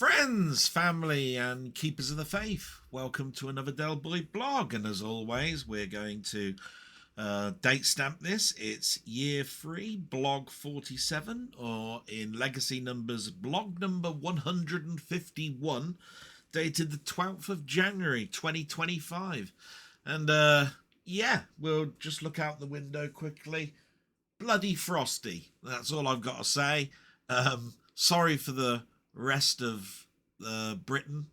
Friends, family and keepers of the faith, welcome to another Del Boy blog, and as always we're going to date stamp this. It's year 3 blog 47, or in legacy numbers blog number 151, dated the 12th of January 2025. And yeah, we'll just look out the window quickly. Bloody frosty, that's all I've got to say. Sorry for the rest of Britain.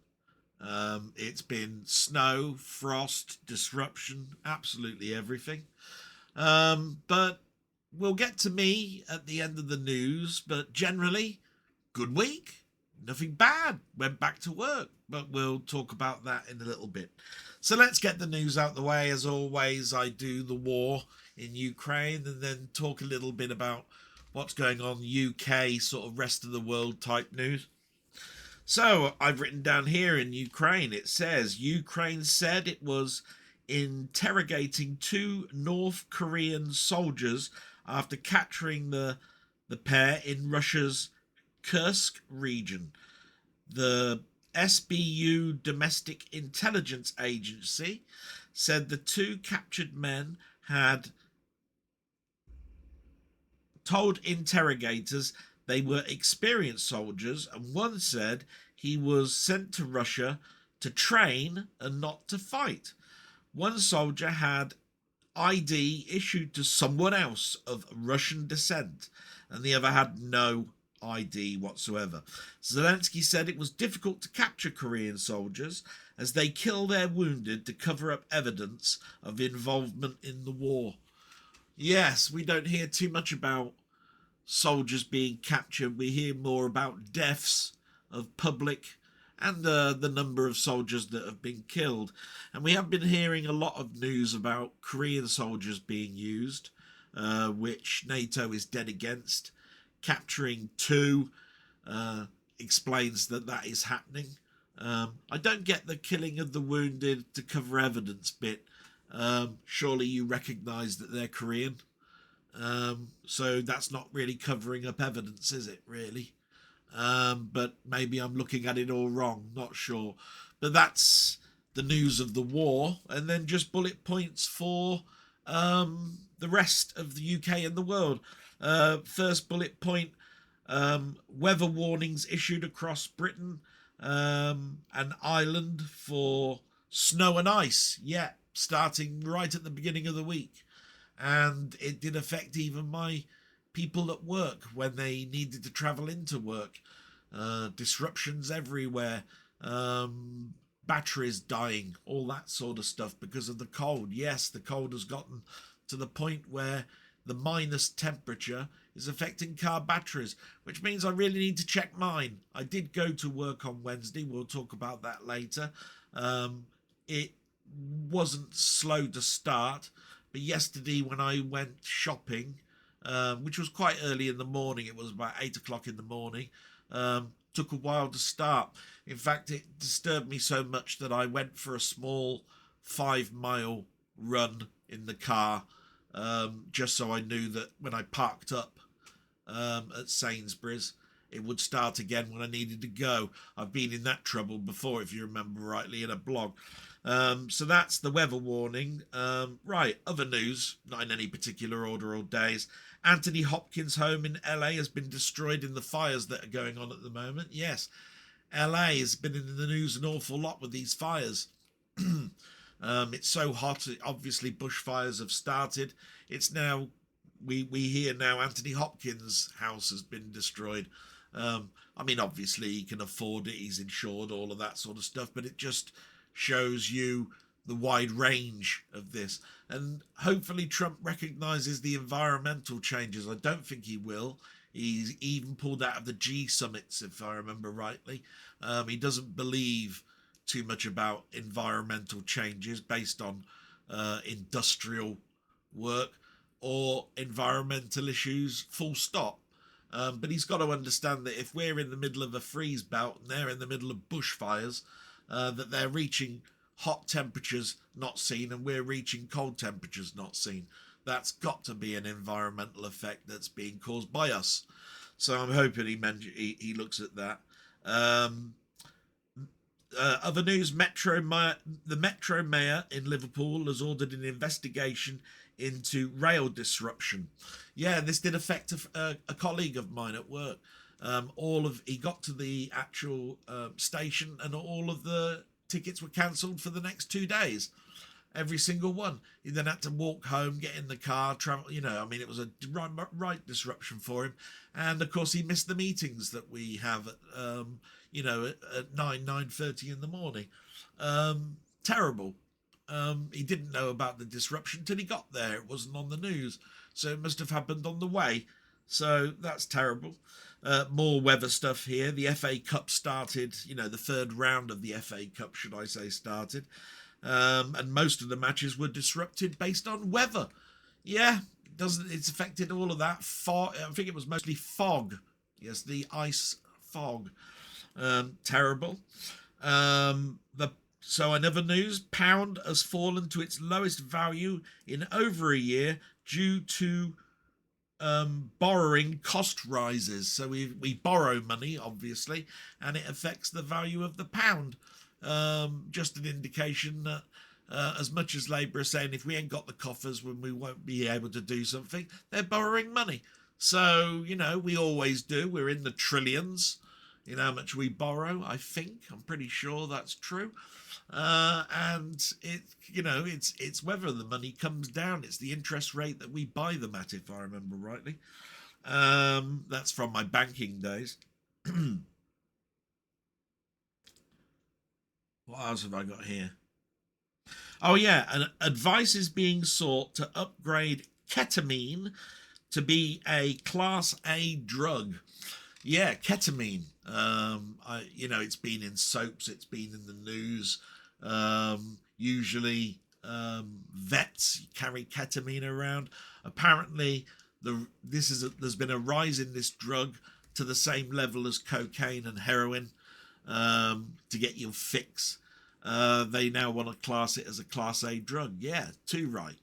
It's been snow, frost, disruption, absolutely everything. But we'll get to me at the end of the news. But generally, good week. Nothing bad. Went back to work, but we'll talk about that in a little bit. So let's get the news out the way. As always, I do the war in Ukraine and then talk a little bit about what's going on UK, sort of rest of the world type news. So I've written down here in Ukraine, it says Ukraine said it was interrogating 2 North Korean soldiers after capturing the pair in Russia's Kursk region. The SBU Domestic Intelligence Agency said the 2 captured men had told interrogators they were experienced soldiers, and one said he was sent to Russia to train and not to fight. One soldier had ID issued to someone else of Russian descent, and the other had no ID whatsoever. Zelensky said it was difficult to capture Korean soldiers as they kill their wounded to cover up evidence of involvement in the war. Yes, we don't hear too much about soldiers being captured. We hear more about deaths of public and the number of soldiers that have been killed. And we have been hearing a lot of news about Korean soldiers being used, which NATO is dead against. Capturing 2 explains that is happening. I don't get the killing of the wounded to cover evidence bit. Surely you recognise that they're Korean. So that's not really covering up evidence, is it, really? But maybe I'm looking at it all wrong, not sure. But that's the news of the war, and then just bullet points for the rest of the UK and the world. First bullet point, weather warnings issued across Britain and Ireland for snow and ice, starting right at the beginning of the week. And it did affect even my people at work when they needed to travel into work. Disruptions everywhere, batteries dying, all that sort of stuff because of the cold. Yes, the cold has gotten to the point where the minus temperature is affecting car batteries, which means I really need to check mine. I did go to work on Wednesday. We'll talk about that later. It wasn't slow to start, but yesterday when I went shopping, which was quite early in the morning, it was about 8 o'clock in the morning, took a while to start. In fact, it disturbed me so much that I went for a small 5-mile run in the car, just so I knew that when I parked up at Sainsbury's, it would start again when I needed to go. I've been in that trouble before, if you remember rightly, in a blog. So that's the weather warning. Right, other news, not in any particular order or days. Anthony Hopkins' home in LA has been destroyed in the fires that are going on at the moment. Yes, LA has been in the news an awful lot with these fires. It's so hot, obviously bushfires have started. It's now, we hear now Anthony Hopkins' house has been destroyed. I mean, obviously he can afford it, he's insured, all of that sort of stuff, but it just shows you the wide range of this. And hopefully Trump recognises the environmental changes. I don't think he will. He's even pulled out of the G summits, if I remember rightly. He doesn't believe too much about environmental changes based on industrial work or environmental issues, full stop. But he's got to understand that if we're in the middle of a freeze belt and they're in the middle of bushfires, that they're reaching hot temperatures not seen and we're reaching cold temperatures not seen. That's got to be an environmental effect that's being caused by us. So I'm hoping he looks at that. Um, Other news: the Metro Mayor in Liverpool has ordered an investigation into rail disruption. Yeah, this did affect a colleague of mine at work. He got to the actual station, and all of the tickets were cancelled for the next 2 days. Every single one. He then had to walk home, get in the car, travel. I mean, it was a right disruption for him. And of course, he missed the meetings that we have at, at 9:30 in the morning. Terrible. He didn't know about the disruption till he got there. It wasn't on the news, so it must have happened on the way. So that's terrible. More weather stuff here. The FA Cup started. The third round of the FA Cup, should I say, started. And most of the matches were disrupted based on weather. Yeah, it's affected all of that. Fog, I think it was mostly fog. Yes, the ice fog. Terrible. So in other news, pound has fallen to its lowest value in over a year due to borrowing cost rises. So we borrow money, obviously, and it affects the value of the pound. Just an indication that as much as Labour are saying if we ain't got the coffers when we won't be able to do something, they're borrowing money. So, we always do. We're in the trillions in how much we borrow, I think. I'm pretty sure that's true. And it's whether the money comes down. It's the interest rate that we buy them at, if I remember rightly. That's from my banking days. What else have I got here? Oh, yeah. Advice is being sought to upgrade ketamine to be a Class A drug. Yeah, ketamine. It's been in soaps. It's been in the news. Usually, vets carry ketamine around. Apparently, there's been a rise in this drug to the same level as cocaine and heroin. To get your fix. They now want to class it as a Class A drug. Yeah, too right.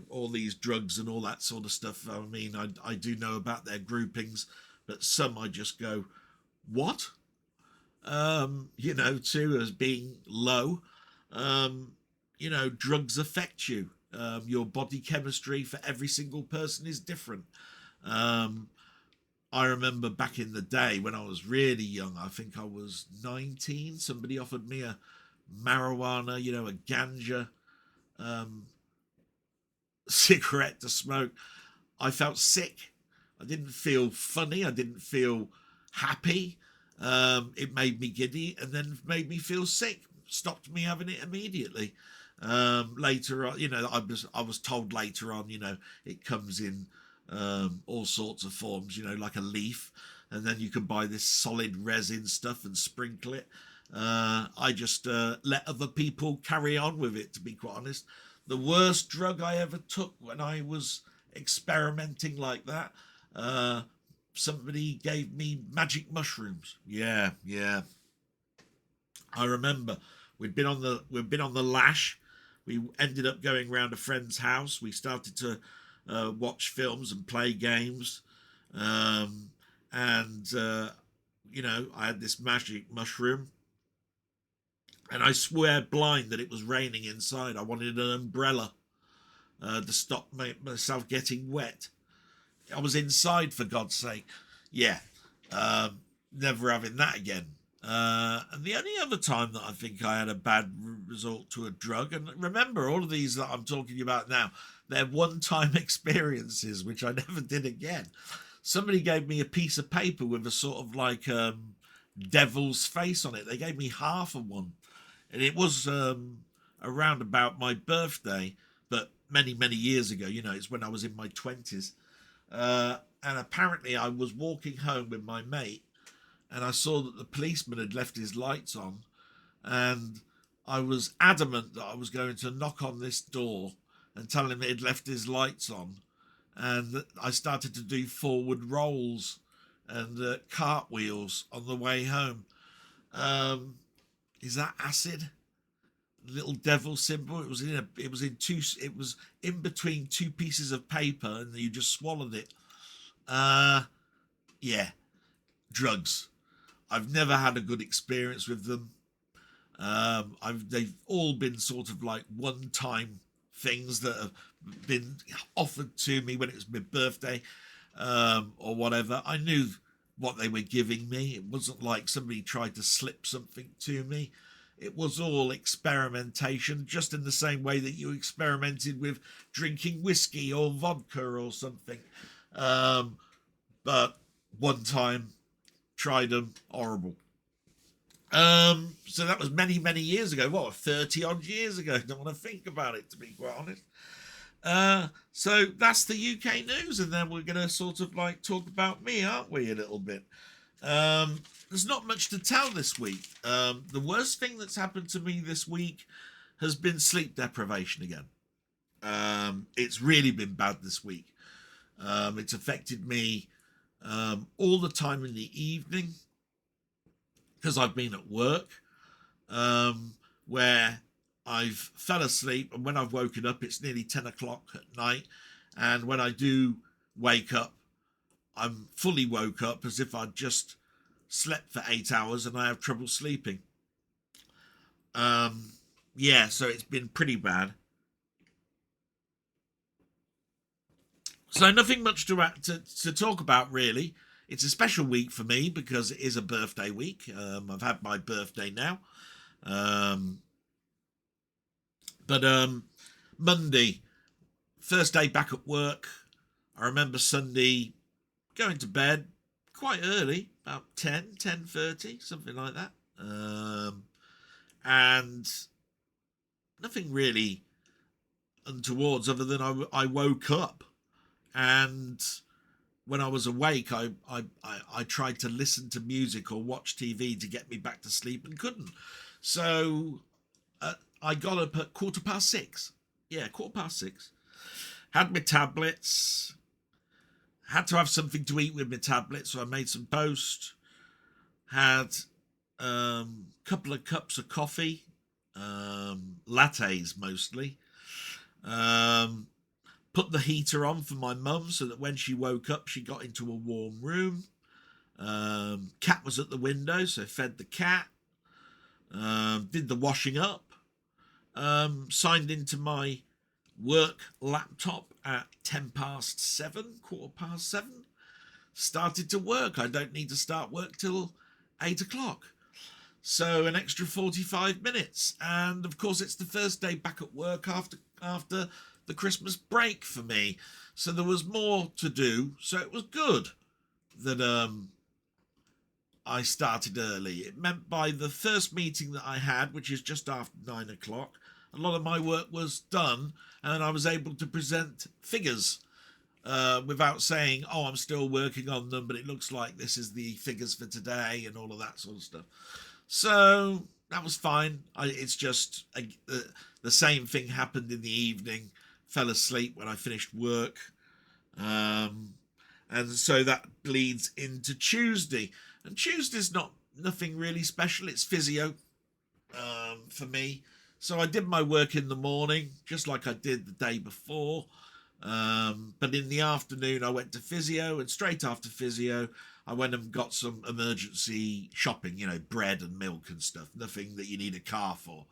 All these drugs and all that sort of stuff. I mean, I do know about their groupings, but some I just go, what? Too, as being low. Drugs affect you. Your body chemistry for every single person is different. I remember back in the day when I was really young, I think I was 19, somebody offered me a marijuana, a ganja cigarette to smoke. I felt sick. I didn't feel funny. I didn't feel happy. It made me giddy and then made me feel sick. Stopped me having it immediately. Later on, I was told later on, it comes in all sorts of forms, like a leaf, and then you can buy this solid resin stuff and sprinkle it. I just let other people carry on with it, to be quite honest. The worst drug I ever took when I was experimenting like that, somebody gave me magic mushrooms. Yeah. I remember we'd been on the lash. We ended up going round a friend's house. We started to watch films and play games. I had this magic mushroom. And I swear blind that it was raining inside. I wanted an umbrella to stop myself getting wet. I was inside, for God's sake. Yeah. Never having that again. And the only other time that I think I had a bad result to a drug, and remember, all of these that I'm talking about now, they're one-time experiences, which I never did again. Somebody gave me a piece of paper with a sort of like devil's face on it. They gave me half of one. And it was around about my birthday, but many, many years ago. It's when I was in my 20s. And apparently I was walking home with my mate, and I saw that the policeman had left his lights on, and I was adamant that I was going to knock on this door and tell him he'd left his lights on, and I started to do forward rolls and cartwheels on the way home. Is that acid? Little devil symbol. It was in between two pieces of paper, and you just swallowed it. Yeah. drugs. I've never had a good experience with them. They've all been sort of like one-time things that have been offered to me when it was my birthday, or whatever. I knew what they were giving me. It wasn't like somebody tried to slip something to me. It was all experimentation, just in the same way that you experimented with drinking whiskey or vodka or something. But one time, tried them, horrible. So that was many, many years ago. What, 30 odd years ago? Don't want to think about it, to be quite honest. So that's the UK news, and then we're going to sort of like talk about me, aren't we, a little bit? There's not much to tell this week. The worst thing that's happened to me this week has been sleep deprivation again. It's really been bad this week. It's affected me all the time in the evening, because I've been at work, where I've fell asleep, and when I've woken up, it's nearly 10 o'clock at night. And when I do wake up, I'm fully woke up as if I'd just slept for 8 hours, and I have trouble sleeping. Yeah, so it's been pretty bad. So nothing much to talk about, really. It's a special week for me because it is a birthday week. I've had my birthday now. But Monday, first day back at work. I remember Sunday going to bed quite early, about 10:30, something like that. And nothing really untowards other than I woke up, and when I was awake, I tried to listen to music or watch TV to get me back to sleep and couldn't. So I got up at 6:15. Yeah, 6:15. Had my tablets. Had to have something to eat with my tablets, so I made some toast. Had a couple of cups of coffee, lattes mostly. Put the heater on for my mum so that when she woke up, she got into a warm room. Cat was at the window, so fed the cat. Did the washing up. Signed into my work laptop at 7:10, 7:15. Started to work. I don't need to start work till 8 o'clock. So an extra 45 minutes. And of course, it's the first day back at work after the Christmas break for me. So there was more to do. So it was good that I started early. It meant by the first meeting that I had, which is just after 9 o'clock, a lot of my work was done, and I was able to present figures without saying, oh, I'm still working on them, but it looks like this is the figures for today and all of that sort of stuff. So that was fine. It's just the same thing happened in the evening. Fell asleep when I finished work. And so that bleeds into Tuesday. And Tuesday's nothing really special. It's physio for me. So I did my work in the morning, just like I did the day before. But in the afternoon, I went to physio, and straight after physio, I went and got some emergency shopping, bread and milk and stuff. Nothing that you need a car for.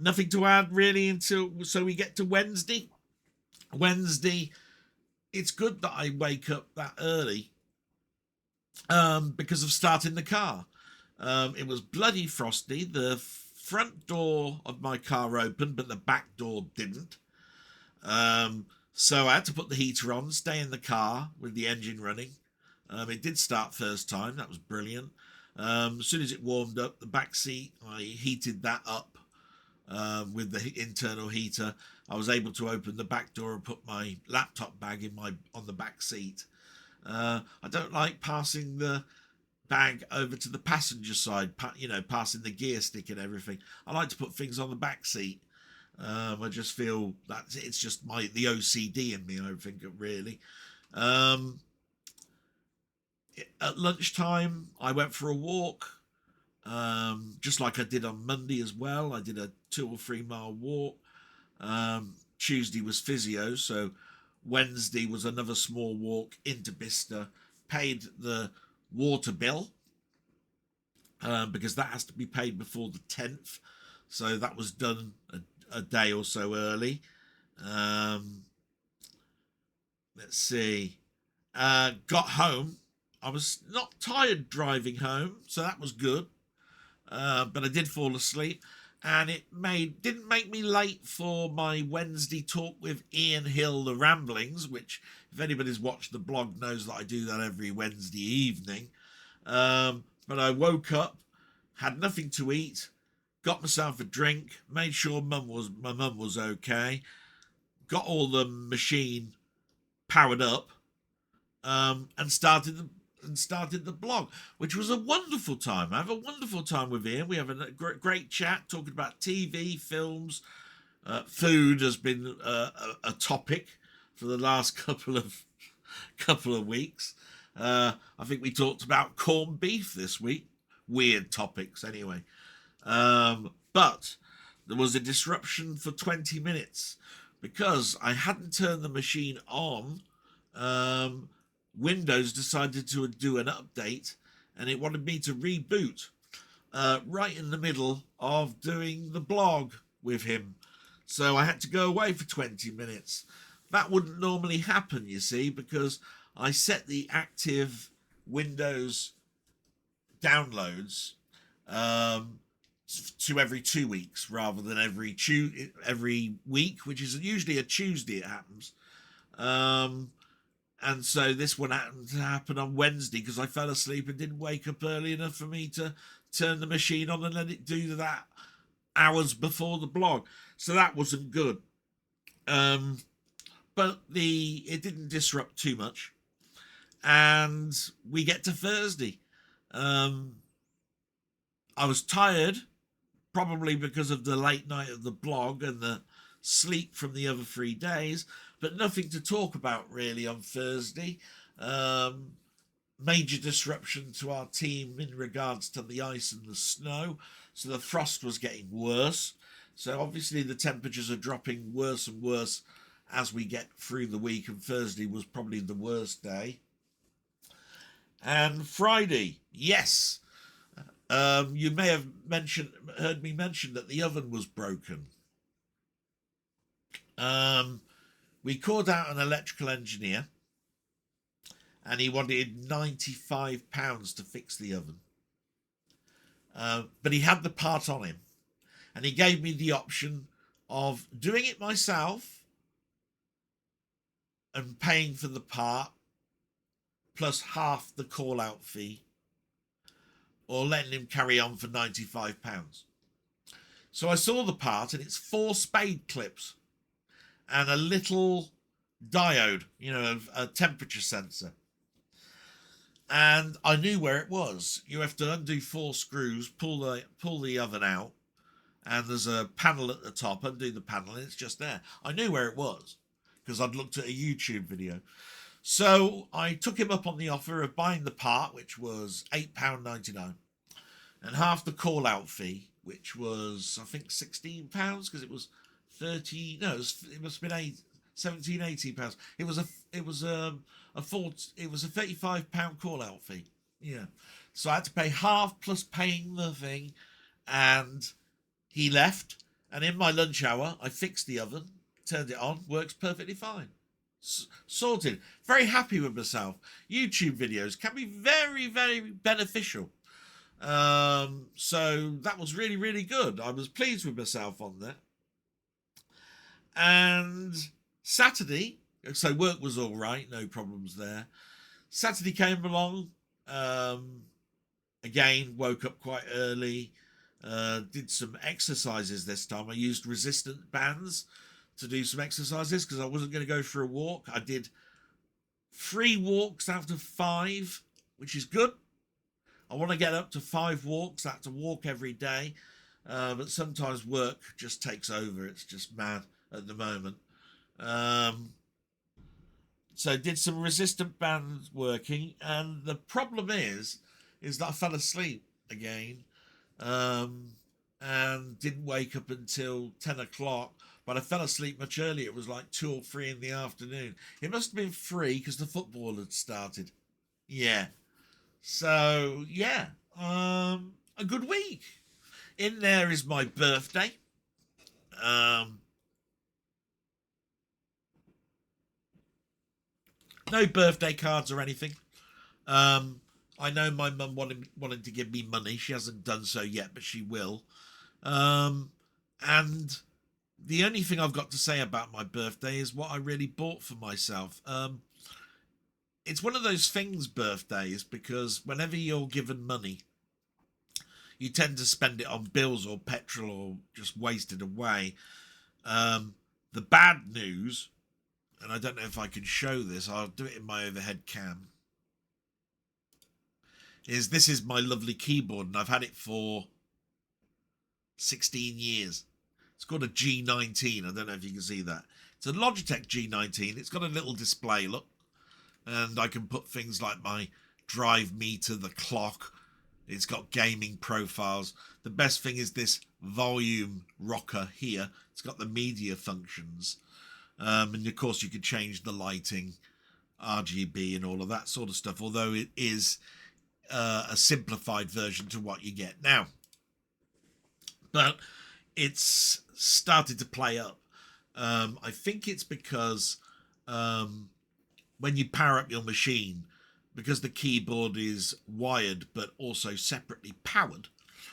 Nothing to add really so we get to Wednesday. Wednesday, it's good that I wake up that early because of starting the car. It was bloody frosty. The front door of my car opened, but the back door didn't. So I had to put the heater on, stay in the car with the engine running. It did start first time. That was brilliant. As soon as it warmed up, the back seat, I heated that up with the internal heater. I was able to open the back door and put my laptop bag on the back seat. I don't like passing the bag over to the passenger side, passing the gear stick and everything. I like to put things on the back seat. I just feel that it's just the OCD in me, I think, really. At lunchtime, I went for a walk, just like I did on Monday as well. I did a 2 or 3 mile walk. Tuesday was physio, so Wednesday was another small walk into Bicester, paid the water bill, because that has to be paid before the 10th. So that was done a day or so early. Let's see. Got home. I was not tired driving home, so that was good. But I did fall asleep, and it didn't make me late for my Wednesday talk with Ian Hill, The Ramblings, which, if anybody's watched the blog, knows that I do that every Wednesday evening. But I woke up, had nothing to eat, got myself a drink, made sure my mum was okay, got all the machine powered up, and started the blog, which was a wonderful time. I have a wonderful time with Ian. We have a great chat talking about TV, films. Food has been a topic for the last couple of weeks. I think we talked about corned beef this week. Weird topics, anyway. But there was a disruption for 20 minutes because I hadn't turned the machine on. Windows decided to do an update, and it wanted me to reboot right in the middle of doing the blog with him. So I had to go away for 20 minutes. That wouldn't normally happen, you see, because I set the active Windows downloads to every 2 weeks rather than every week, which is usually a Tuesday it happens. And so this one happened to happen on Wednesday because I fell asleep and didn't wake up early enough for me to turn the machine on and let it do that hours before the blog. So that wasn't good. But it didn't disrupt too much. And we get to Thursday. I was tired, probably because of the late night of the blog and the sleep from the other 3 days, but nothing to talk about really on Thursday. Major disruption to our team in regards to the ice and the snow. So the frost was getting worse. So obviously the temperatures are dropping worse and worse as we get through the week, and Thursday was probably the worst day. And Friday, yes. You may have heard me mention that the oven was broken. We called out an electrical engineer, and he wanted £95 to fix the oven. But he had the part on him, and he gave me the option of doing it myself and paying for the part plus half the call out fee, or letting him carry on for £95. So I saw the part, and it's 4 spade clips and a little diode, a temperature sensor. And I knew where it was. You have to undo 4 screws, pull the oven out, and there's a panel at the top. Undo the panel, and it's just there. I knew where it was because I'd looked at a YouTube video. So I took him up on the offer of buying the part, which was £8.99, and half the call out fee, which was I think £16 because it was 30. No, it must have been 17, 18 pounds. It was a £35 call out fee. Yeah, so I had to pay half plus paying the thing, and he left. And in my lunch hour, I fixed the oven, turned it on, works perfectly fine. Sorted. Very happy with myself. YouTube videos can be very, very beneficial. So that was really, really good. I was pleased with myself on that. And Saturday, so work was all right, no problems there. Saturday came along. Again, woke up quite early. Did some exercises this time. I used resistant bands to do some exercises because I wasn't going to go for a walk. I did 3 walks out of 5, which is good. I want to get up to 5 walks. I have to walk every day, but sometimes work just takes over. It's just mad at the moment. So did some resistant bands working, and the problem is that I fell asleep again, and didn't wake up until 10 o'clock. But I fell asleep much earlier. It was like 2 or 3 in the afternoon. It must have been 3 because the football had started. Yeah. So, yeah. A good week. In there is my birthday. No birthday cards or anything. I know my mum wanted to give me money. She hasn't done so yet, but she will. And the only thing I've got to say about my birthday is what I really bought for myself. It's one of those things, birthdays, because whenever you're given money, you tend to spend it on bills or petrol or just waste it away. The bad news, and I don't know if I can show this, I'll do it in my overhead cam, is this is my lovely keyboard, and I've had it for 16 years. It's called a G19. I don't know if you can see that. It's a Logitech G19. It's got a little display, look. And I can put things like my drive meter, the clock. It's got gaming profiles. The best thing is this volume rocker here. It's got the media functions. And of course you could change the lighting, RGB and all of that sort of stuff. Although it is a simplified version to what you get now. But it's started to play up. I think it's because when you power up your machine, because the keyboard is wired but also separately powered,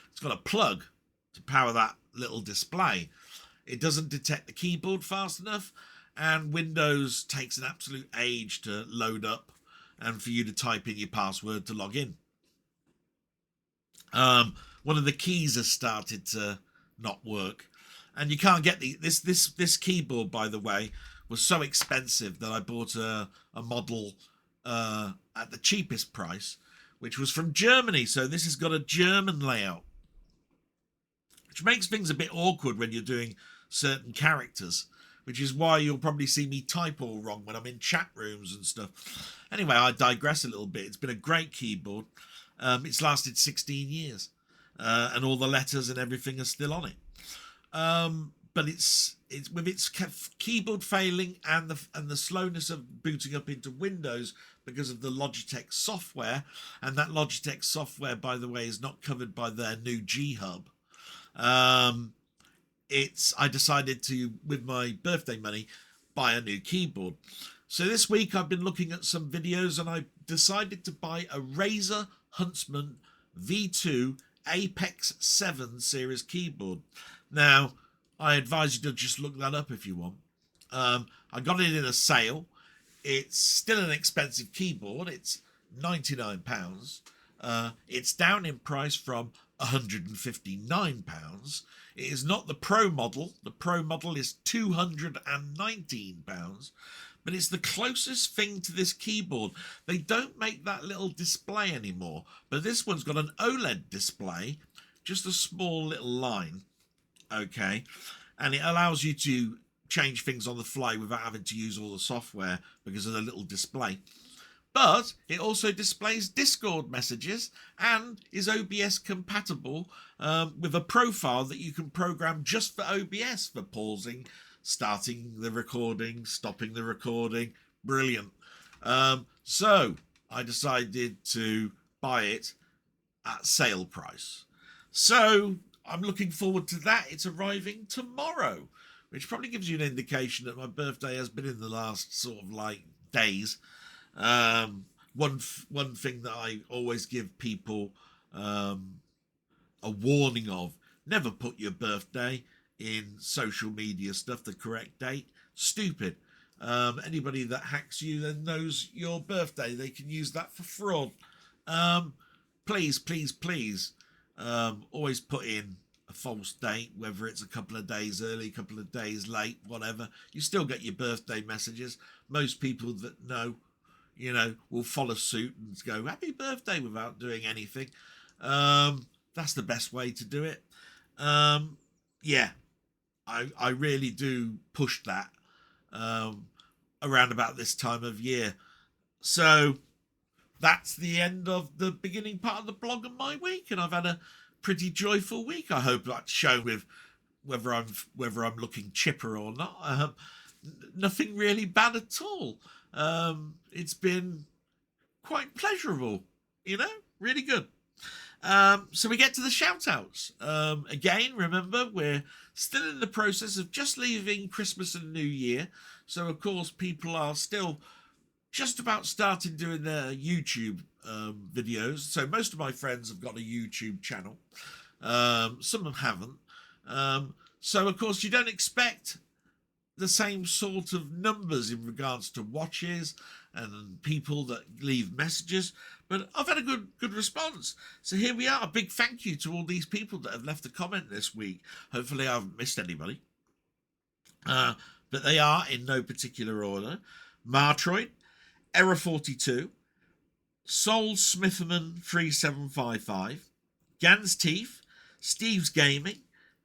it's got a plug to power that little display. It doesn't detect the keyboard fast enough, and Windows takes an absolute age to load up and for you to type in your password to log in. One of the keys has started to not work, and you can't get this keyboard, by the way, was so expensive that I bought a model at the cheapest price, which was from Germany. So this has got a German layout, which makes things a bit awkward when you're doing certain characters, which is why you'll probably see me type all wrong when I'm in chat rooms and stuff. Anyway, I digress a little bit. It's been a great keyboard. It's lasted 16 years, and all the letters and everything are still on it. But it's with its keyboard failing and the slowness of booting up into Windows because of the Logitech software, and that Logitech software, by the way, is not covered by their new G Hub. I decided to, with my birthday money, buy a new keyboard. So this week I've been looking at some videos, and I decided to buy a Razer Huntsman V2 Ep47 series keyboard. Now, I advise you to just look that up if you want. I got it in a sale. It's still an expensive keyboard. It's £99. It's down in price from £159. It is not the Pro model. The Pro model is £219. But it's the closest thing to this keyboard. They don't make that little display anymore. But this one's got an OLED display. Just a small little line. Okay. And it allows you to change things on the fly without having to use all the software because of the little display. But it also displays Discord messages and is OBS compatible with a profile that you can program just for OBS, for pausing, starting the recording, stopping the recording. Brilliant. So I decided to buy it at sale price. So I'm looking forward to that. It's arriving tomorrow, which probably gives you an indication that my birthday has been in the last sort of like days. One thing that I always give people a warning of: never put your birthday in social media stuff, the correct date. Stupid. Anybody that hacks you then knows your birthday. They can use that for fraud. Please, please, please, always put in a false date, whether it's a couple of days early, a couple of days late, whatever. You still get your birthday messages. Most people that know, will follow suit and go happy birthday without doing anything. That's the best way to do it. Yeah, I really do push that around about this time of year. So that's the end of the beginning part of the blog of my week, and I've had a pretty joyful week. I hope that's shown with whether I'm looking chipper or not. Nothing really bad at all. It's been quite pleasurable, you know, really good. So we get to the shout outs. Again, remember, we're still in the process of just leaving Christmas and New Year. So, of course, people are still just about starting doing their YouTube videos. So most of my friends have got a YouTube channel. Some of them haven't. So, of course, you don't expect the same sort of numbers in regards to watches and people that leave messages, but I've had a good response. So here we are. A big thank you to all these people that have left a comment this week. Hopefully I haven't missed anybody. But they are in no particular order. Martroid, Error42, Sol Smitherman 3755, Gans Teeth, Steve's Gaming,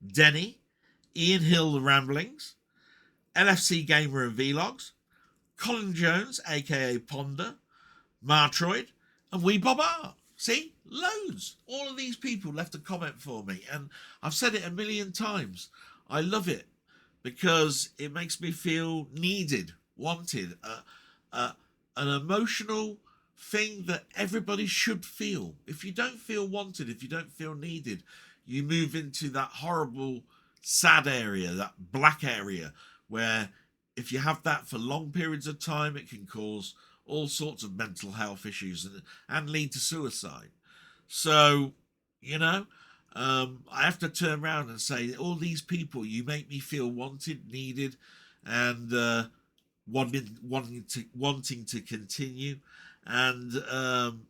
Denny, Ian Hill the Ramblings, LFC Gamer and Vlogs, Colin Jones, aka Ponder, Martroid, and Wee Bob Art. See? Loads. All of these people left a comment for me, and I've said it a million times. I love it because it makes me feel needed, wanted, an emotional thing that everybody should feel. If you don't feel wanted, if you don't feel needed, you move into that horrible, sad area, that black area, where if you have that for long periods of time, it can cause all sorts of mental health issues and lead to suicide. So, you know, I have to turn around and say, all these people, you make me feel wanted, needed, and wanting to continue. And,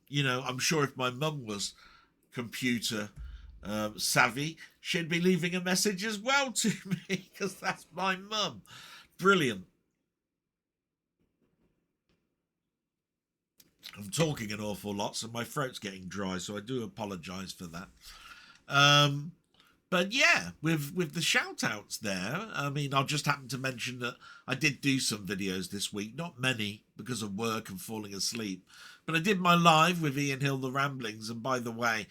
you know, I'm sure if my mum was computer savvy, she'd be leaving a message as well to me, because that's my mum. Brilliant. I'm talking an awful lot, so my throat's getting dry, so I do apologise for that. But yeah, with the shout outs there, I mean, I'll just happen to mention that I did do some videos this week, not many because of work and falling asleep, but I did my live with Ian Hill the Ramblings. And by the way,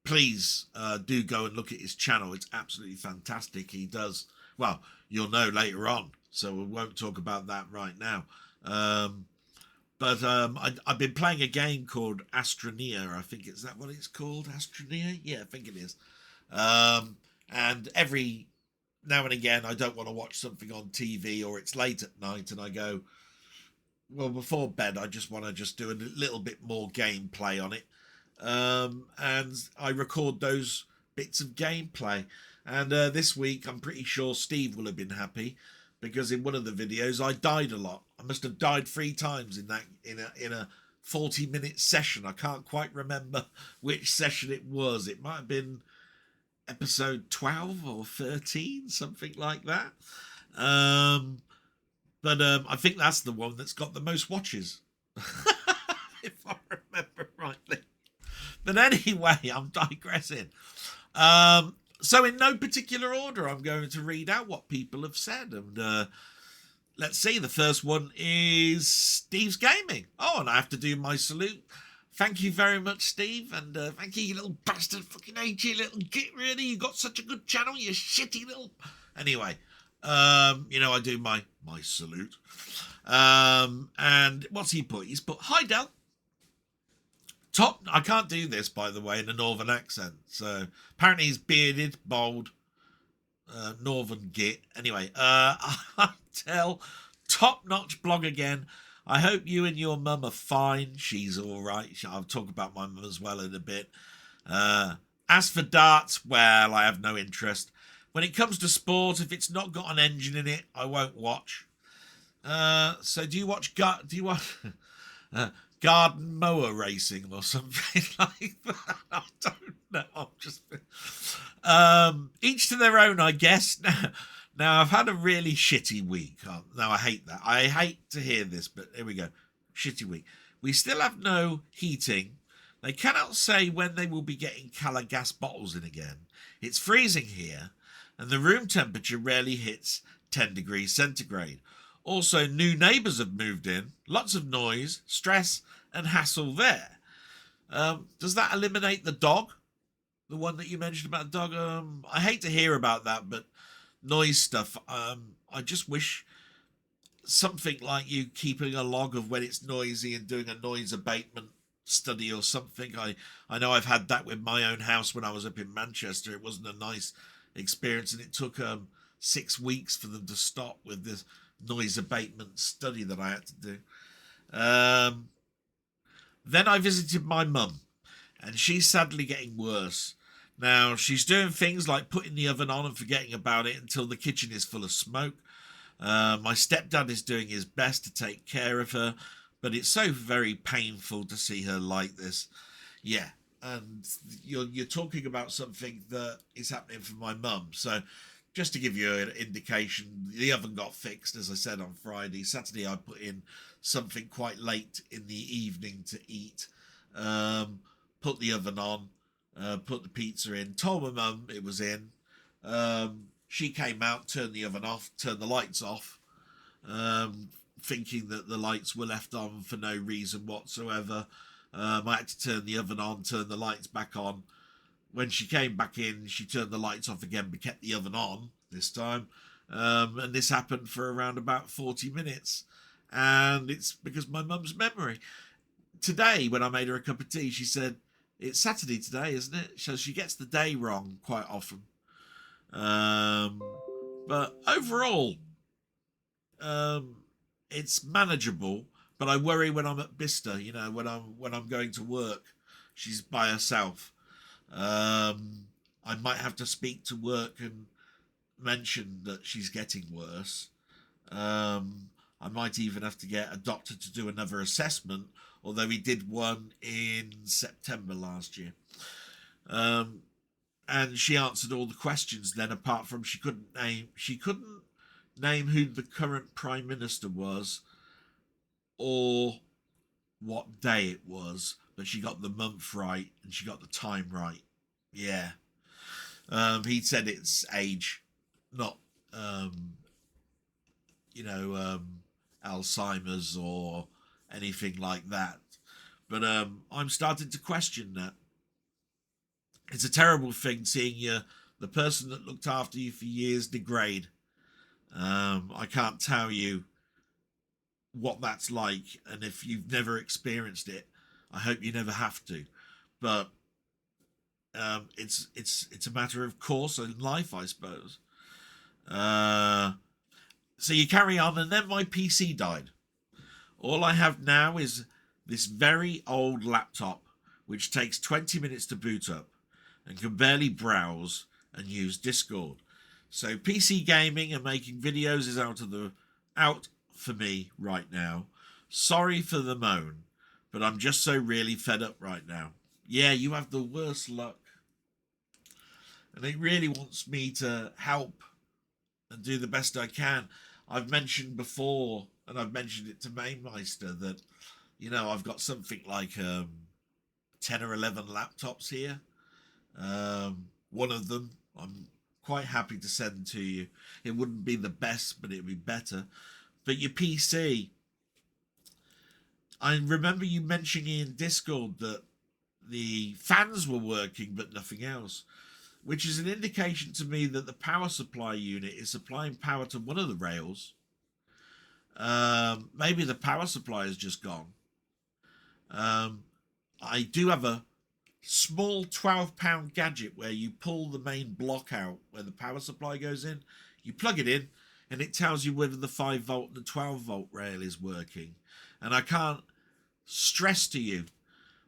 please do go and look at his channel. It's absolutely fantastic. He does, well, you'll know later on, so we won't talk about that right now. But I've been playing a game called Astroneer. I think, is that what it's called? Astroneer? Yeah, I think it is. And every now and again, I don't want to watch something on TV or it's late at night and I go, well, before bed, I just want to just do a little bit more gameplay on it. And I record those bits of gameplay. And this week, I'm pretty sure Steve will have been happy, because in one of the videos, I died a lot. I must have died 3 times in a 40-minute session. I can't quite remember which session it was. It might have been episode 12 or 13, something like that. But I think that's the one that's got the most watches, if I remember rightly. But anyway, I'm digressing. So in no particular order, I'm going to read out what people have said. And let's see, the first one is Steve's Gaming. Oh, and I have to do my salute. Thank you very much, Steve. And thank you, you little bastard. Fucking hate you, little git, really. You got such a good channel, you shitty little... Anyway, you know, I do my salute. And what's he put? He's put, hi, Del. Top, I can't do this, by the way, in a northern accent. So apparently he's bearded, bald, northern git. Anyway, I tell, top-notch blog again. I hope you and your mum are fine. She's all right. I'll talk about my mum as well in a bit. As for darts, well, I have no interest. When it comes to sport, if it's not got an engine in it, I won't watch. So do you watch garden mower racing or something like that? I don't know. I'm just each to their own, I guess. Now I've had a really shitty week. Now I hate that. I hate to hear this, but here we go. Shitty week. We still have no heating. They cannot say when they will be getting colour gas bottles in again. It's freezing here, and the room temperature rarely hits 10 degrees centigrade. Also, new neighbours have moved in. Lots of noise, stress, and hassle there. Does that eliminate the dog? The one that you mentioned about the dog? I hate to hear about that, but noise stuff. I just wish something like you keeping a log of when it's noisy and doing a noise abatement study or something. I know I've had that with my own house when I was up in Manchester. It wasn't a nice experience, and it took 6 weeks for them to stop with this noise abatement study that I had to do. Then I visited my mum, and she's sadly getting worse. Now, she's doing things like putting the oven on and forgetting about it until the kitchen is full of smoke. My stepdad is doing his best to take care of her, but it's so very painful to see her like this. Yeah, and you're talking about something that is happening for my mum. So just to give you an indication, the oven got fixed, as I said, on Friday. Saturday I put in something quite late in the evening to eat. Put the oven on, put the pizza in, told my mum it was in. She came out, turned the oven off, turned the lights off, thinking that the lights were left on for no reason whatsoever. I had to turn the oven on, turn the lights back on. When she came back in, she turned the lights off again, but kept the oven on this time. And this happened for around about 40 minutes. And it's because my mum's memory. Today, when I made her a cup of tea, she said, it's Saturday today, isn't it? So she gets the day wrong quite often. But overall, it's manageable. But I worry when I'm at Bicester, when I'm going to work. She's by herself. I might have to speak to work and mention that she's getting worse. I might even have to get a doctor to do another assessment, although he did one in September last year. And she answered all the questions then, apart from she couldn't name who the current Prime Minister was or what day it was, but she got the month right and she got the time right. Yeah. He said it's age, not Alzheimer's or anything like that. But I'm starting to question that. It's a terrible thing seeing the person that looked after you for years degrade. I can't tell you what that's like, and if you've never experienced it, I hope you never have to. But it's a matter of course in life, I suppose. So you carry on, and then my PC died. All I have now is this very old laptop, which takes 20 minutes to boot up and can barely browse and use Discord. So PC gaming and making videos is out for me right now. Sorry for the moan, but I'm just so really fed up right now. Yeah, you have the worst luck. And it really wants me to help and do the best I can. I've mentioned before, and I've mentioned it to Mamemeister, that, I've got something like 10 or 11 laptops here. One of them I'm quite happy to send to you. It wouldn't be the best, but it'd be better. But your PC, I remember you mentioning in Discord that the fans were working but nothing else, which is an indication to me that the power supply unit is supplying power to one of the rails. Maybe the power supply has just gone. I do have a small 12-pound gadget where you pull the main block out where the power supply goes in. You plug it in, and it tells you whether the 5-volt and the 12-volt rail is working. And I can't stress to you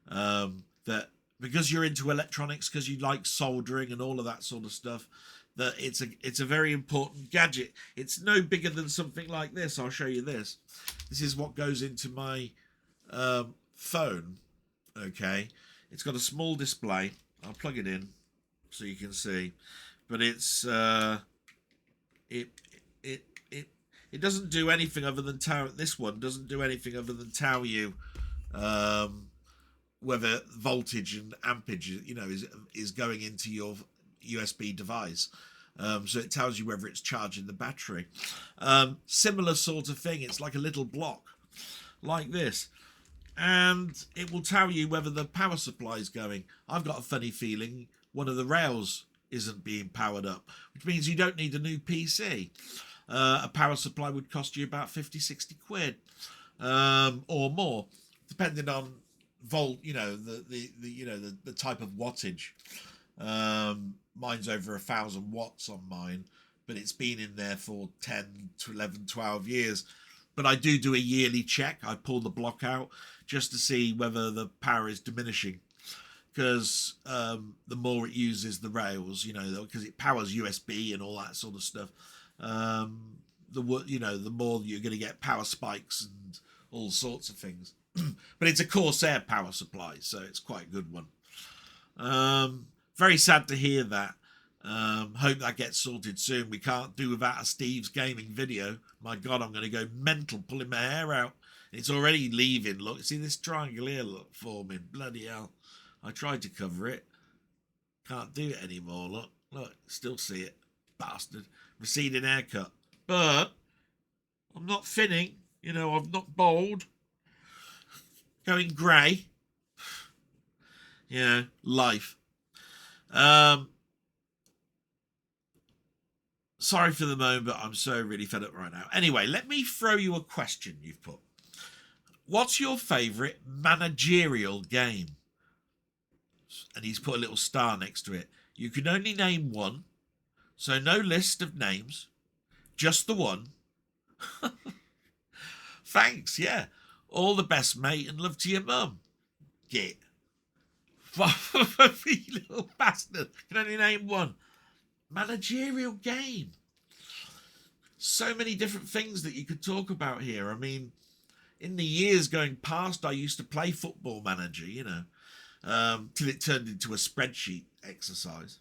that because you're into electronics, because you like soldering and all of that sort of stuff, that it's a very important gadget. It's no bigger than something like this. I'll show you this. This is what goes into my phone. Okay, it's got a small display. I'll plug it in so you can see, but it's it doesn't do anything other than tell. This one doesn't do anything other than tell you whether voltage and ampage, is going into your USB device. So it tells you whether it's charging the battery. Similar sort of thing. It's like a little block like this. And it will tell you whether the power supply is going. I've got a funny feeling one of the rails isn't being powered up, which means you don't need a new PC. a power supply would cost you about 50-60 quid, or more, depending on volt, the type of wattage. Mine's over 1,000 watts on mine, but it's been in there for 10 to 11, 12 years. But I do a yearly check. I pull the block out just to see whether the power is diminishing, because the more it uses the rails, because it powers USB and all that sort of stuff, the more you're going to get power spikes and all sorts of things. But it's a Corsair power supply, so it's quite a good one. Very sad to hear that. Hope that gets sorted soon. We can't do without a Steve's gaming video. My God, I'm going to go mental pulling my hair out. It's already leaving. Look, see this triangle here, look, forming. Bloody hell. I tried to cover it. Can't do it anymore. Look, still see it. Bastard. Receding haircut. But I'm not thinning. I'm not bald. Going grey. Life. Sorry for the moment, but I'm so really fed up right now. Anyway, let me throw you a question you've put. What's your favourite managerial game? And he's put a little star next to it. You can only name one, so no list of names, just the one. Thanks, yeah. All the best, mate, and love to your mum. Git. You little bastard. Can only name one. Managerial game. So many different things that you could talk about here. I mean, in the years going past, I used to play Football Manager, till it turned into a spreadsheet exercise.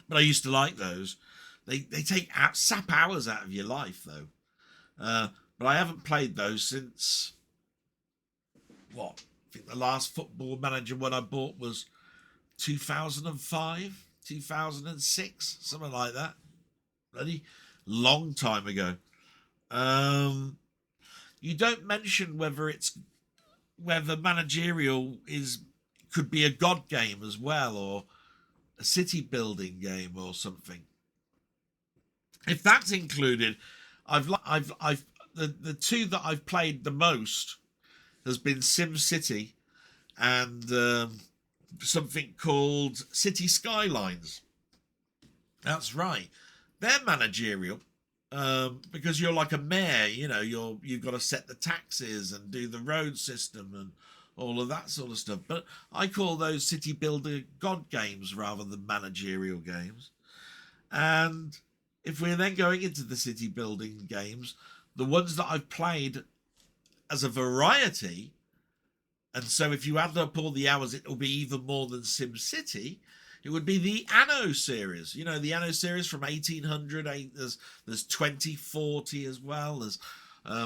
But I used to like those. They take sap hours out of your life, though. But I haven't played those since, I think the last Football Manager one I bought was 2005, 2006, something like that. Bloody long time ago. You don't mention whether managerial could be a god game as well, or a city building game or something. If that's included, the two that I've played the most has been Sim City and something called City Skylines. That's right. They're managerial because you're like a mayor. You've got to set the taxes and do the road system and all of that sort of stuff. But I call those city builder god games rather than managerial games. And if we're then going into the city building games, the ones that I've played as a variety, and so if you add up all the hours, it will be even more than SimCity. It would be the Anno series. The Anno series from 1800. There's 2040 as well. There's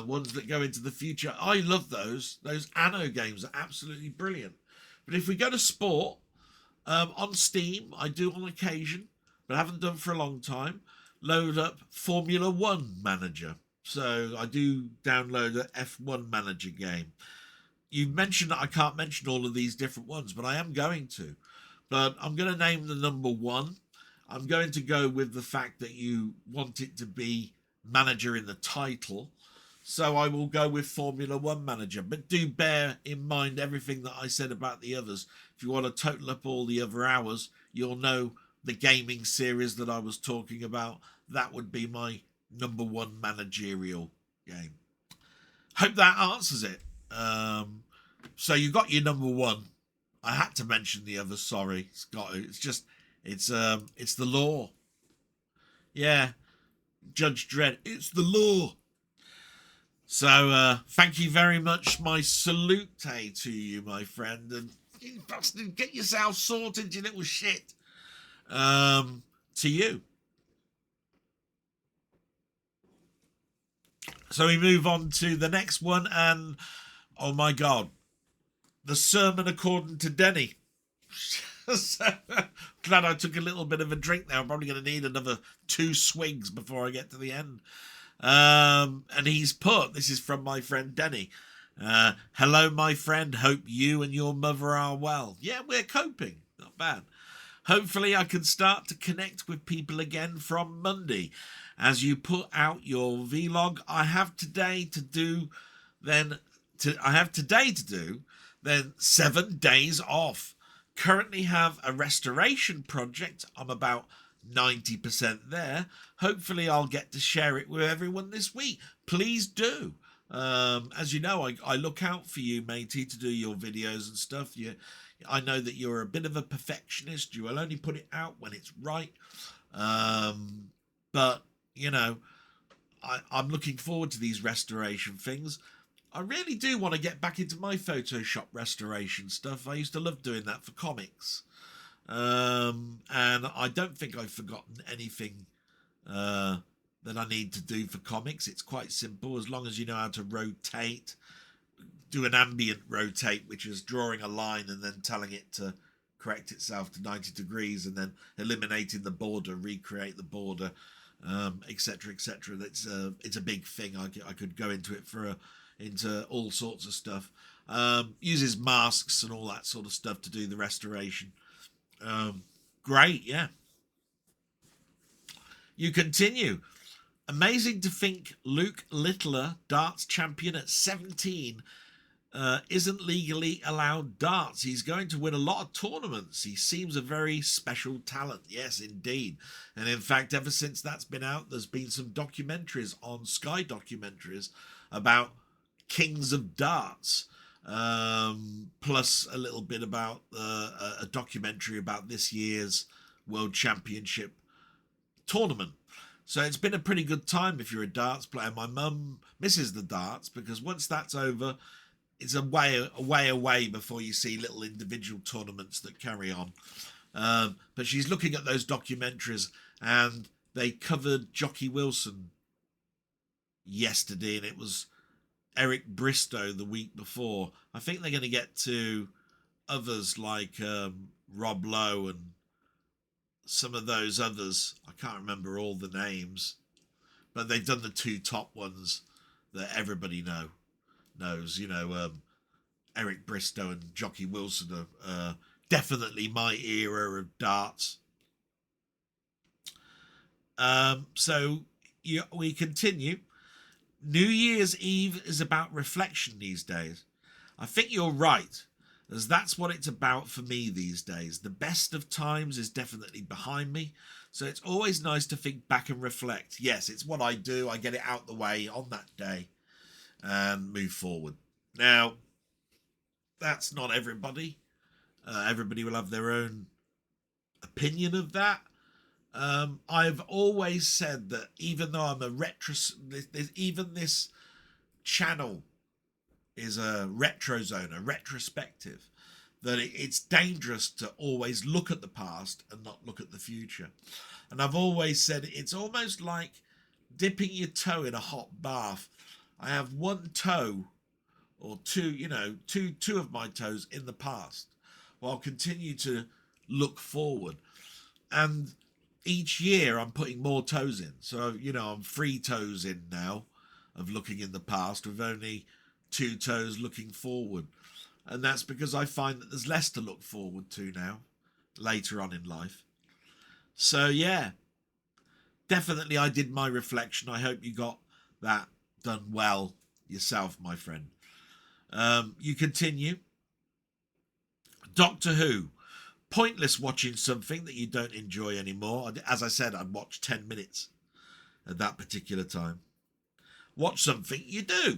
ones that go into the future. I love those. Those Anno games are absolutely brilliant. But if we go to sport, on Steam, I do on occasion, but I haven't done for a long time, load up Formula One Manager. So I do download the F1 Manager game. You mentioned that I can't mention all of these different ones, but I am going to. But I'm going to name the number one. I'm going to go with the fact that you want it to be manager in the title. So I will go with Formula One Manager. But do bear in mind everything that I said about the others. If you want to total up all the other hours, you'll know the gaming series that I was talking about. That would be my number one managerial game. Hope that answers it. So you got your number one. I had to mention the others. Sorry, it's the law. Yeah, Judge Dredd. It's the law. So thank you very much. My salute to you, my friend, and you bastard, get yourself sorted, you little shit. To you. So we move on to the next one, and oh my God, the sermon according to Denny. So, glad I took a little bit of a drink there. I'm probably going to need another 2 swigs before I get to the end. And he's put, this is from my friend Denny. Hello, my friend. Hope you and your mother are well. Yeah, we're coping. Not bad. Hopefully I can start to connect with people again from Monday. As you put out your vlog, I have today to do then 7 days off. Currently have a restoration project. I'm about 90% there. Hopefully I'll get to share it with everyone this week. Please do. As you know, I look out for you, matey, to do your videos and stuff. I know that you're a bit of a perfectionist. You will only put it out when it's right. But, you know, I'm looking forward to these restoration things. I really do want to get back into my Photoshop restoration stuff. I used to love doing that for comics. And I don't think I've forgotten anything that I need to do for comics. It's quite simple, as long as you know how to rotate. Do an ambient rotate, which is drawing a line and then telling it to correct itself to 90 degrees and then eliminating the border, recreate the border, etc., etc. It's a big thing. I could go into it into all sorts of stuff. Uses masks and all that sort of stuff to do the restoration. Great, yeah. You continue. Amazing to think Luke Littler, darts champion at 17, isn't legally allowed darts. He's going to win a lot of tournaments. He seems a very special talent. Yes, indeed. And in fact, ever since that's been out, there's been some documentaries on Sky Documentaries about kings of darts. Plus a little bit about a documentary about this year's World Championship tournament. So it's been a pretty good time if you're a darts player. My mum misses the darts because once that's over, it's a way away before you see little individual tournaments that carry on. But she's looking at those documentaries, and they covered Jockey Wilson yesterday, and it was Eric Bristow the week before. I think they're going to get to others like Rob Lowe and some of those others. I can't remember all the names, but they've done the 2 top ones that everybody knows. You know, Eric Bristow and Jockey Wilson are definitely my era of darts. So we continue. New Year's Eve is about reflection these days. I think you're right, as that's what it's about for me these days. The best of times is definitely behind me, so it's always nice to think back and reflect. Yes, it's what I do. I get it out the way on that day and move forward. Now, that's not everybody. Everybody will have their own opinion of that. I've always said that even though I'm even this channel is a retro zone, a retrospective, that it's dangerous to always look at the past and not look at the future. And I've always said it's almost like dipping your toe in a hot bath. I have one toe or two of my toes in the past, while I'll continue to look forward. And each year I'm putting more toes in. So, I'm 3 toes in now of looking in the past, with only 2 toes looking forward. And that's because I find that there's less to look forward to now, later on in life. So, yeah, definitely I did my reflection. I hope you got that done well yourself, my friend. You continue. Doctor Who. Pointless watching something that you don't enjoy anymore. As I said, I'd watch 10 minutes at that particular time. Watch something you do.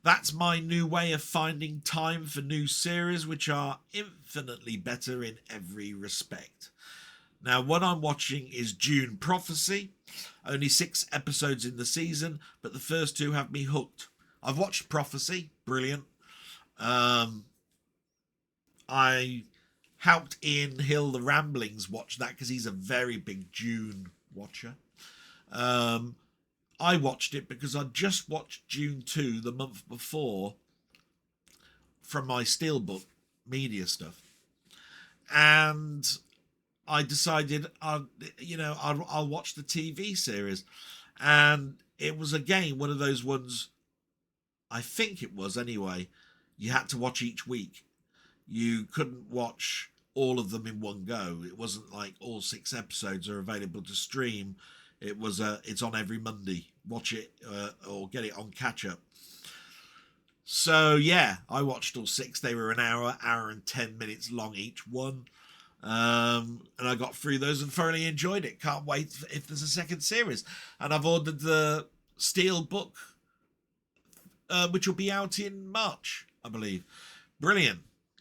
That's my new way of finding time for new series, which are infinitely better in every respect. Now, what I'm watching is Dune Prophecy. Only 6 episodes in the season, but the first 2 have me hooked. I've watched Prophecy. Brilliant. I helped Ian Hill, the Ramblings, watch that because he's a very big Dune watcher. I watched it because I just watched Dune 2 the month before from my Steelbook media stuff. And I decided, I'll watch the TV series. And it was, again, one of those ones, I think it was anyway, you had to watch each week. You couldn't watch all of them in one go. It wasn't like all 6 episodes are available to stream. It was it's on every Monday. Watch it or get it on catch up. So yeah, I watched all 6. They were an hour and 10 minutes long each one. And I got through those and thoroughly enjoyed it. Can't wait if there's a second series. And I've ordered the steelbook, which will be out in March, I believe. Brilliant.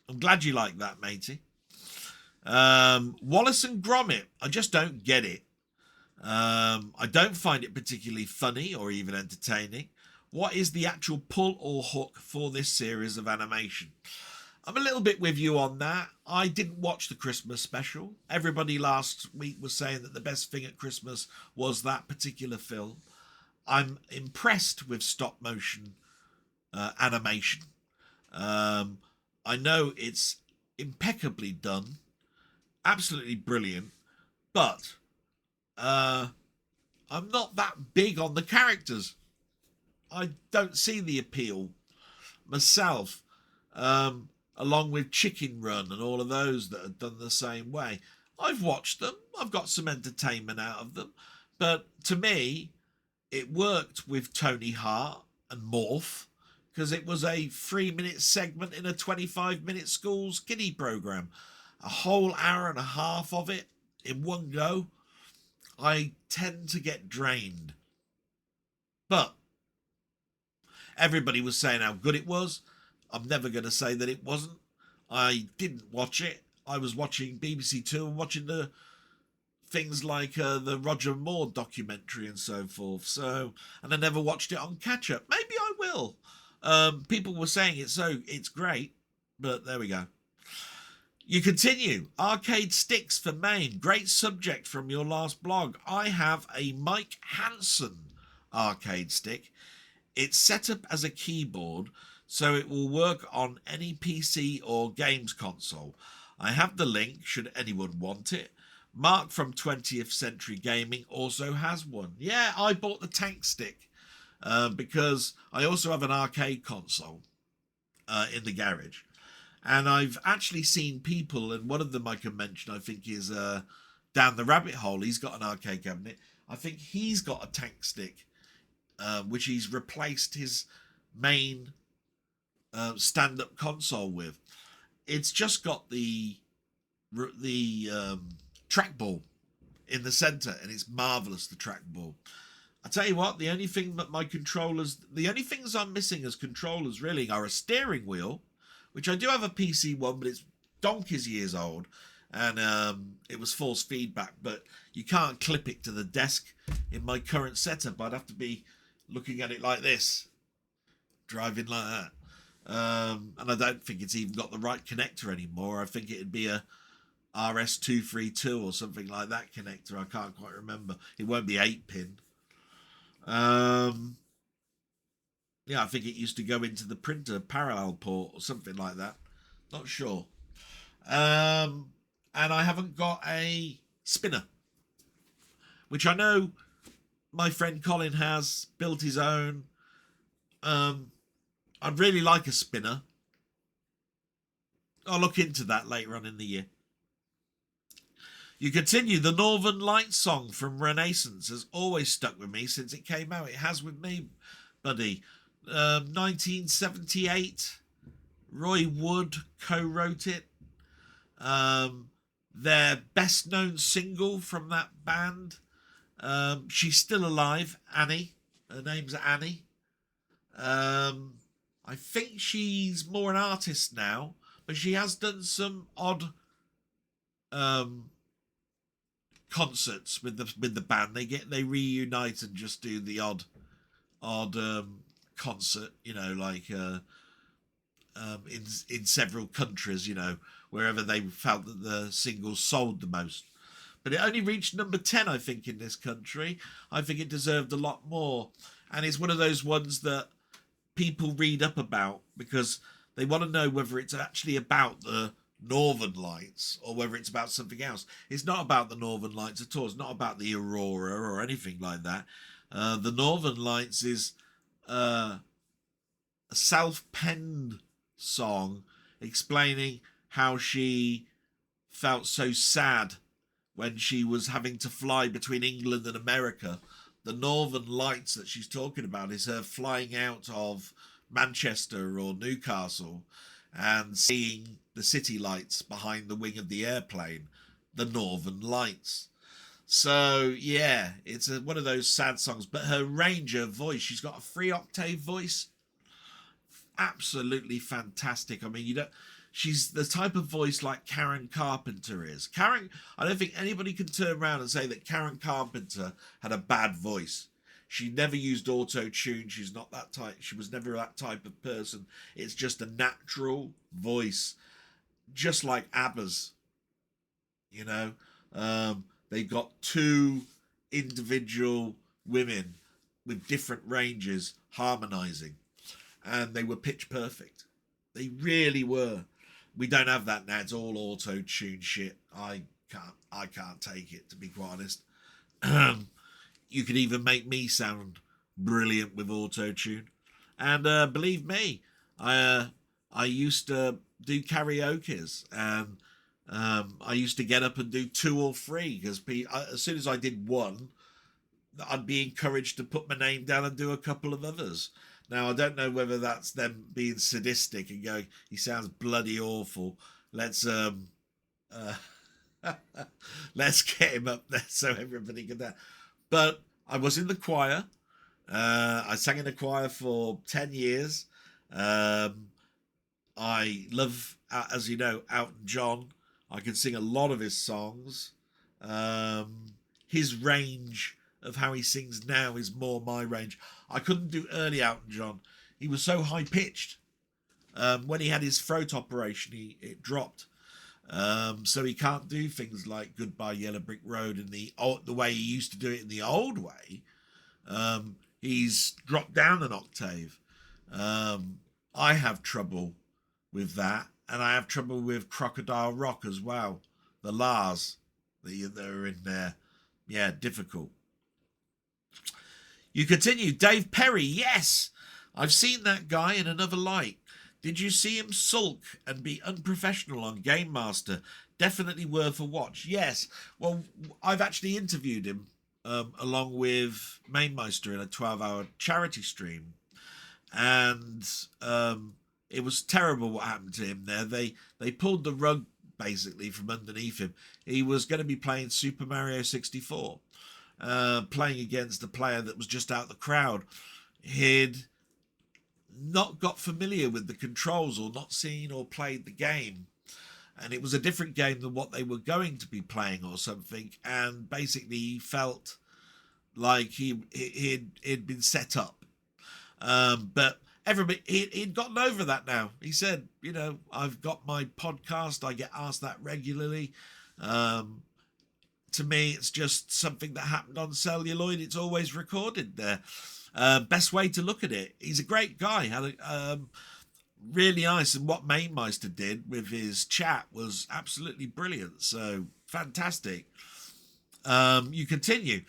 I'm glad you like that, matey. Wallace and Gromit. I just don't get it. I don't find it particularly funny or even entertaining. What is the actual pull or hook for this series of animation? I'm a little bit with you on that. I didn't watch the Christmas special. Everybody last week was saying that the best thing at Christmas was that particular film. I'm impressed with stop motion animation. I know it's impeccably done, absolutely brilliant, but I'm not that big on the characters. I don't see the appeal myself. Along with Chicken Run and all of those that are done the same way. I've watched them. I've got some entertainment out of them. But to me, it worked with Tony Hart and Morph because it was a 3-minute segment in a 25-minute school's kiddie program. A whole hour and a half of it in one go. I tend to get drained. But everybody was saying how good it was. I'm never going to say that it wasn't. I didn't watch it. I was watching BBC Two and watching the things like the Roger Moore documentary and so forth. So, and I never watched it on catch up. Maybe I will. People were saying it's great, but there we go. You continue. Arcade sticks for Maine. Great subject from your last blog. I have a Mike Hansen arcade stick. It's set up as a keyboard, so it will work on any PC or games console. I have the link should anyone want it. Mark from 20th Century Gaming also has one. Yeah, I bought the tank stick because I also have an arcade console in the garage. And I've actually seen people, and one of them I can mention, I think is Down the Rabbit Hole. He's got an arcade cabinet. I think he's got a tank stick, which he's replaced his main stand-up console with. It's just got the trackball in the center, and it's marvelous, the trackball. I tell you what, the only things I'm missing as controllers really are a steering wheel, which I do have a PC one, but it's donkey's years old, and it was force feedback, but you can't clip it to the desk in my current setup. I'd have to be looking at it like this, driving like that. And I don't think it's even got the right connector anymore. I think it'd be a RS232 or something like that connector. I can't quite remember. It won't be 8-pin. Yeah, I think it used to go into the printer parallel port or something like that. Not sure. And I haven't got a spinner, which I know my friend Colin has built his own. I'd really like a spinner. I'll look into that later on in the year. You continue. The Northern Lights song from Renaissance has always stuck with me since it came out. It has with me, buddy. 1978. Roy Wood co-wrote it. Their best known single from that band. She's still alive, Annie. Her name's Annie. I think she's more an artist now, but she has done some odd concerts with the band. They reunite and just do the odd concert, you know, like in several countries, you know, wherever they felt that the singles sold the most. But it only reached number 10, I think, in this country. I think it deserved a lot more. And it's one of those ones that people read up about because they want to know whether it's actually about the Northern Lights or whether it's about something else. It's not about the Northern Lights at all. It's not about the Aurora or anything like that. The Northern Lights is a self-penned song explaining how she felt so sad when she was having to fly between England and America. The Northern Lights that she's talking about is her flying out of Manchester or Newcastle and seeing the city lights behind the wing of the airplane, the Northern Lights. So yeah, it's one of those sad songs, but her range of voice, she's got a 3-octave voice, absolutely fantastic. I mean, she's the type of voice like Karen Carpenter is. I don't think anybody can turn around and say that Karen Carpenter had a bad voice. She never used auto-tune. She's not that type. She was never that type of person. It's just a natural voice, just like ABBA's. You know, they've got 2 individual women with different ranges harmonizing, and they were pitch perfect. They really were. We don't have that now. It's all auto-tune shit. I can't take it, to be quite honest. You could even make me sound brilliant with auto-tune. And believe me, I used to do karaoke's, and I used to get up and do 2 or 3, because as soon as I did one, I'd be encouraged to put my name down and do a couple of others. Now, I don't know whether that's them being sadistic and going, he sounds bloody awful. Let's let's get him up there so everybody can do. But I was in the choir. I sang in the choir for 10 years. I love, as you know, Elton John. I can sing a lot of his songs. His range of how he sings now is more my range. I couldn't do early Elton John. He was so high pitched. When he had his throat operation, it dropped. So he can't do things like Goodbye Yellow Brick Road in the way he used to do it in the old way. He's dropped down an octave. I have trouble with that, and I have trouble with Crocodile Rock as well. The Lars that are in there. Yeah, difficult. You continue. Dave Perry, yes, I've seen that guy in another light. Did you see him sulk and be unprofessional on Game Master? Definitely worth a watch. Yes. Well, I've actually interviewed him along with Mamemeister in a 12-hour charity stream. And it was terrible what happened to him there. They pulled the rug basically from underneath him. He was going to be playing Super Mario 64, playing against a player that was just out the crowd. He'd not got familiar with the controls or not seen or played the game, and it was a different game than what they were going to be playing or something, and basically he felt like he'd been set up, but everybody he'd gotten over that now. He said, you know, I've got my podcast, I get asked that regularly. To me, it's just something that happened on celluloid. It's always recorded there. Best way to look at it. He's a great guy. Really nice. And what Mamemeister did with his chat was absolutely brilliant. So fantastic. You continue.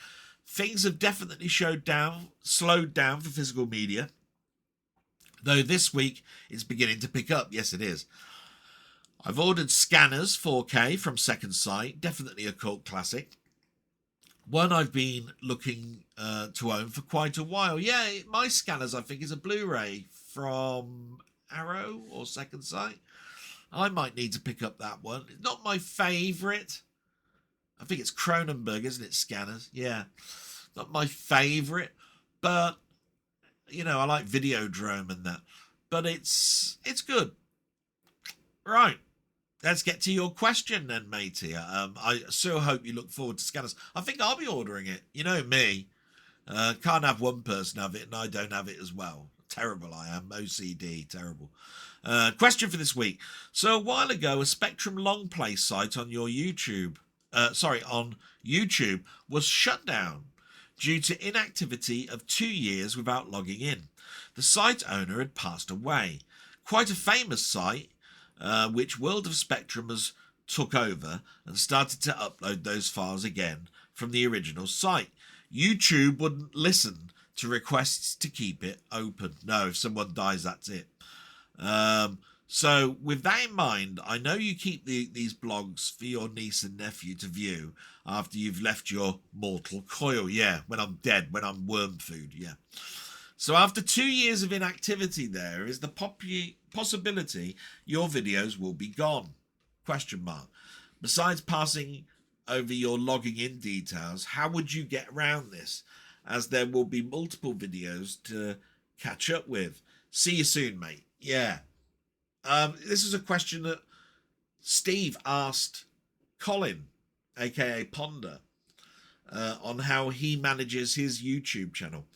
Things have definitely slowed down for physical media. Though this week it's beginning to pick up. Yes, it is. I've ordered Scanners 4K from Second Sight. Definitely a cult classic. One I've been looking to own for quite a while. Yeah, my Scanners, I think, is a Blu-ray from Arrow or Second Sight. I might need to pick up that one. It's not my favourite. I think it's Cronenberg, isn't it, Scanners? Yeah. Not my favourite, but, you know, I like Videodrome and that. But it's good. Right. Let's get to your question then, matey. I so hope you look forward to Scanners. I think I'll be ordering it. You know me. Can't have one person have it and I don't have it as well. Terrible I am. OCD. Terrible. Question for this week. So a while ago, a Spectrum long play site on your on YouTube was shut down due to inactivity of 2 years without logging in. The site owner had passed away. Quite a famous site, which World of Spectrum has took over and started to upload those files again from the original site. YouTube wouldn't listen to requests to keep it open. No, if someone dies, that's it. So with that in mind, I know you keep these blogs for your niece and nephew to view after you've left your mortal coil. Yeah, when I'm dead, when I'm worm food. Yeah. So after 2 years of inactivity, there is the possibility your videos will be gone. Question mark. Besides passing over your logging in details, how would you get around this? As there will be multiple videos to catch up with. See you soon, mate. Yeah. This is a question that Steve asked Colin, aka Ponder, on how he manages his YouTube channel.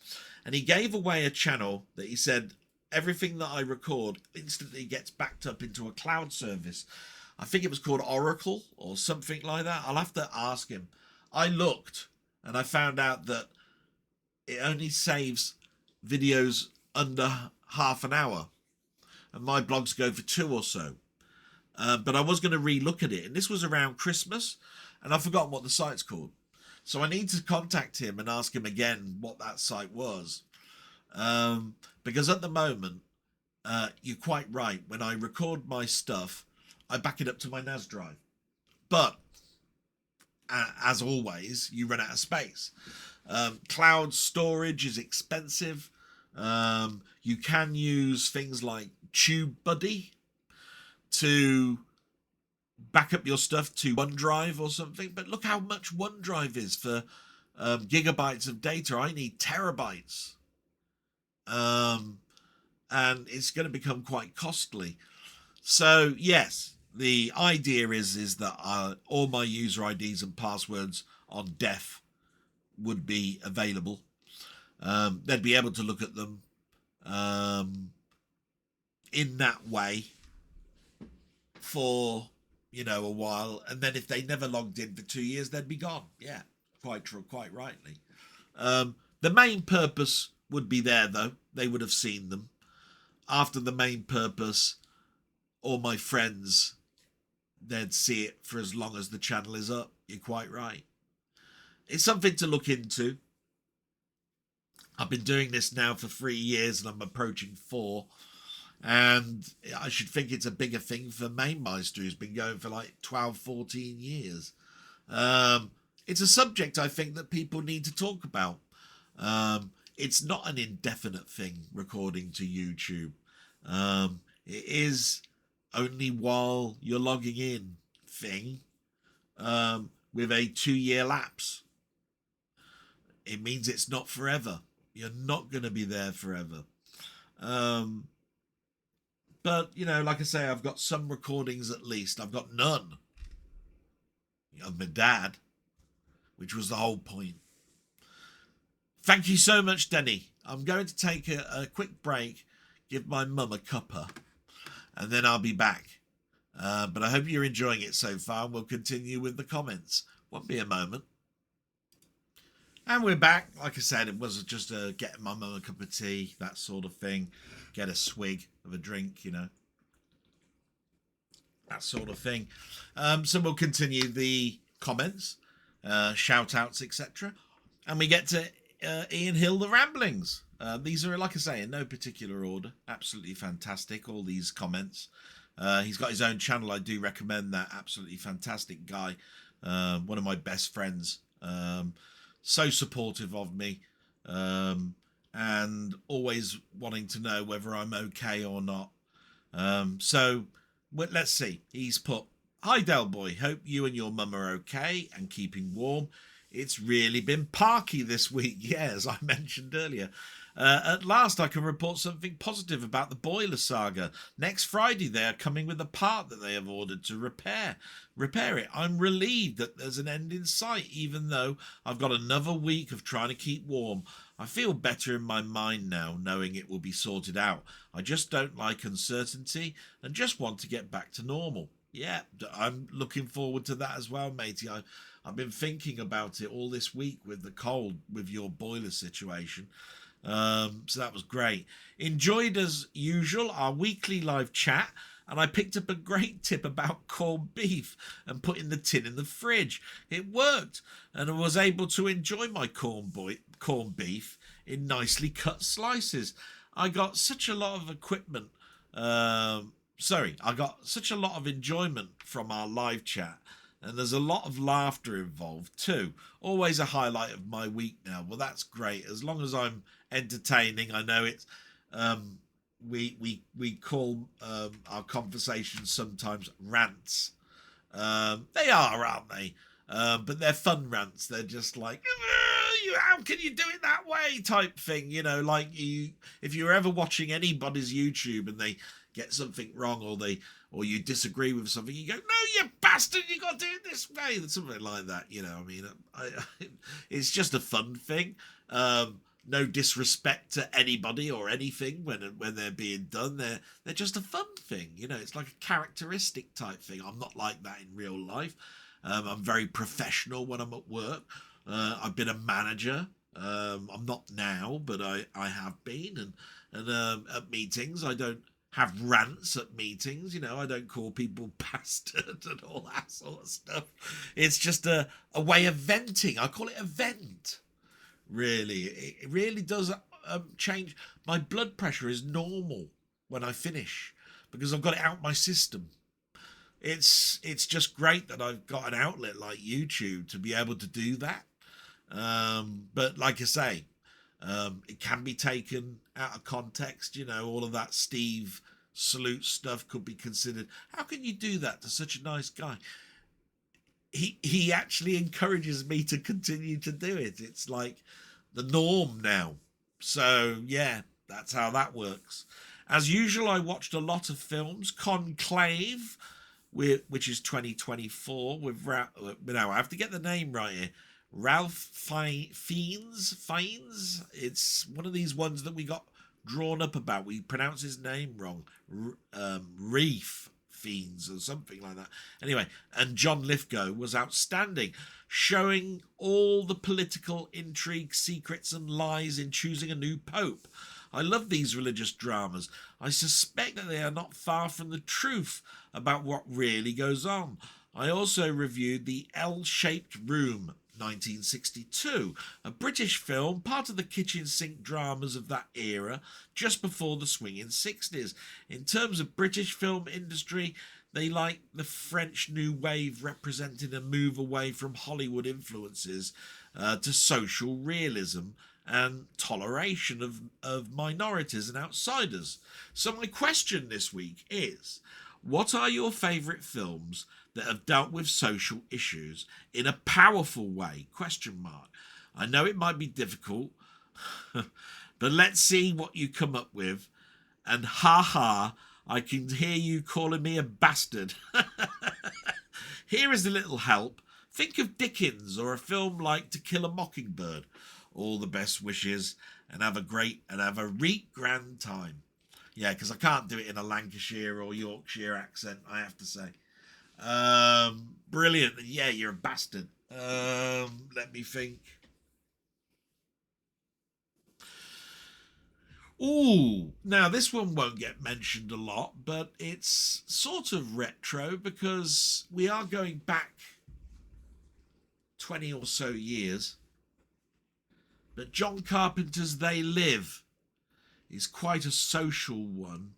And he gave away a channel that he said everything that I record instantly gets backed up into a cloud service. I think it was called Oracle or something like that. I'll have to ask him. I looked and I found out that it only saves videos under half an hour. And my blogs go for 2 or so. But I was going to re-look at it. And this was around Christmas. And I've forgotten what the site's called. So I need to contact him and ask him again what that site was. Because at the moment, you're quite right. When I record my stuff, I back it up to my NAS drive. But, as always, you run out of space. Cloud storage is expensive. You can use things like TubeBuddy to back up your stuff to OneDrive or something. But look how much OneDrive is for gigabytes of data. I need terabytes. And it's going to become quite costly. So, yes, the idea is that all my user IDs and passwords on def would be available. They'd be able to look at them in that way for, a while. And then if they never logged in for 2 years, they'd be gone. Yeah, quite true, quite rightly. The main purpose would be there, though. They would have seen them. After the main purpose, all my friends, they'd see it for as long as the channel is up. You're quite right. It's something to look into. I've been doing this now for 3 years and I'm approaching 4. And I should think it's a bigger thing for Mamemeister, who's been going for like 12, 14 years. It's a subject I think that people need to talk about. It's not an indefinite thing, recording to YouTube. It is only while you're logging in thing with a 2-year lapse. It means it's not forever. You're not going to be there forever. But, like I say, I've got some recordings at least. I've got none of my dad, which was the whole point. Thank you so much, Denny. I'm going to take a quick break, give my mum a cuppa, and then I'll be back. But I hope you're enjoying it so far. We'll continue with the comments. Won't be a moment. And we're back. Like I said, it was just getting my mum a cup of tea, that sort of thing. Get a swig of a drink, that sort of thing. So we'll continue the comments, shout outs, etc. And we get to Ian Hill, the ramblings. These are, like I say, in no particular order. Absolutely fantastic, all these comments. He's got his own channel. I do recommend that. Absolutely fantastic guy. One of my best friends. So supportive of me. And always wanting to know whether I'm okay or not. So let's see. He's put, "Hi Del Boy, hope you and your mum are okay and keeping warm. It's really been parky this week." Yeah, as I mentioned earlier. At last I can report something positive about the boiler saga. Next Friday they are coming with a part that they have ordered to repair it. I'm relieved that there's an end in sight, even though I've got another week of trying to keep warm. I feel better in my mind now, knowing it will be sorted out. I just don't like uncertainty and just want to get back to normal. Yeah, I'm looking forward to that as well, matey. I've been thinking about it all this week with the cold, with your boiler situation. So that was great. Enjoyed as usual our weekly live chat, and I picked up a great tip about corned beef and putting the tin in the fridge. It worked, and I was able to enjoy my corned beef in nicely cut slices. I got such a lot of equipment sorry, I got such a lot of enjoyment from our live chat, and there's a lot of laughter involved too. Always a highlight of my week now. Well, that's great. As long as I'm entertaining, I know it's. We call our conversations sometimes rants. They are, aren't they? But they're fun rants. They're just like, how can you do it that way type thing, you know, like if you're ever watching anybody's YouTube and they get something wrong, or you disagree with something, you go, no, you bastard, you got to do it this way, something like that, you know. I mean, it's just a fun thing. No disrespect to anybody or anything when they're being done. They're just a fun thing, you know. It's like a characteristic type thing. I'm not like that in real life. I'm very professional when I'm at work. I've been a manager. I'm not now, but I have been. And at meetings, I don't have rants at meetings. You know, I don't call people bastard and all that sort of stuff. It's just a way of venting. I call it a vent. Really, it really does change. My blood pressure is normal when I finish because I've got it out my system. It's just great that I've got an outlet like YouTube to be able to do that. But like I say, it can be taken out of context. You know, all of that Steve salute stuff could be considered. How can you do that to such a nice guy? He actually encourages me to continue to do it. It's like the norm now. So yeah, that's how that works. As usual, I watched a lot of films. Conclave, which is 2024 with now I have to get the name right here. Ralph Fiennes. It's one of these ones that we got drawn up about. We pronounce his name wrong. Reef Fiends or something like that. Anyway, and John Lithgow was outstanding, showing all the political intrigue, secrets and lies in choosing a new pope. I love these religious dramas. I suspect that they are not far from the truth about what really goes on. I also reviewed The L-Shaped Room, 1962, a British film, part of the kitchen sink dramas of that era, just before the swinging 60s. In terms of British film industry, they like the French New Wave, representing a move away from Hollywood influences to social realism and toleration of minorities and outsiders. So my question this week is, what are your favourite films that have dealt with social issues in a powerful way? ? I know it might be difficult, but let's see what you come up with. And I can hear you calling me a bastard. Here is a little help. Think of Dickens or a film like To Kill a Mockingbird. All the best wishes, and have a reet grand time. Yeah, because I can't do it in a Lancashire or Yorkshire accent, I have to say. Brilliant. Yeah, you're a bastard. Let me think. Ooh, now this one won't get mentioned a lot, but it's sort of retro because we are going back 20 or so years. But John Carpenter's They Live is quite a social one.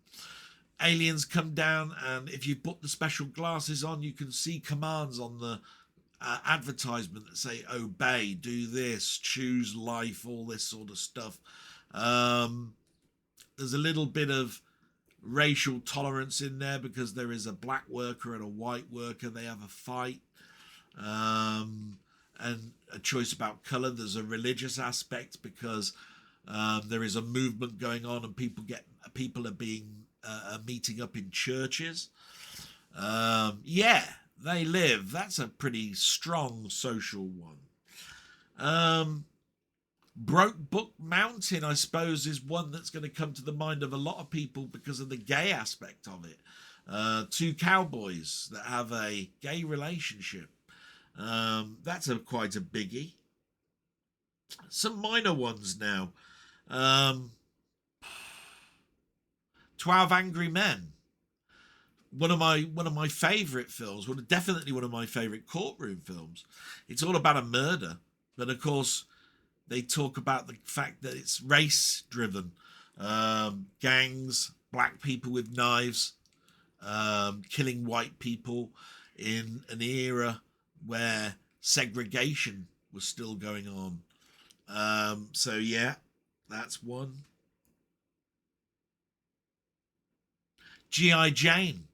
Aliens come down, and if you put the special glasses on, you can see commands on the advertisement that say obey, do this, choose life, all this sort of stuff. There's a little bit of racial tolerance in there because there is a black worker and a white worker. They have a fight, and a choice about colour. There's a religious aspect because there is a movement going on, and people are being meeting up in churches. Yeah, They Live. That's a pretty strong social one. Brokeback Mountain, I suppose, is one that's going to come to the mind of a lot of people because of the gay aspect of it. Two cowboys that have a gay relationship. That's quite a biggie. Some minor ones now. 12 Angry Men. One of my favourite films. Well, definitely one of my favourite courtroom films. It's all about a murder, but of course they talk about the fact that it's race driven. Gangs, black people with knives, killing white people in an era where segregation was still going on. So yeah, that's one. G.I. Jane,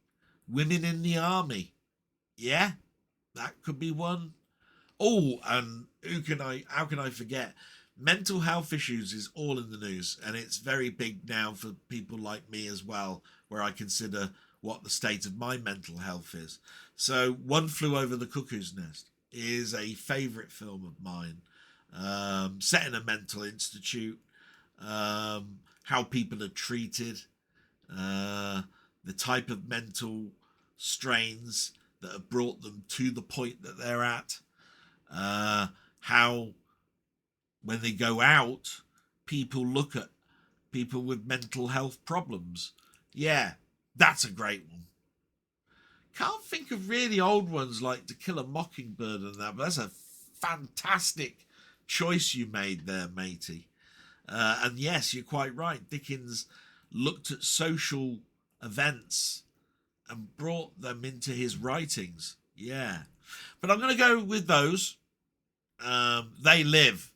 women in the army. Yeah, that could be one. Oh, and how can I forget? Mental health issues is all in the news, and it's very big now for people like me as well, where I consider what the state of my mental health is. So One Flew Over the Cuckoo's Nest is a favourite film of mine, set in a mental institute, how people are treated, the type of mental strains that have brought them to the point that they're at, how when they go out, people look at people with mental health problems. Yeah, that's a great one. Can't think of really old ones like To Kill a Mockingbird and that, but that's a fantastic choice you made there, matey. And yes, you're quite right. Dickens looked at social events and brought them into his writings. Yeah. But I'm going to go with those. They Live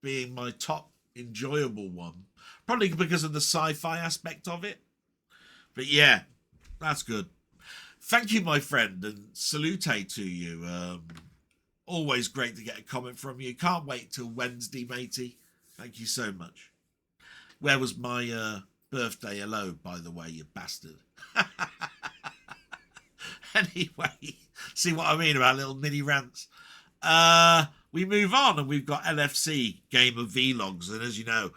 being my top enjoyable one. Probably because of the sci-fi aspect of it. But yeah, that's good. Thank you, my friend, and salute to you. Always great to get a comment from you. Can't wait till Wednesday, matey. Thank you so much. Where was my birthday hello, by the way, you bastard? Anyway, see what I mean about little mini rants. We move on, and we've got LFC, Game of Vlogs, and as you know,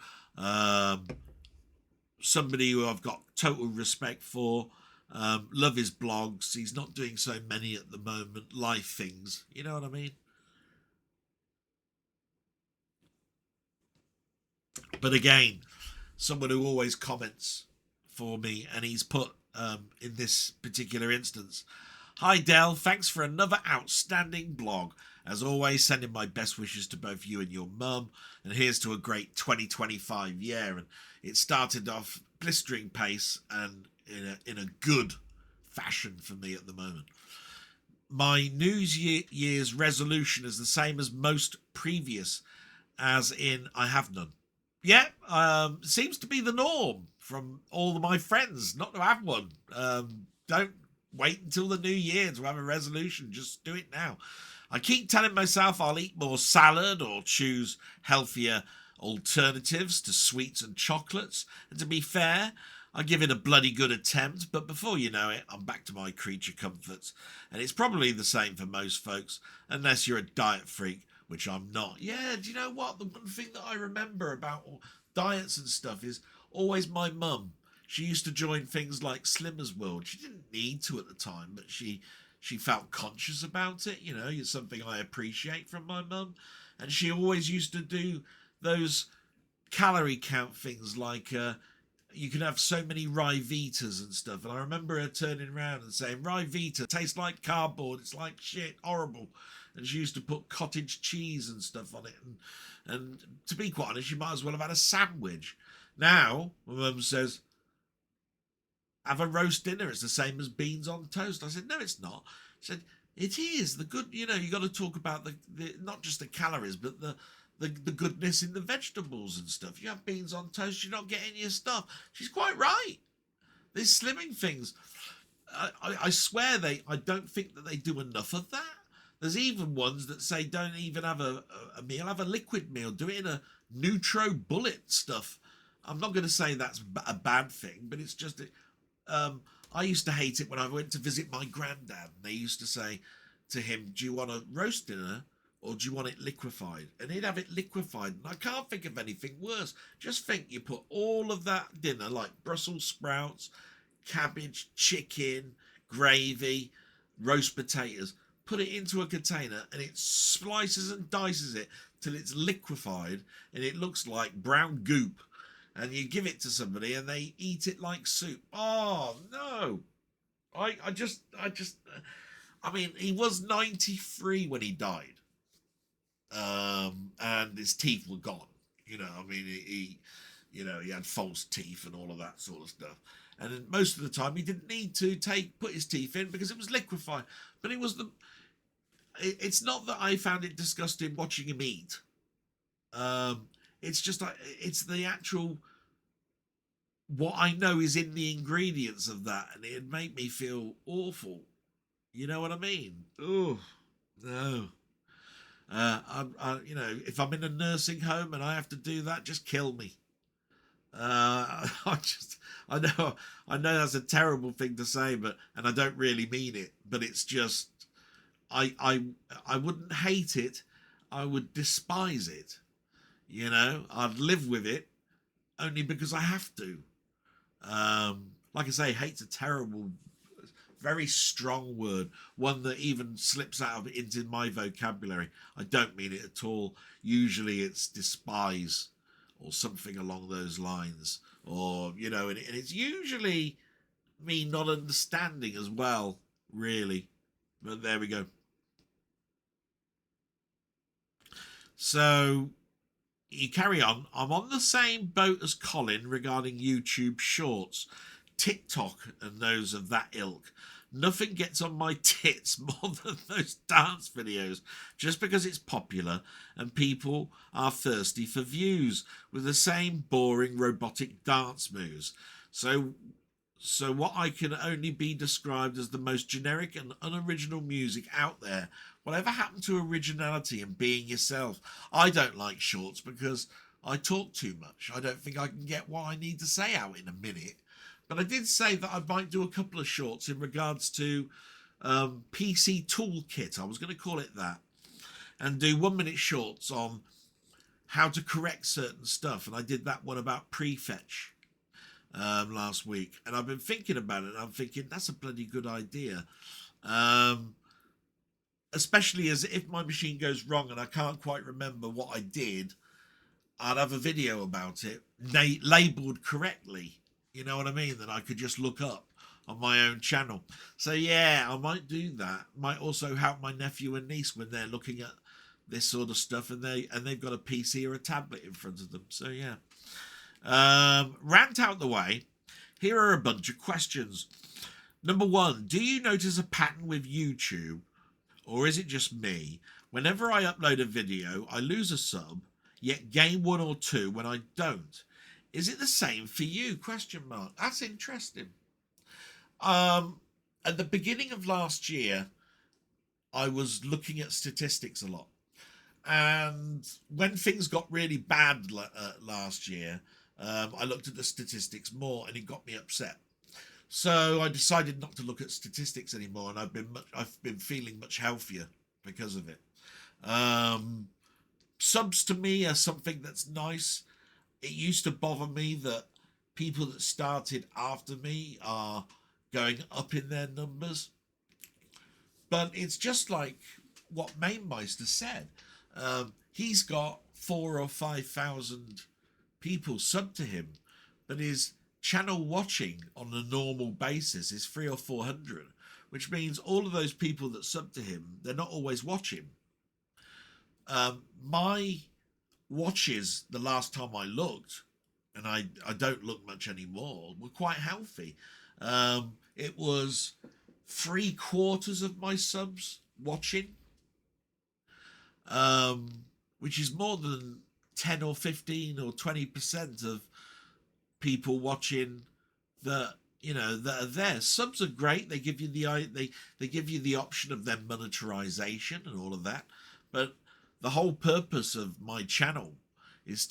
somebody who I've got total respect for. Love his blogs. He's not doing so many at the moment, life things. You know what I mean? But again, someone who always comments for me, and he's put in this particular instance, "Hi Del, thanks for another outstanding blog. As always, sending my best wishes to both you and your mum, and here's to a great 2025 year." And it started off blistering pace and in a good fashion for me at the moment. My New Year's resolution is the same as most previous, as in I have none. Yeah, seems to be the norm from all of my friends not to have one. Don't wait until the new year to have a resolution. Just do it now. I keep telling myself I'll eat more salad or choose healthier alternatives to sweets and chocolates. And to be fair, I give it a bloody good attempt, but before you know it, I'm back to my creature comforts. And it's probably the same for most folks, unless you're a diet freak, which I'm not. Yeah, do you know what? The one thing that I remember about diets and stuff is always my mum. She used to join things like Slimmer's World. She didn't need to at the time, but she felt conscious about it. You know, it's something I appreciate from my mum. And she always used to do those calorie count things like you can have so many Ryvitas and stuff. And I remember her turning around and saying, "Ryvita tastes like cardboard. It's like shit, horrible." And she used to put cottage cheese and stuff on it. And to be quite honest, you might as well have had a sandwich. Now, my mum says, "Have a roast dinner. It's the same as beans on toast." I said, "No, it's not." She said, "It is. The good, you know, you got to talk about the not just the calories, but the goodness in the vegetables and stuff. You have beans on toast, you're not getting your stuff." She's quite right. These slimming things, I swear I don't think that they do enough of that. There's even ones that say don't even have a meal, have a liquid meal, do it in a NutriBullet stuff. I'm not going to say that's a bad thing, but it's just, I used to hate it when I went to visit my granddad. And they used to say to him, "Do you want a roast dinner or do you want it liquefied?" And he'd have it liquefied. And I can't think of anything worse. Just think you put all of that dinner, like Brussels sprouts, cabbage, chicken, gravy, roast potatoes, put it into a container and it slices and dices it till it's liquefied and it looks like brown goop. And you give it to somebody and they eat it like soup. Oh, no. I mean, he was 93 when he died. And his teeth were gone. You know, I mean, he had false teeth and all of that sort of stuff. And most of the time he didn't need to put his teeth in because it was liquefied. But it's not that I found it disgusting watching him eat. It's just like, it's the actual, what I know is in the ingredients of that, and it'd make me feel awful. You know what I mean? Oh, no. If I'm in a nursing home and I have to do that, just kill me. I know that's a terrible thing to say, and I don't really mean it, but it's just, I wouldn't hate it. I would despise it. I'd live with it only because I have to. Like I say, hate's a terrible, very strong word, one that even slips into my vocabulary. I don't mean it at all. Usually it's despise or something along those lines, or and it's usually me not understanding as well, really. But there we go. So you carry on. I'm on the same boat as Colin regarding YouTube Shorts, TikTok, and those of that ilk. Nothing gets on my tits more than those dance videos, just because it's popular and people are thirsty for views with the same boring robotic dance moves. So what I can only be described as the most generic and unoriginal music out there. Whatever happened to originality and being yourself? I don't like shorts because I talk too much. I don't think I can get what I need to say out in a minute. But I did say that I might do a couple of shorts in regards to PC Toolkit. I was going to call it that. And do 1 minute shorts on how to correct certain stuff. And I did that one about prefetch last week. And I've been thinking about it. And I'm thinking, that's a bloody good idea. Especially as if my machine goes wrong and I can't quite remember what I did, I'd have a video about it labelled correctly. You know what I mean? That I could just look up on my own channel. So yeah, I might do that. Might also help my nephew and niece when they're looking at this sort of stuff and they've got a PC or a tablet in front of them. So yeah. Rant out the way. Here are a bunch of questions. Number 1, do you notice a pattern with YouTube, or is it just me? Whenever I upload a video, I lose a sub, yet gain 1 or 2 when I don't. Is it the same for you? ? That's interesting. At the beginning of last year, I was looking at statistics a lot. And when things got really bad last year, I looked at the statistics more and it got me upset. So I decided not to look at statistics anymore, and I've been feeling much healthier because of it. Subs to me are something that's nice. It used to bother me that people that started after me are going up in their numbers. But it's just like what Mamemeister said. He's got 4,000 or 5,000 people sub to him, but his channel watching on a normal basis is 300 or 400, which means all of those people that sub to him, they're not always watching. My watches the last time I looked, and I don't look much anymore, were quite healthy. It was 3/4 of my subs watching, which is more than 10 or 15 or 20% of people watching that are there. Subs are great. They give you they give you the option of their monetization and all of that, but the whole purpose of my channel is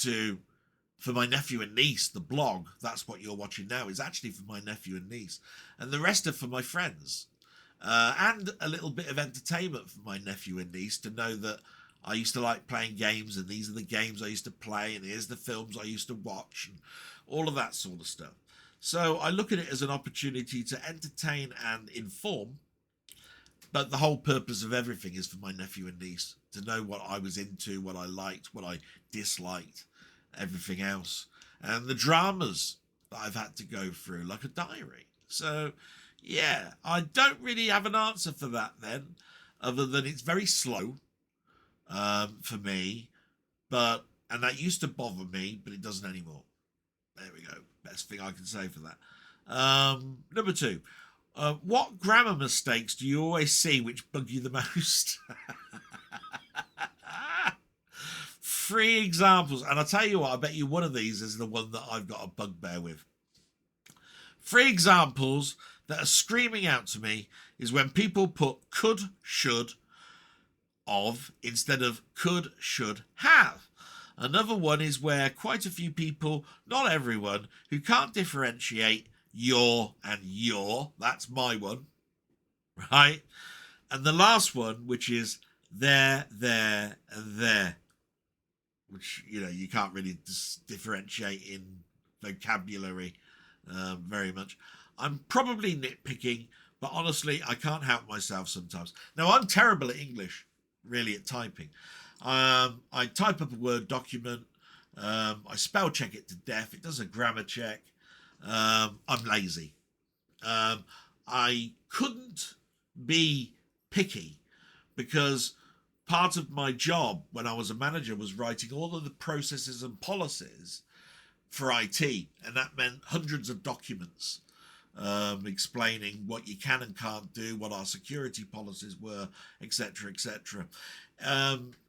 for my nephew and niece. The blog, that's what you're watching now, is actually for my nephew and niece, and the rest are for my friends, and a little bit of entertainment for my nephew and niece to know that I used to like playing games, and these are the games I used to play, and here's the films I used to watch, and all of that sort of stuff. So I look at it as an opportunity to entertain and inform, but the whole purpose of everything is for my nephew and niece to know what I was into, what I liked, what I disliked, everything else, and the dramas that I've had to go through, like a diary. So yeah, I don't really have an answer for that then, other than it's very slow for me, and that used to bother me, but it doesn't anymore. There we go. Best thing I can say for that. Number 2. What grammar mistakes do you always see which bug you the most? 3 examples. And I'll tell you what, I bet you one of these is the one that I've got a bugbear with. 3 examples that are screaming out to me is when people put could, should, of instead of could, should, have. Another one is where quite a few people, not everyone, who can't differentiate your and your, that's my one, right? And the last one, which is there, and there, which, you know, you can't really differentiate in vocabulary very much. I'm probably nitpicking, but honestly, I can't help myself sometimes. Now, I'm terrible at English, really, at typing. I type up a Word document. I spell check it to death. It does a grammar check. I'm lazy. I couldn't be picky because part of my job when I was a manager was writing all of the processes and policies for IT, and that meant hundreds of documents explaining what you can and can't do, what our security policies were, etc., etc.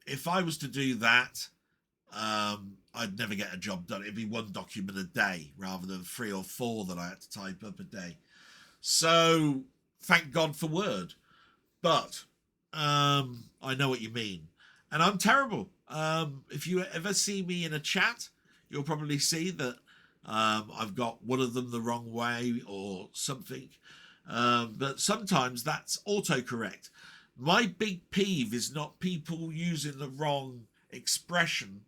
If I was to do that, I'd never get a job done. It'd be 1 document a day rather than 3 or 4 that I had to type up a day. So thank God for Word. But I know what you mean. And I'm terrible. If you ever see me in a chat, you'll probably see that I've got one of them the wrong way or something. But sometimes that's autocorrect. My big peeve is not people using the wrong expression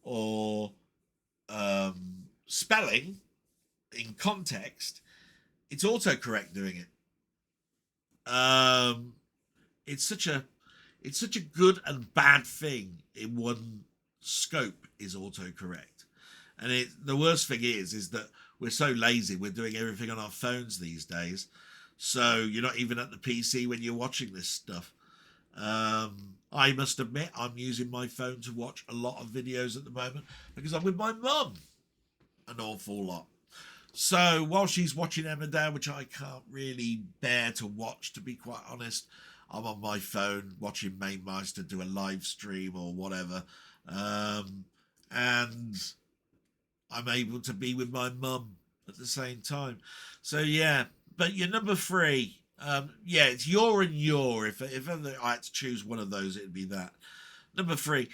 or spelling in context. It's autocorrect doing it. It's such a good and bad thing in one scope is autocorrect. And the worst thing is that we're so lazy, we're doing everything on our phones these days. So you're not even at the PC when you're watching this stuff. I must admit, I'm using my phone to watch a lot of videos at the moment because I'm with my mum an awful lot. So while she's watching Emmerdale, which I can't really bear to watch, to be quite honest, I'm on my phone watching Mamemeister do a live stream or whatever. And I'm able to be with my mum at the same time. So yeah, but your number 3, yeah, it's your and your. If ever I had to choose one of those, it'd be that. Number 3,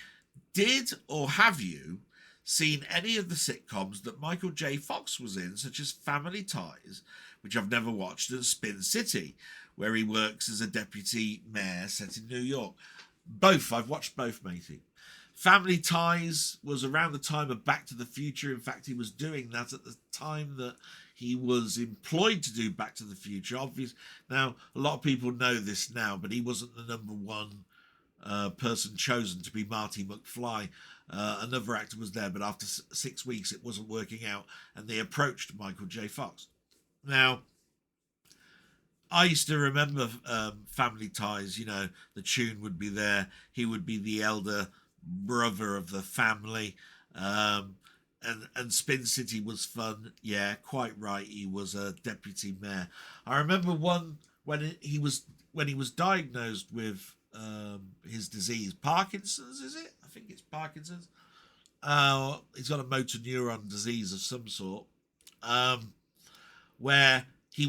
did or have you seen any of the sitcoms that Michael J. Fox was in, such as Family Ties, which I've never watched, and Spin City, where he works as a deputy mayor set in New York? Both. I've watched both, matey. Family Ties was around the time of Back to the Future. In fact, he was doing that at the time that he was employed to do Back to the Future. Obviously, now, a lot of people know this now, but he wasn't the number 1 person chosen to be Marty McFly. Another actor was there, but after 6 weeks, it wasn't working out, and they approached Michael J. Fox. Now, I used to remember Family Ties, you know, the tune would be there. He would be the elder brother of the family. And Spin City was fun. Yeah, quite right. He was a deputy mayor. I remember one when he was diagnosed with his disease, Parkinson's, is it? I think it's Parkinson's. He's got a motor neuron disease of some sort. Where he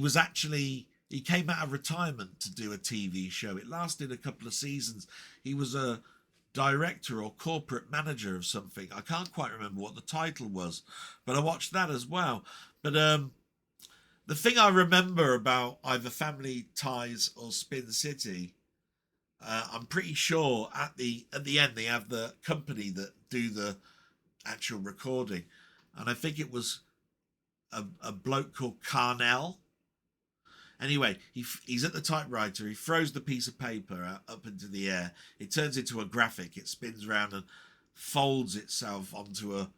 came out of retirement to do a TV show. It lasted a couple of seasons. He was a director or corporate manager of something. I can't quite remember what the title was, but I watched that as well. But the thing I remember about either Family Ties or Spin City, I'm pretty sure at the end they have the company that do the actual recording, and I think it was a bloke called Carnell. Anyway, he's at the typewriter. He throws the piece of paper up into the air. It turns into a graphic. It spins around and folds itself onto a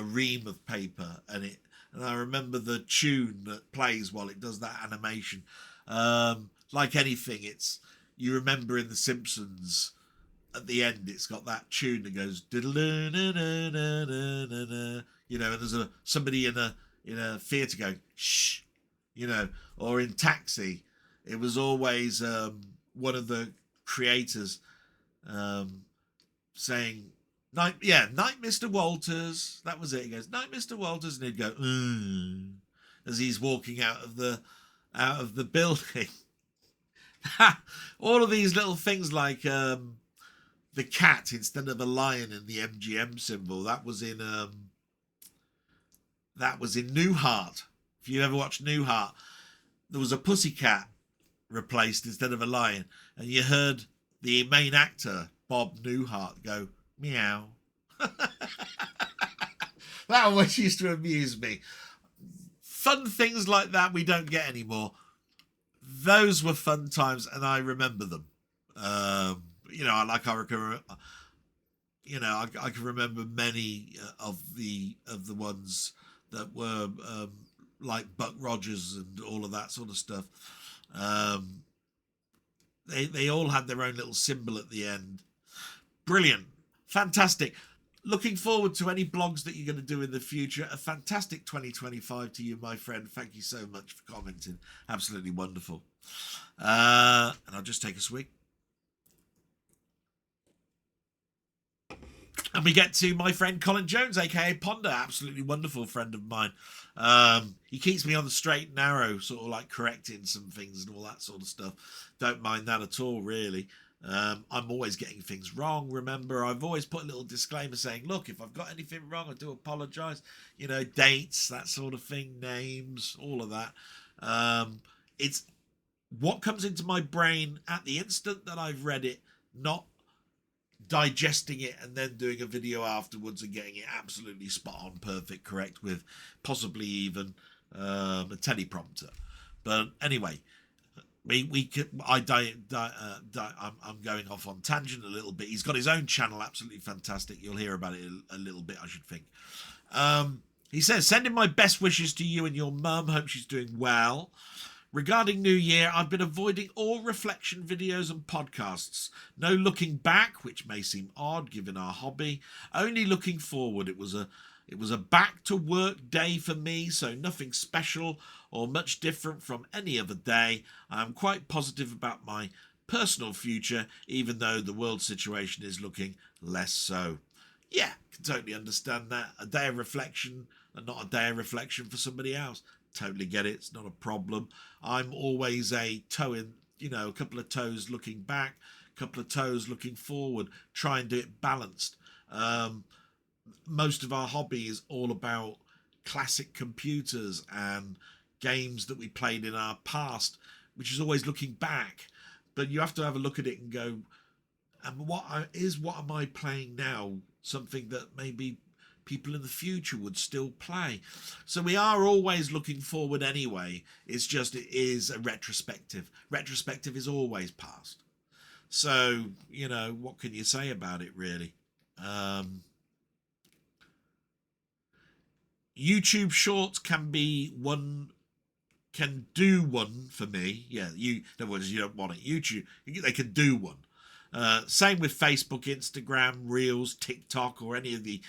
ream of paper. And I remember the tune that plays while it does that animation. Like anything, you remember in The Simpsons, at the end, it's got that tune that goes, you know, and there's somebody in a theatre going, shh, you know, or in Taxi, it was always one of the creators saying, "Night, yeah, night, Mr. Walters." That was it. He goes, "Night, Mr. Walters," and he'd go, as he's walking out of the building. All of these little things like the cat instead of a lion in the MGM symbol. That was in Newhart. If you ever watched Newhart, there was a pussycat replaced instead of a lion, and you heard the main actor Bob Newhart go meow. That always used to amuse me. Fun things like that we don't get anymore. Those were fun times, and I remember them. I can remember many of the ones that were like Buck Rogers and all of that sort of stuff. They all had their own little symbol at the end. Brilliant, fantastic. Looking forward to any blogs that you're going to do in the future. A fantastic 2025 to you, my friend. Thank you so much for commenting. Absolutely wonderful. And I'll just take a swig. And we get to my friend Colin Jones, aka Ponder, absolutely wonderful friend of mine. He keeps me on the straight and narrow, sort of like correcting some things and all that sort of stuff. Don't mind that at all, really. I'm always getting things wrong. Remember, I've always put a little disclaimer saying, look, if I've got anything wrong, I do apologise. You know, dates, that sort of thing, names, all of that. It's what comes into my brain at the instant that I've read it, not digesting it and then doing a video afterwards and getting it absolutely spot on, perfect, correct, with possibly even a teleprompter. But anyway, I'm going off on tangent a little bit. He's got his own channel, absolutely fantastic. You'll hear about it a little bit, I should think. He says, sending my best wishes to you and your mum. Hope she's doing well. Regarding New Year, I've been avoiding all reflection videos and podcasts. No looking back, which may seem odd given our hobby. Only looking forward. It was a back to work day for me, so nothing special or much different from any other day. I am quite positive about my personal future, even though the world situation is looking less so. Yeah, can totally understand that. A day of reflection and not a day of reflection for somebody else. Totally get it. It's not a problem. I'm always a toe in, a couple of toes looking back, a couple of toes looking forward, try and do it balanced. Most of our hobby is all about classic computers and games that we played in our past, which is always looking back. But you have to have a look at it and go, and what am I playing now? Something that maybe people in the future would still play. So we are always looking forward anyway. It's just, it is a retrospective. Retrospective is always past. So, what can you say about it, really? YouTube Shorts can do one for me. Yeah, in other words, you don't want it. YouTube, they can do one. Same with Facebook, Instagram, Reels, TikTok, or any of the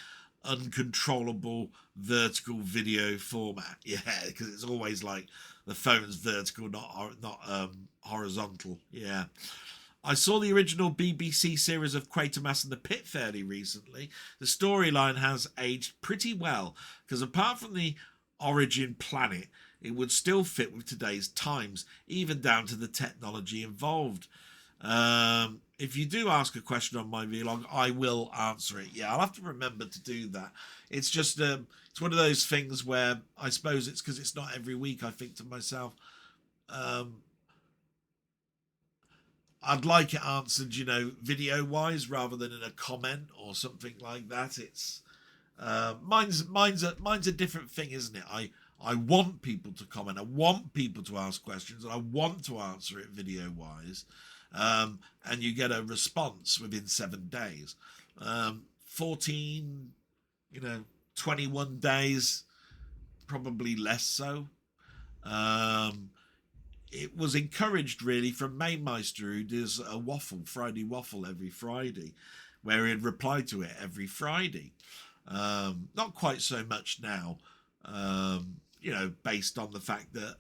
uncontrollable vertical video format. Yeah, because it's always like the phone's vertical, not horizontal. Yeah. I saw the original BBC series of Quatermass and the Pit fairly recently. The storyline has aged pretty well, because apart from the origin planet, it would still fit with today's times, even down to the technology involved. If you do ask a question on my vlog, I will answer it. Yeah, I'll have to remember to do that. It's just, it's one of those things where I suppose it's because it's not every week I think to myself, I'd like it answered, video wise rather than in a comment or something like that. It's, mine's a different thing, isn't it? I want people to comment. I want people to ask questions, and I want to answer it video wise. And you get a response within 7 days. 14, 21 days, probably less so. It was encouraged really from Mamemeister, who does a Friday waffle every Friday, where he'd reply to it every Friday. Not quite so much now, based on the fact that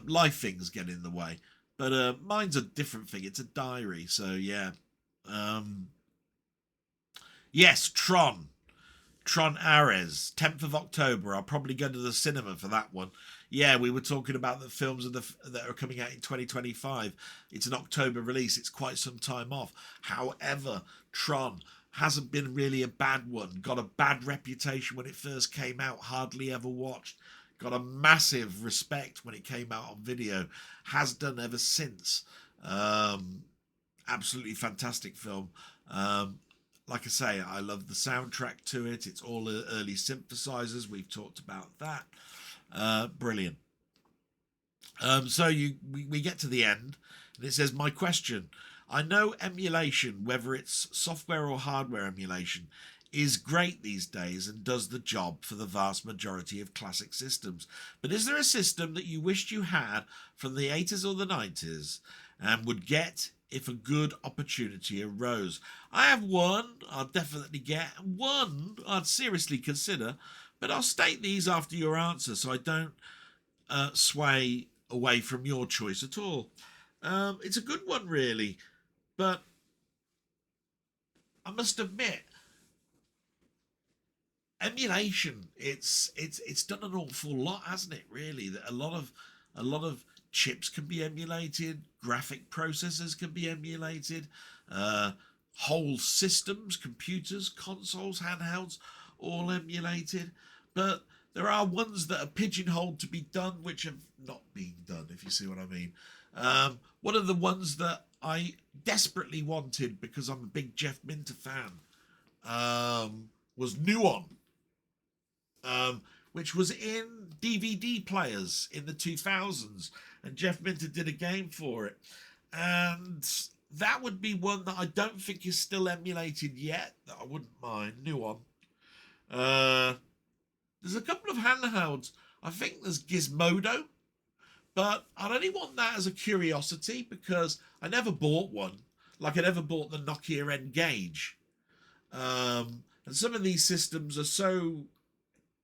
Life things get in the way. But mine's a different thing. It's a diary. So, yeah. Yes, Tron. Tron Ares, 10th of October. I'll probably go to the cinema for that one. Yeah, we were talking about the films that are coming out in 2025. It's an October release. It's quite some time off. However, Tron hasn't been really a bad one. Got a bad reputation when it first came out. Hardly ever watched. Got a massive respect when it came out on video. Has done ever since. Absolutely fantastic film. Like I say, I love the soundtrack to it. It's all early synthesizers. We've talked about that. Brilliant. So we get to the end, and it says, my question. I know emulation, whether it's software or hardware emulation, is great these days and does the job for the vast majority of classic systems. But is there a system that you wished you had from the 80s or the 90s and would get if a good opportunity arose? I have one I'll definitely get, one I'd seriously consider, but I'll state these after your answer so I don't sway away from your choice at all. It's a good one, really, but I must admit, emulation, it's done an awful lot, hasn't it, really? That a lot of chips can be emulated, graphic processors can be emulated, whole systems, computers, consoles, handhelds, all emulated. But there are ones that are pigeonholed to be done which have not been done, if you see what I mean. One of the ones that I desperately wanted, because I'm a big Jeff Minter fan, was Nuon, which was in DVD players in the 2000s, and Jeff Minter did a game for it. And that would be one that I don't think is still emulated yet, that I wouldn't mind. Nuon. There's a couple of handhelds. I think there's Gizmodo, but I'd only want that as a curiosity because I never bought one. Like I never bought the Nokia N-Gage. And some of these systems are so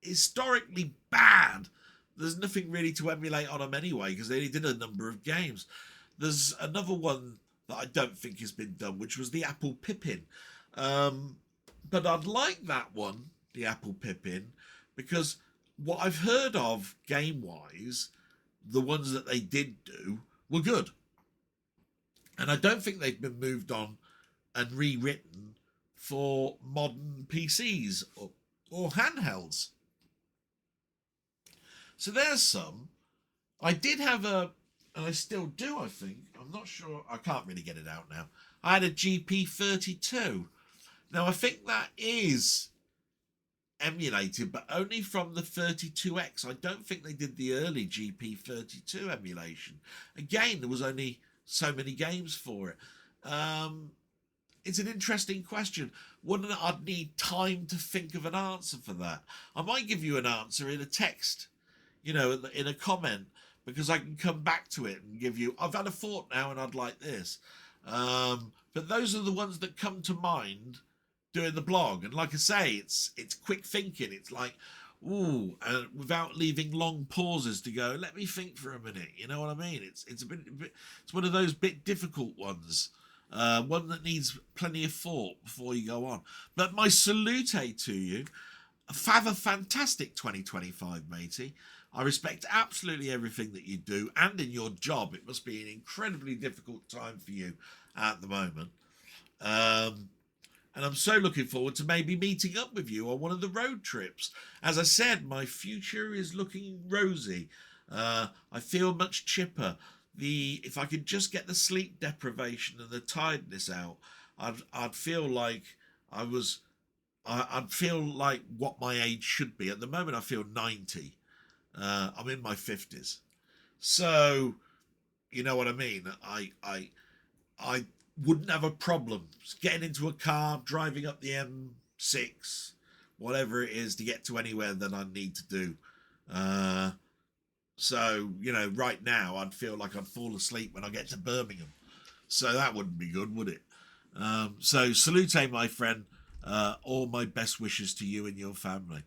historically bad, there's nothing really to emulate on them anyway because they only did a number of games. There's another one that I don't think has been done, which was the Apple Pippin. But I'd like that one, the Apple Pippin, because what I've heard of game-wise, the ones that they did do were good. And I don't think they've been moved on and rewritten for modern PCs or handhelds. So there's some. I did have and I still do, I think. I'm not sure. I can't really get it out now. I had a GP32. Now, I think that is emulated, but only from the 32X. I don't think they did the early GP32 emulation. Again, there was only so many games for it. It's an interesting question. Wouldn't I'd need time to think of an answer for that? I might give you an answer in a text, in a comment, because I can come back to it and give you, I've had a thought now and I'd like this. But those are the ones that come to mind doing the blog. And like I say, it's quick thinking. It's like, without leaving long pauses to go, let me think for a minute. You know what I mean? It's one of those bit difficult ones. One that needs plenty of thought before you go on. But my salute to you. Have a fantastic 2025, matey. I respect absolutely everything that you do, and in your job. It must be an incredibly difficult time for you at the moment. And I'm so looking forward to maybe meeting up with you on one of the road trips. As I said, my future is looking rosy. I feel much chipper. If I could just get the sleep deprivation and the tiredness out, I'd feel like I'd feel like what my age should be. At the moment, I feel 90. I'm in my 50s. So, you know what I mean? I wouldn't have a problem getting into a car, driving up the M6, whatever it is, to get to anywhere that I need to do. So, right now, I'd feel like I'd fall asleep when I get to Birmingham. So that wouldn't be good, would it? So, salute, my friend. All my best wishes to you and your family.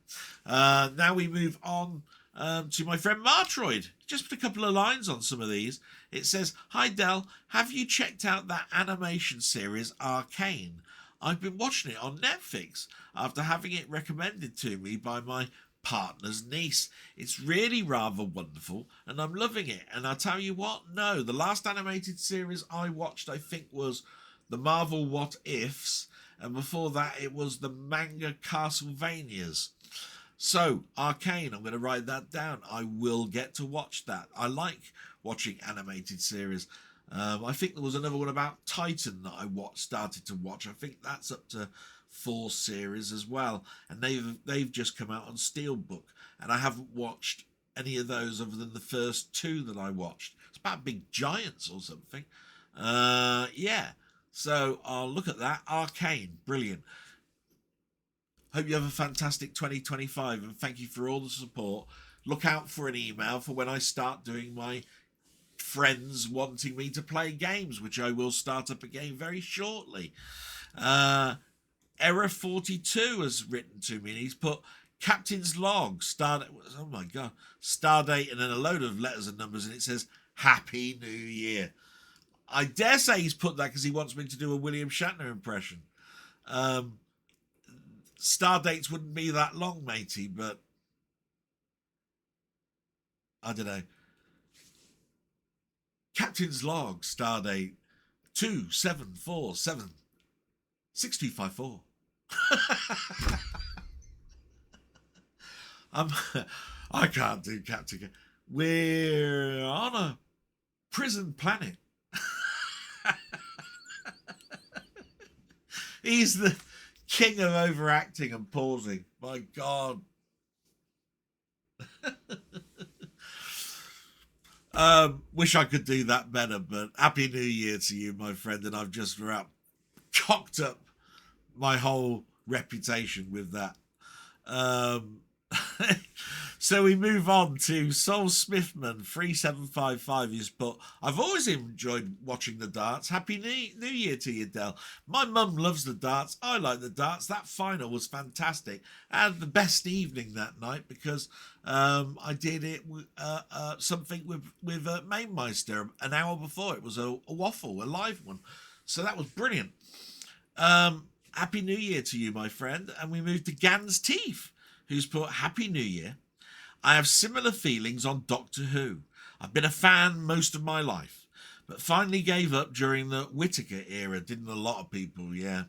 Now we move on to my friend Martroyd. Just put a couple of lines on some of these. It says, "Hi Del, have you checked out that animation series Arcane? I've been watching it on Netflix after having it recommended to me by my partner's niece. It's really rather wonderful and I'm loving it. And I'll tell you what, no, the last animated series I watched, I think, was the Marvel What Ifs, and before that it was the manga Castlevanias. So, Arcane, I'm going to write that down. I will get to watch that. I like watching animated series. I think there was another one about Titan that I started to watch. I think that's up to 4 series as well. And they've just come out on Steelbook. And I haven't watched any of those other than the first 2 that I watched. It's about big giants or something. Yeah. So, I'll look at that. Arcane. Brilliant. Hope you have a fantastic 2025 and thank you for all the support. Look out for an email for when I start doing my friends wanting me to play games, which I will start up again very shortly. Error 42 has written to me and he's put Captain's Log, Stardate, oh my God, Stardate, and then a load of letters and numbers, and it says Happy New Year. I dare say he's put that because he wants me to do a William Shatner impression. Star dates wouldn't be that long, matey, but I don't know. Captain's Log, Stardate 2747 6254. I can't do Captain. We're on a prison planet. He's the king of overacting and pausing. My God. Wish I could do that better, but Happy New Year to you, my friend. And I've just cocked up my whole reputation with that. So we move on to Soul Smithman 3755. He's put, I've always enjoyed watching the darts. Happy New Year to you, Del. My mum loves the darts. I like the darts. That final was fantastic. I had the best evening that night because I did it with something with Mamemeister an hour before. It was a waffle, a live one. So that was brilliant. Happy New Year to you, my friend. And we move to Gans Teeth, who's put, Happy New Year. I have similar feelings on Doctor Who. I've been a fan most of my life, but finally gave up during the Whittaker era, didn't a lot of people, yeah.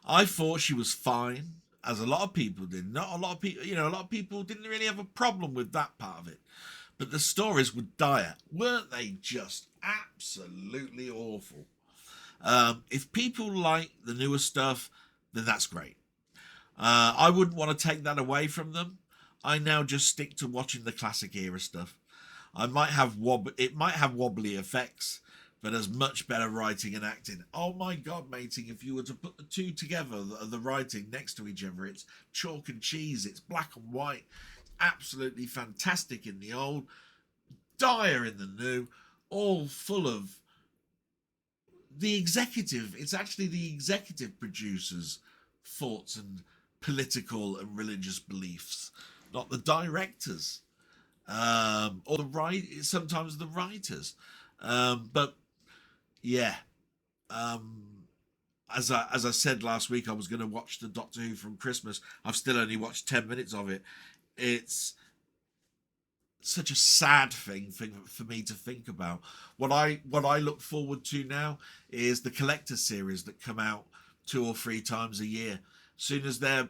I thought she was fine, as a lot of people did. Not a lot of people, a lot of people didn't really have a problem with that part of it. But the stories were dire. Weren't they just absolutely awful? If people like the newer stuff, then that's great. I wouldn't want to take that away from them. I now just stick to watching the classic era stuff. It might have wobbly effects, but has much better writing and acting. Oh my God, mating, if you were to put the two together, the writing next to each other, it's chalk and cheese, it's black and white, absolutely fantastic in the old, dire in the new, all full of it's actually the executive producers' thoughts and political and religious beliefs, not the directors, or sometimes the writers. But yeah, as I said last week, I was going to watch the Doctor Who from Christmas. I've still only watched 10 minutes of it. It's such a sad thing for me to think about. What I look forward to now is the collector series that come out 2 or 3 times a year. Soon as they're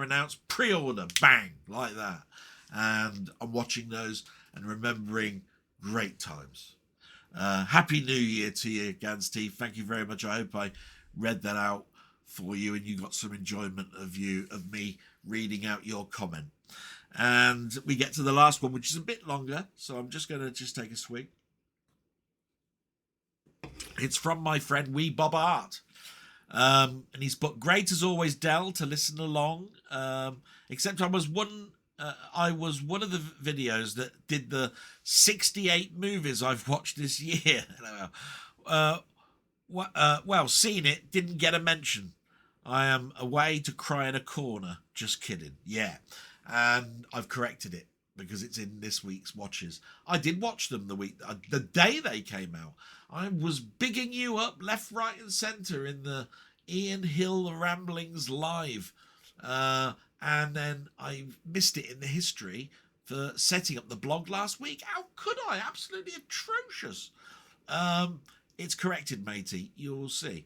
announced, pre-order, bang, like that. And I'm watching those and remembering great times. Happy New Year to you, Gans T. Thank you very much. I hope I read that out for you and you got some enjoyment of me reading out your comment. And we get to the last one, which is a bit longer, so I'm just going to take a swig. It's from my friend Wee Bob Art. And he's put, great as always, Del, to listen along. Except I was one of the videos that did the 68 movies I've watched this year. Well, seen it, didn't get a mention. I am away to cry in a corner. Just kidding. Yeah. And I've corrected it because it's in this week's watches. I did watch them the day they came out. I was bigging you up left, right and centre in the Ian Hill Ramblings live. And then I missed it in the history for setting up the blog last week. How could I? Absolutely atrocious. It's corrected, matey. You'll see.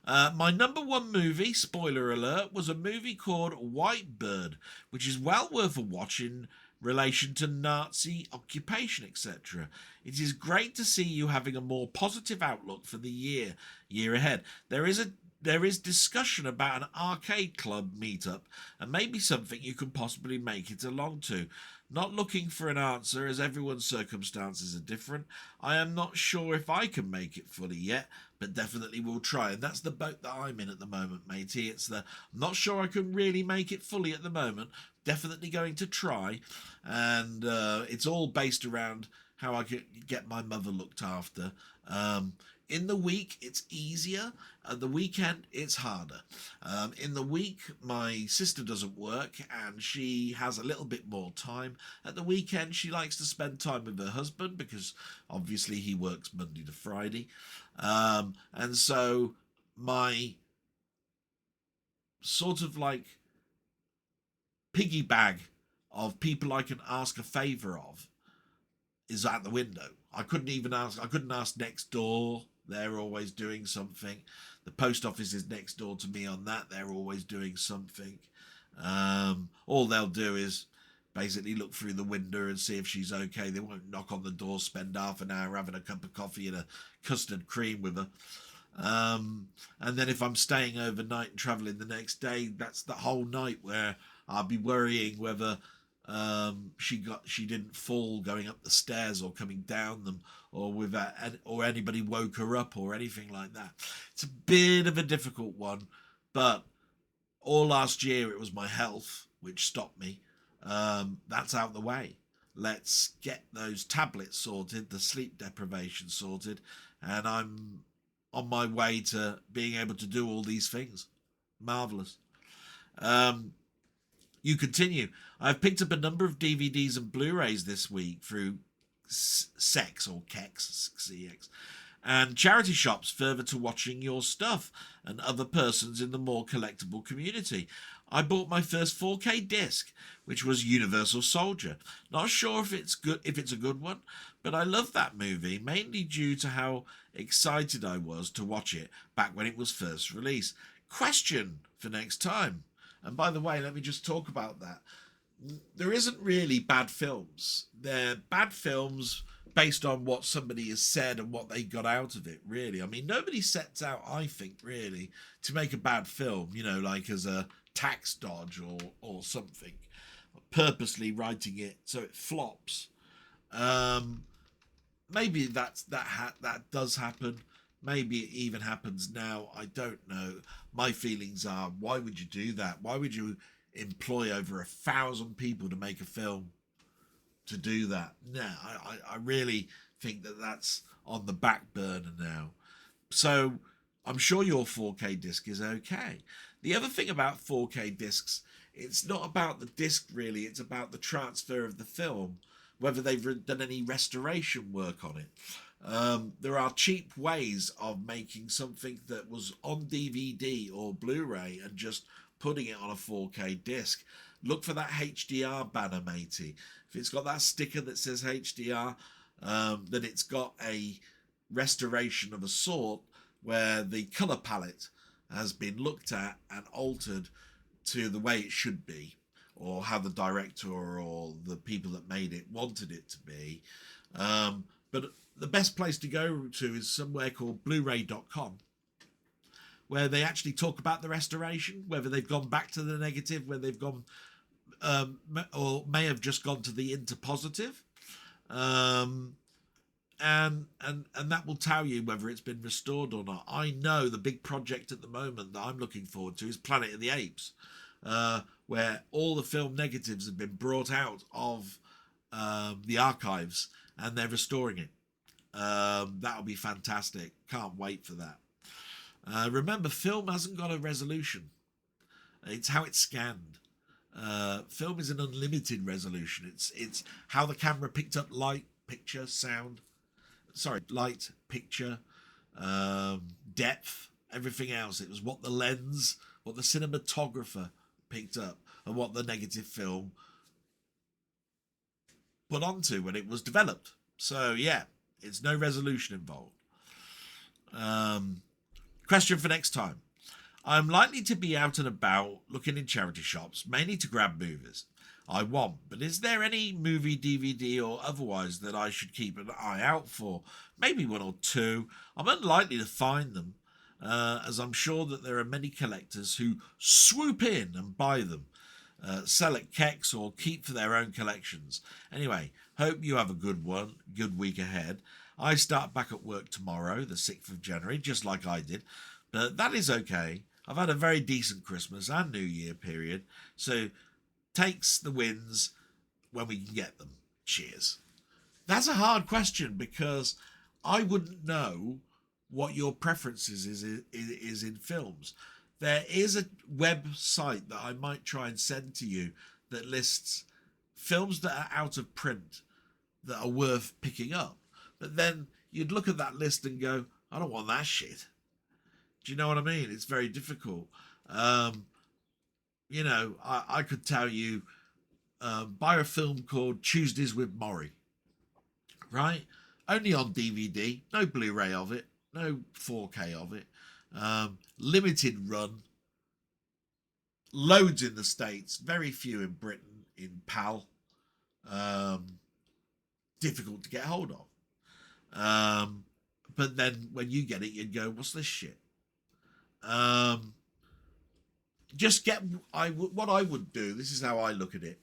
My number one movie, spoiler alert, was a movie called White Bird, which is well worth a watch in relation to Nazi occupation, etc. It is great to see you having a more positive outlook for the year ahead. There is discussion about an arcade club meetup and maybe something you can possibly make it along to. Not looking for an answer as everyone's circumstances are different. I am not sure if I can make it fully yet, but definitely will try. And that's the boat that I'm in at the moment, matey. I'm not sure I can really make it fully at the moment. Definitely going to try. And it's all based around how I can get my mother looked after. In the week, it's easier. At the weekend, it's harder. In the week, my sister doesn't work and she has a little bit more time. At the weekend, she likes to spend time with her husband because obviously he works Monday to Friday. And so my sort of like piggy bag of people I can ask a favour of is out the window. I couldn't ask next door. They're always doing something. The post office is next door to me on that. They're always doing something. All they'll do is basically look through the window and see if she's okay. They won't knock on the door, spend half an hour having a cup of coffee and a custard cream with her. And then if I'm staying overnight and travelling the next day, that's the whole night where I'll be worrying whether she didn't fall going up the stairs or coming down them, or anybody woke her up or anything like that. It's a bit of a difficult one, but all last year it was my health which stopped me. That's out the way. Let's get those tablets sorted, the sleep deprivation sorted, and I'm on my way to being able to do all these things. Marvellous. You continue. I've picked up a number of DVDs and Blu-rays this week through Sex or Kex, CX, and charity shops further to watching your stuff and other persons in the more collectible community. I bought my first 4K disc, which was Universal Soldier. Not sure if it's a good one, but I love that movie, mainly due to how excited I was to watch it back when it was first released. Question for next time. And by the way, let me just talk about that. There isn't really bad films. They're bad films based on what somebody has said and what they got out of it, really. I mean, nobody sets out, I think, really, to make a bad film, like as a tax dodge or something, purposely writing it so it flops. Maybe that does happen. Maybe it even happens now. I don't know. My feelings are, why would you do that? Why would you employ over 1,000 people to make a film to do that? No, I really think that's on the back burner now. So I'm sure your 4K disc is okay. The other thing about 4K discs, it's not about the disc really. It's about the transfer of the film, whether they've done any restoration work on it. There are cheap ways of making something that was on DVD or Blu-ray and just putting it on a 4K disc. Look for that HDR banner, matey. If it's got that sticker that says HDR, then it's got a restoration of a sort where the colour palette has been looked at and altered to the way it should be, or how the director or the people that made it wanted it to be. But the best place to go to is somewhere called Blu-ray.com, where they actually talk about the restoration, whether they've gone back to the negative, whether they've gone or may have just gone to the into positive, and that will tell you whether it's been restored or not. I know the big project at the moment that I'm looking forward to is Planet of the Apes, where all the film negatives have been brought out of the archives and they're restoring it. That'll be fantastic. Can't wait for that. Remember, film hasn't got a resolution. It's how it's scanned. Film is an unlimited resolution. It's how the camera picked up light, picture, sound. Sorry, light, picture, depth, everything else. It was what the lens, what the cinematographer picked up, and what the negative film put onto when it was developed. So yeah, it's no resolution involved. Question for next time. I'm likely to be out and about looking in charity shops, mainly to grab movies I want, but is there any movie DVD or otherwise that I should keep an eye out for? Maybe one or two. I'm unlikely to find them, as I'm sure that there are many collectors who swoop in and buy them, sell at keks or keep for their own collections. Anyway, hope you have a good week ahead. I start back at work tomorrow, the 6th of January, just like I did, but that is okay. I've had a very decent Christmas and New Year period, so takes the wins when we can get them. Cheers. That's a hard question because I wouldn't know what your preferences is in films. There is a website that I might try and send to you that lists films that are out of print that are worth picking up. But then you'd look at that list and go, I don't want that shit. Do you know what I mean? It's very difficult. You know, I could tell you, buy a film called Tuesdays with Maury, right? Only on DVD, no Blu-ray of it, no 4K of it, limited run, loads in the States, very few in Britain, in Powel, difficult to get hold of. But then when you get it, you'd go, what's this shit? Just get, what I would do, this is how I look at it.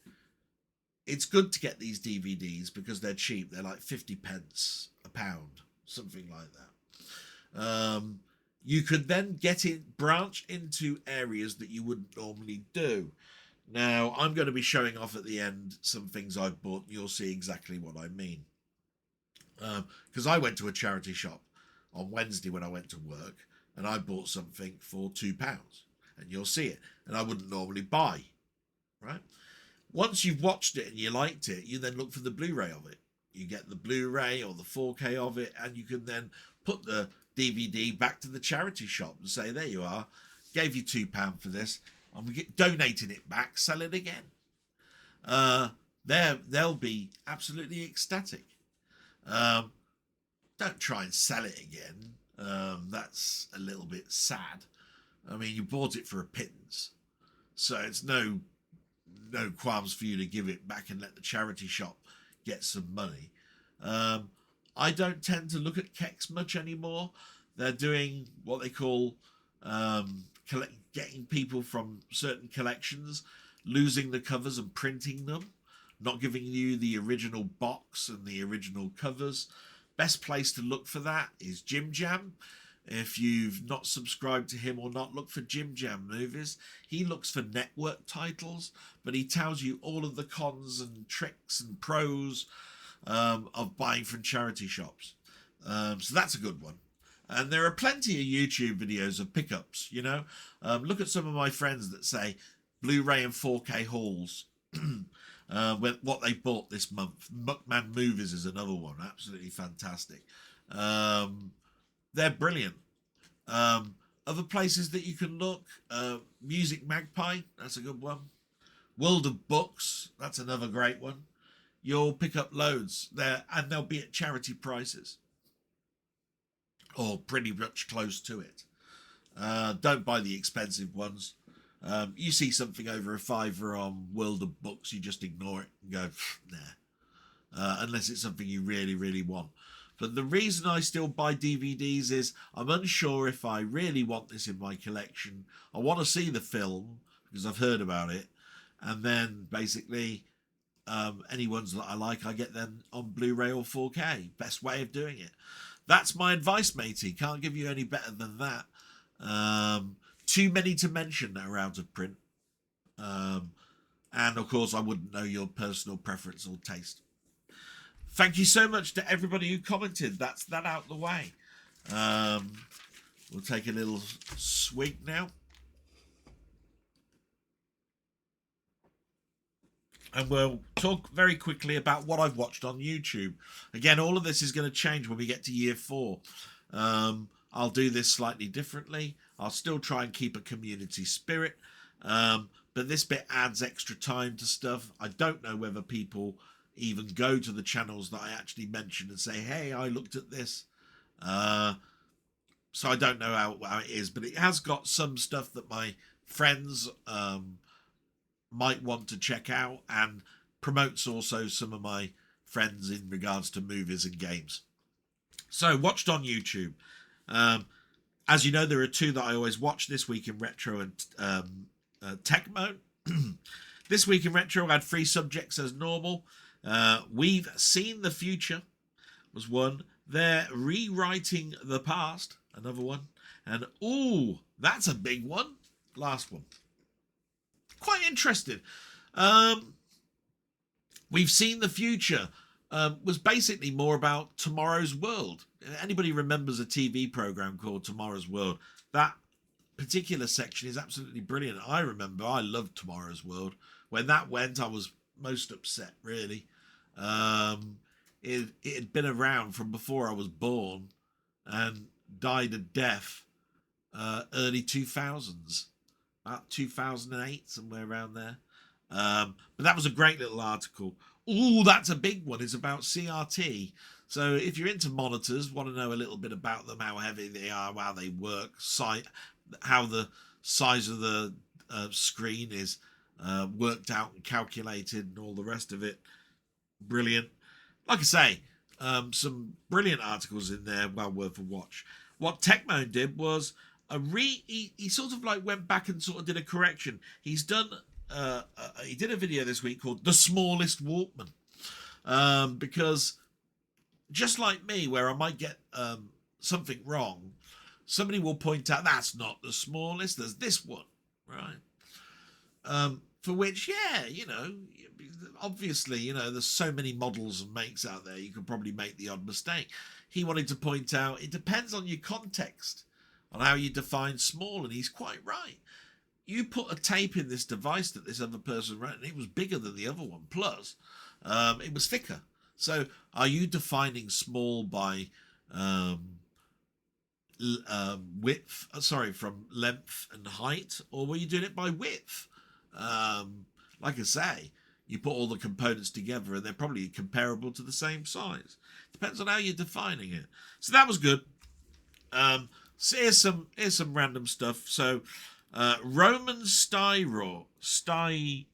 It's good to get these DVDs because they're cheap. They're like 50 pence a pound, something like that. You could then branch into areas that you wouldn't normally do. Now, I'm going to be showing off at the end some things I've bought. You'll see exactly what I mean. Because I went to a charity shop on Wednesday when I went to work, and I bought something for £2. And you'll see it. And I wouldn't normally buy, right? Once you've watched it and you liked it, you then look for the Blu-ray of it. You get the Blu-ray or the 4K of it, and you can then put the DVD back to the charity shop and say, there you are, gave you £2 for this, and we get donating it back, sell it again. They'll be absolutely ecstatic. Don't try and sell it again. That's a little bit sad. I mean, you bought it for a pittance, so it's no qualms for you to give it back and let the charity shop get some money. I don't tend to look at keks much anymore. They're doing what they call getting people from certain collections, losing the covers and printing them, not giving you the original box and the original covers. Best place to look for that is Jim Jam. If you've not subscribed to him or not, look for Jim Jam Movies. He looks for network titles, but he tells you all of the cons and tricks and pros of buying from charity shops. So that's a good one. And there are plenty of YouTube videos of pickups, you know. Look at some of my friends that say Blu-ray and 4K hauls. What they bought this month. Muckman-Movies is another one. Absolutely fantastic. They're brilliant. Other places that you can look, Music Magpie, that's a good one. World of Books, that's another great one. You'll pick up loads there, and they'll be at charity prices, or pretty much close to it. Don't buy the expensive ones. You see something over a £5 on World of Books, you just ignore it and go, nah. Unless it's something you really, really want. But the reason I still buy DVDs is I'm unsure if I really want this in my collection. I want to see the film because I've heard about it. And then basically any ones that I like, I get them on Blu-ray or 4K. Best way of doing it. That's my advice, matey. Can't give you any better than that. Too many to mention that are out of print. And of course, I wouldn't know your personal preference or taste. Thank you so much to everybody who commented. That's that out the way. We'll take a little swig now. and we'll talk very quickly about what I've watched on YouTube. Again, all of this is going to change when we get to year 4. I'll do this slightly differently. I'll still try and keep a community spirit, but this bit adds extra time to stuff. I don't know whether people even go to the channels that I actually mention and say, hey, I looked at this. So I don't know how it is, but it has got some stuff that my friends might want to check out, and promotes also some of my friends in regards to movies and games. So, watched on YouTube. As you know, there are 2 that I always watch: This Week in Retro and Tech Mode. This Week in Retro had 3 subjects as normal. We've Seen the Future was one. They're Rewriting the Past, another one. And, ooh, that's a big one. Last one. Quite interested. We've Seen the Future was basically more about Tomorrow's World. Anybody remembers a TV program called Tomorrow's World? That particular section is absolutely brilliant. I remember I loved Tomorrow's World. When that went, I was most upset, really. It had been around from before I was born and died a death early 2000s. About 2008, somewhere around there. But that was a great little article. Ooh, that's a big one. It's about CRT. So if you're into monitors, want to know a little bit about them, how heavy they are, how they work, how the size of the screen is worked out and calculated and all the rest of it. Brilliant. Like I say, some brilliant articles in there, well worth a watch. What Techmo did was he sort of like went back and sort of did a correction. He did a video this week called The Smallest Walkman, because just like me, where I might get something wrong, somebody will point out that's not the smallest, there's this one, right? For which, yeah, obviously, there's so many models and makes out there, you could probably make the odd mistake. He wanted to point out it depends on your context, on how you define small, and he's quite right. You put a tape in this device that this other person ran, and it was bigger than the other one, plus it was thicker. So are you defining small by width, from length and height, or were you doing it by width? Like I say, you put all the components together and they're probably comparable to the same size. Depends on how you're defining it. So that was good. So here's some random stuff. So Roman Styraw, Styraw,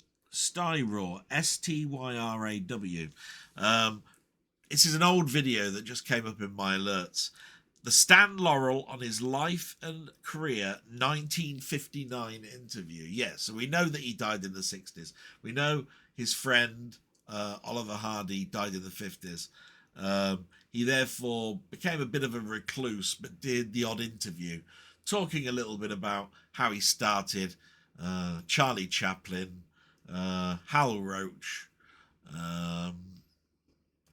this is an old video that just came up in my alerts. The Stan Laurel on his life and career 1959 interview. Yeah, so we know that he died in the 60s. We know his friend Oliver Hardy died in the 50s. He therefore became a bit of a recluse, but did the odd interview, talking a little bit about how he started, Charlie Chaplin, Hal Roach,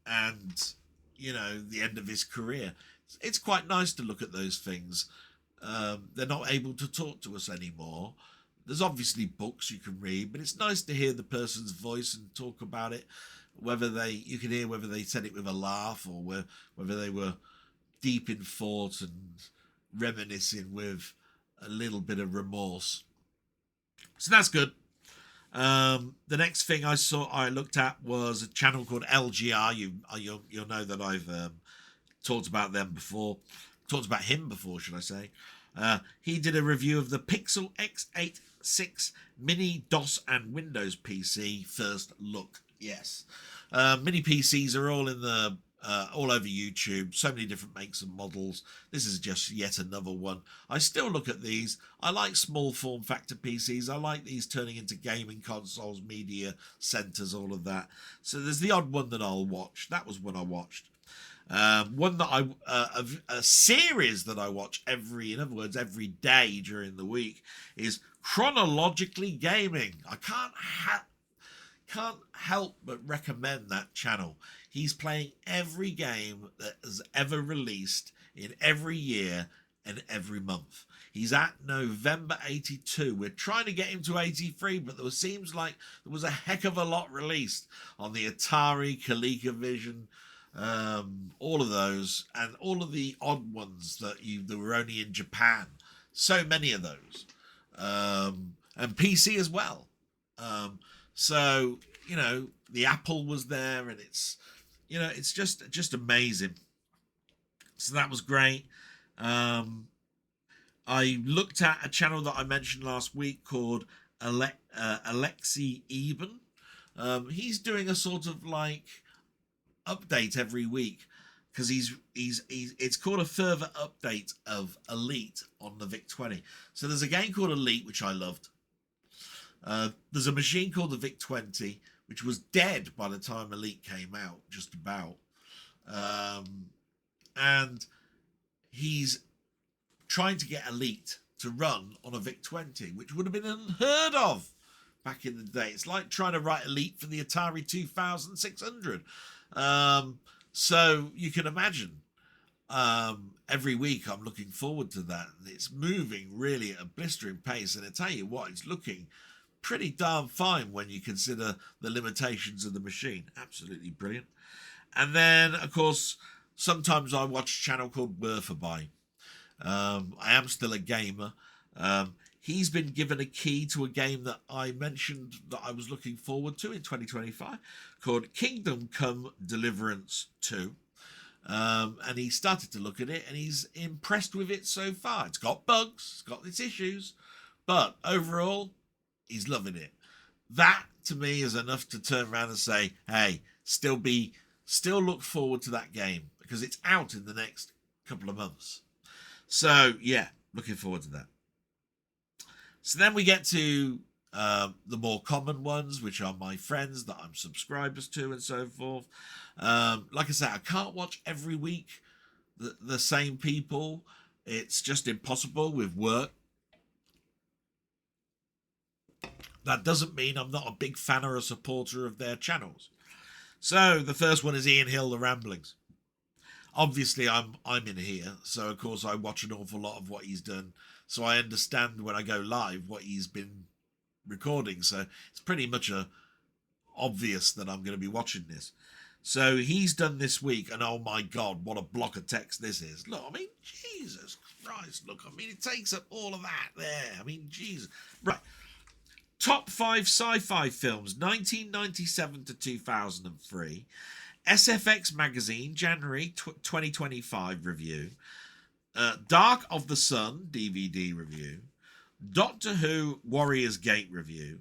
and, the end of his career. It's quite nice to look at those things. They're not able to talk to us anymore. There's obviously books you can read, but it's nice to hear the person's voice and talk about it. You can hear whether they said it with a laugh or whether they were deep in thought and reminiscing with a little bit of remorse. So that's good. The next thing I looked at was a channel called LGR. You'll know that I've talked about them before. Talked about him before, should I say. He did a review of the Pixel X86 Mini DOS and Windows PC first look. Yes. Mini PCs are all all over YouTube. So many different makes and models. This is just yet another one. I still look at these. I like small form factor PCs. I like these turning into gaming consoles, media centers, all of that. So there's the odd one that I'll watch. That was one I watched. One that a series that I watch every day during the week is Chronologically Gaming. I can't help but recommend that channel. He's playing every game that has ever released in every year and every month. He's at November 82. We're trying to get him to 83, but there seems like there was a heck of a lot released on the Atari, ColecoVision, all of those, and all of the odd ones that were only in Japan. So many of those. And PC as well. So, you know, the Apple was there, and it's, you know, it's just amazing. So that was great. I looked at a channel that I mentioned last week called Alexi Eben. He's doing a sort of like update every week, because he's it's called a further update of Elite on the VIC-20. So there's a game called Elite, which I loved. There's a machine called the VIC-20, which was dead by the time Elite came out, just about. And he's trying to get Elite to run on a VIC-20, which would have been unheard of back in the day. It's like trying to write Elite for the Atari 2600. So you can imagine, every week I'm looking forward to that. It's moving really at a blistering pace, and I tell you what, it's looking pretty darn fine when you consider the limitations of the machine. Absolutely brilliant. And then, of course, sometimes I watch a channel called Wurfaby. I am still a gamer. He's been given a key to a game that I mentioned that I was looking forward to in 2025 called Kingdom Come Deliverance 2. And he started to look at it, and he's impressed with it so far. It's got bugs, it's got its issues, but overall, he's loving it. That, to me, is enough to turn around and say, hey, still look forward to that game, because it's out in the next couple of months. So, yeah, looking forward to that. So then we get to the more common ones, which are my friends that I'm subscribers to and so forth. Like I said, I can't watch every week the same people. It's just impossible with work. That doesn't mean I'm not a big fan or a supporter of their channels. So the first one is Ian Hill, The Ramblings. Obviously, I'm in here, so of course I watch an awful lot of what he's done. So I understand when I go live what he's been recording. So it's pretty much obvious that I'm going to be watching this. So he's done this week, and oh my God, what a block of text this is. Look, I mean, Jesus Christ, look, I mean, it takes up all of that there. I mean, Jesus. Right. Top 5 sci-fi films, 1997 to 2003. SFX Magazine, January 2025 review. Dark of the Sun DVD review. Doctor Who Warriors Gate review.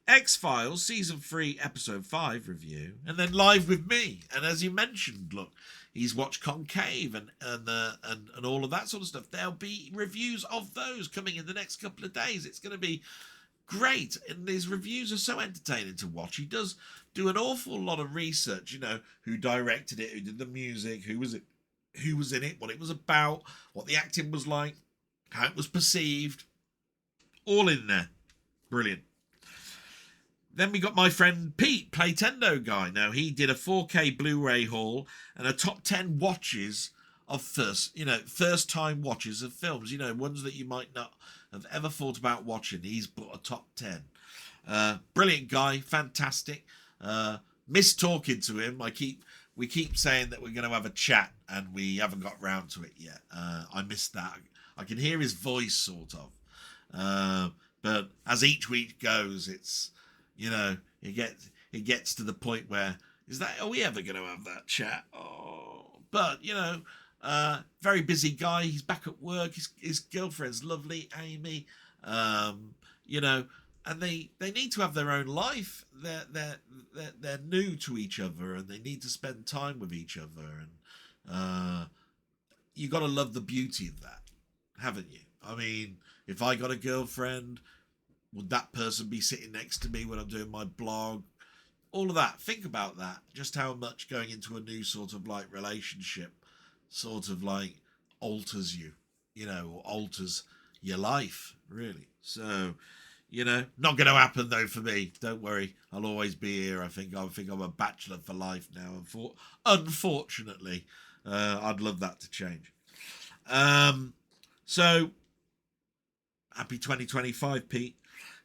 X-Files Season 3 Episode 5 review. And then Live with Me. And as you mentioned, look, he's watched Concave and all of that sort of stuff. There'll be reviews of those coming in the next couple of days. It's going to be great, and these reviews are so entertaining to watch. He does do an awful lot of research, you know, who directed it, who did the music, who was in it, what it was about, what the acting was like, how it was perceived, all in there. Brilliant. Then we got my friend Pete, Playtendoguy. Now, he did a 4K Blu-ray haul and a top 10 watches of first time watches of films, you know, ones that you might not have ever thought about watching. He's put a top 10. Brilliant guy, fantastic. Miss talking to him. We keep saying that we're going to have a chat, and we haven't got round to it yet. I missed that. I can hear his voice, sort of. But as each week goes, it's, you know, it gets to the point where, are we ever going to have that chat? Oh, but, you know, very busy guy. He's back at work. His girlfriend's lovely, Amy. You know, and they need to have their own life. They're new to each other, and they need to spend time with each other. And you got to love the beauty of that, haven't you? I mean, if I got a girlfriend, would that person be sitting next to me when I'm doing my blog? All of that. Think about that. Just how much going into a new sort of like relationship sort of like alters you, you know, or alters your life, really. So, you know, not going to happen though for me. Don't worry, I'll always be here. I think I'm a bachelor for life now. Unfortunately, I'd love that to change. So, happy 2025, Pete.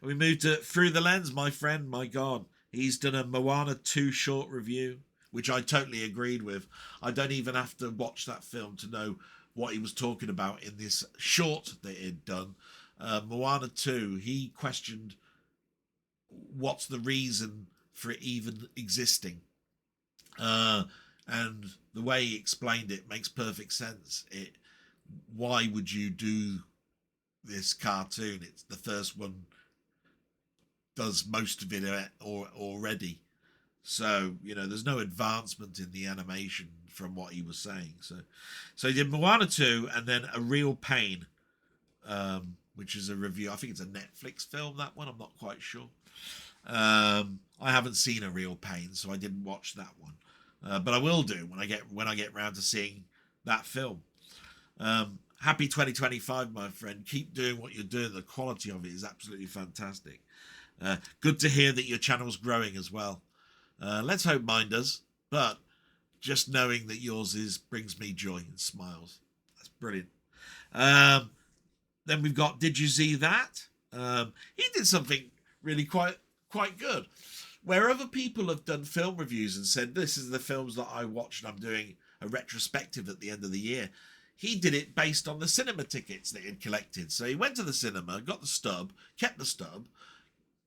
We moved to Through the Lens, my friend. My God, he's done a Moana 2 short review, which I totally agreed with. I don't even have to watch that film to know what he was talking about in this short that he'd done. Moana 2, he questioned what's the reason for it even existing. And the way he explained it makes perfect sense. Why would you do this cartoon? It's the first one does most of it already. So, there's no advancement in the animation from what he was saying. So he did Moana 2 and then A Real Pain, which is a review. I think it's a Netflix film, that one. I'm not quite sure. I haven't seen A Real Pain, so I didn't watch that one. But I will do when I get round to seeing that film. Happy 2025, my friend. Keep doing what you're doing. The quality of it is absolutely fantastic. Good to hear that your channel's growing as well. Let's hope mine does. But just knowing that yours brings me joy and smiles. That's brilliant. Then we've got Did You See That? He did something really quite good. Where other people have done film reviews and said, this is the films that I watched and I'm doing a retrospective at the end of the year, he did it based on the cinema tickets that he'd collected. So he went to the cinema, got the stub, kept the stub,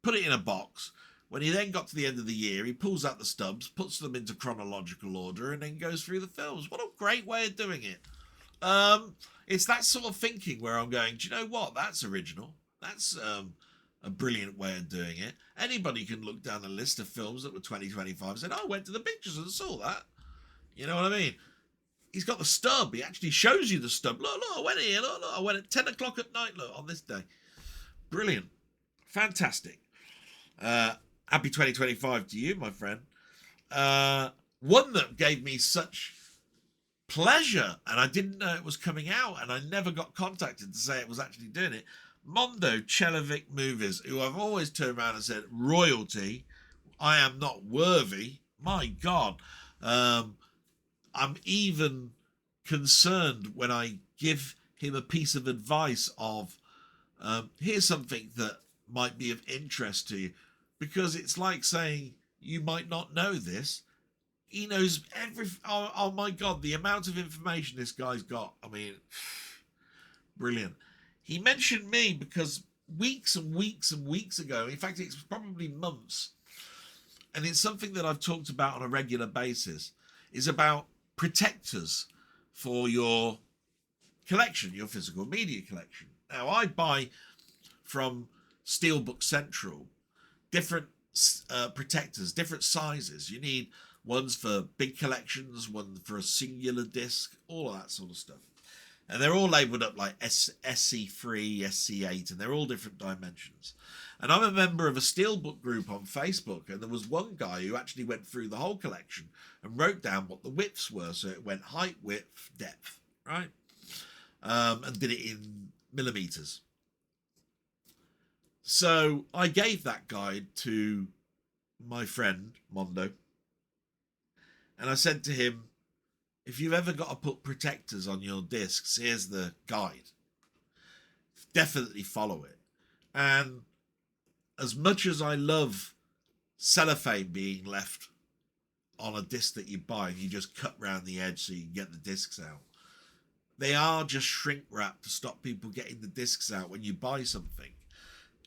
put it in a box. When he then got to the end of the year, he pulls out the stubs, puts them into chronological order, and then goes through the films. What a great way of doing it. It's that sort of thinking where I'm going, do you know what? That's original. That's a brilliant way of doing it. Anybody can look down a list of films that were 2025 and said, I went to the pictures and saw that. You know what I mean? He's got the stub. He actually shows you the stub. Look, I went here. Look, I went at 10 o'clock at night, look, on this day. Brilliant. Fantastic. Happy 2025 to you, my friend. One that gave me such pleasure, and I didn't know it was coming out, and I never got contacted to say it was actually doing it. Mondo, Chelloveck Movies, who I've always turned around and said, royalty, I am not worthy. My God. I'm even concerned when I give him a piece of advice of, here's something that might be of interest to you. Because it's like saying, you might not know this. He knows oh my God, the amount of information this guy's got. I mean, brilliant. He mentioned me because weeks and weeks and weeks ago, in fact, it's probably months, and it's something that I've talked about on a regular basis, is about protectors for your collection, your physical media collection. Now, I buy from Steelbook Central different protectors, different sizes. You need ones for big collections, one for a singular disc, all of that sort of stuff. And they're all labelled up like SC3, SC8, and they're all different dimensions. And I'm a member of a Steelbook group on Facebook, and there was one guy who actually went through the whole collection and wrote down what the widths were. So it went height, width, depth, right? And did it in millimeters. So I gave that guide to my friend, Mondo, and I said to him, if you've ever got to put protectors on your discs, here's the guide. Definitely follow it. And as much as I love cellophane being left on a disc that you buy and you just cut round the edge so you can get the discs out, they are just shrink wrap to stop people getting the discs out when you buy something.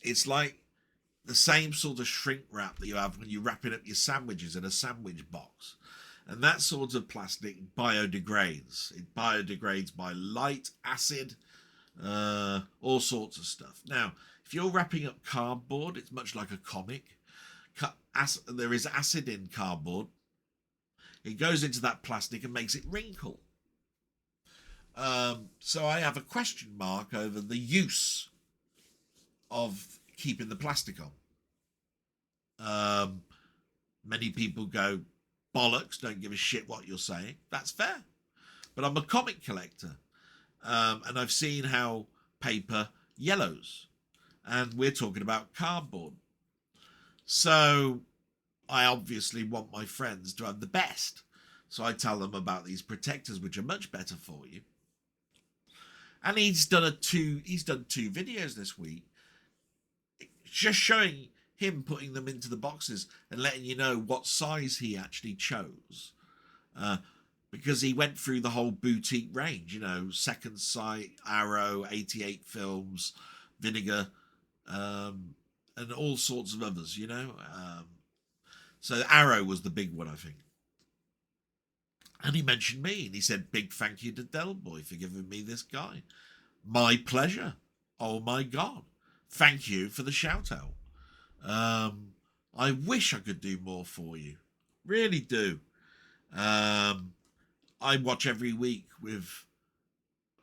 It's like the same sort of shrink wrap that you have when you're wrapping up your sandwiches in a sandwich box. And that sort of plastic biodegrades. It biodegrades by light, acid, all sorts of stuff. Now, if you're wrapping up cardboard, it's much like a comic. There is acid in cardboard. It goes into that plastic and makes it wrinkle. So I have a question mark over the use of keeping the plastic on. Many people go, bollocks, don't give a shit what you're saying. That's fair. But I'm a comic collector. And I've seen how paper yellows. And we're talking about cardboard. So I obviously want my friends to have the best. So I tell them about these protectors, which are much better for you. And he's done two videos this week, just showing him putting them into the boxes and letting you know what size he actually chose. Because he went through the whole boutique range, you know, Second Sight, Arrow, 88 Films, Vinegar, and all sorts of others, you know. So Arrow was the big one, I think. And he mentioned me, and he said, big thank you to Del Boy for giving me this guy. My pleasure. Oh, my God. Thank you for the shout-out. I wish I could do more for you. Really do. I watch every week with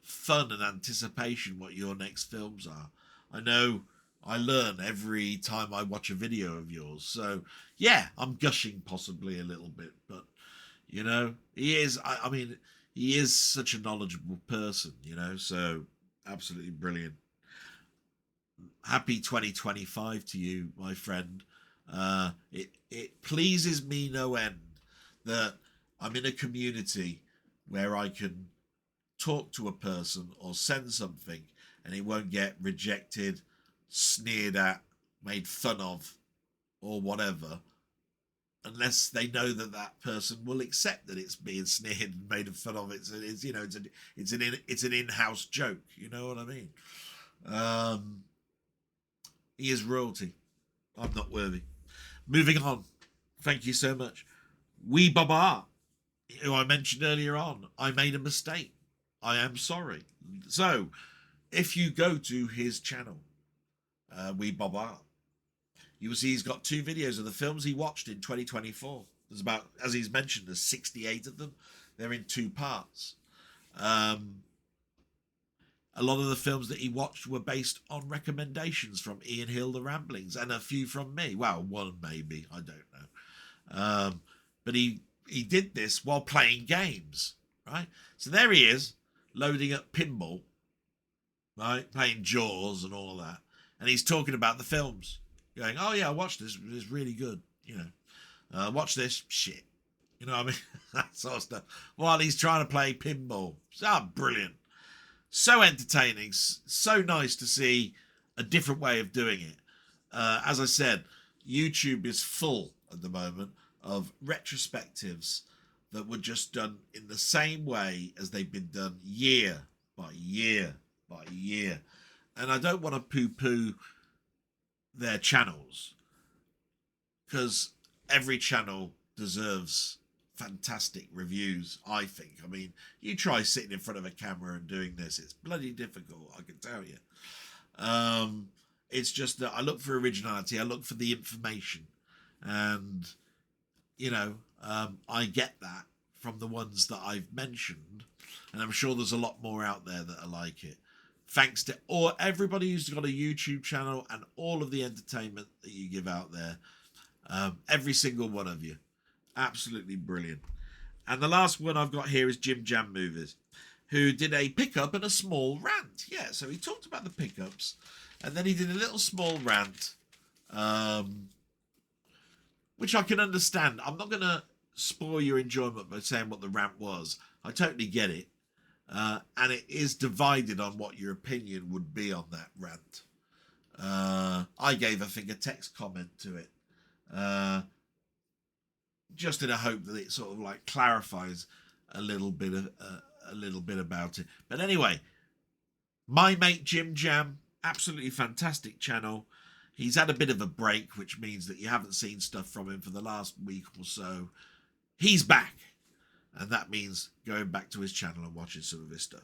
fun and anticipation what your next films are. I know I learn every time I watch a video of yours. So, yeah, I'm gushing possibly a little bit. But, you know, he is, I mean, he is such a knowledgeable person, you know. So, absolutely brilliant. Happy 2025 to you, my friend. It pleases me no end that I'm in a community where I can talk to a person or send something and it won't get rejected, sneered at, made fun of, or whatever, unless they know that that person will accept that it's being sneered and made fun of. It's you know, it's an in-house joke. You know what I mean? He is royalty. I'm not worthy. Moving on. Thank you so much. Wee Baba, who I mentioned earlier on, I made a mistake. I am sorry. So, if you go to his channel, Wee Baba, you will see he's got 2 videos of the films he watched in 2024. There's about, as he's mentioned, there's 68 of them. They're in 2 parts. A lot of the films that he watched were based on recommendations from Ian Hill, The Ramblings, and a few from me. Well, one maybe, I don't know. But he did this while playing games, right? So there he is, loading up pinball, right? Playing Jaws and all that. And he's talking about the films, going, oh yeah, I watched this. It's really good, you know. Watch this, shit. You know what I mean? That sort of stuff. While he's trying to play pinball. Ah, brilliant. So entertaining, so nice to see a different way of doing it. As I said, YouTube is full at the moment of retrospectives that were just done in the same way as they've been done year by year by year. And I don't want to poo-poo their channels, because every channel deserves fantastic reviews, I think. I mean, you try sitting in front of a camera and doing this, it's bloody difficult, I can tell you. It's just that I look for originality, I look for the information, and you know, I get that from the ones that I've mentioned, and I'm sure there's a lot more out there that are like it. Thanks to everybody who's got a YouTube channel and all of the entertainment that you give out there, every single one of you. Absolutely brilliant. And the last one I've got here is Jim Jam Movies, who did a pickup and a small rant. Yeah, so he talked about the pickups, and then he did a little small rant, which I can understand. I'm not going to spoil your enjoyment by saying what the rant was. I totally get it. And it is divided on what your opinion would be on that rant. I gave, I think, a text comment to it. Just in a hope that it sort of like clarifies a little bit about it. But anyway, my mate Jim Jam, absolutely fantastic channel. He's had a bit of a break, which means that you haven't seen stuff from him for the last week or so. He's back, and that means going back to his channel and watching some of his stuff.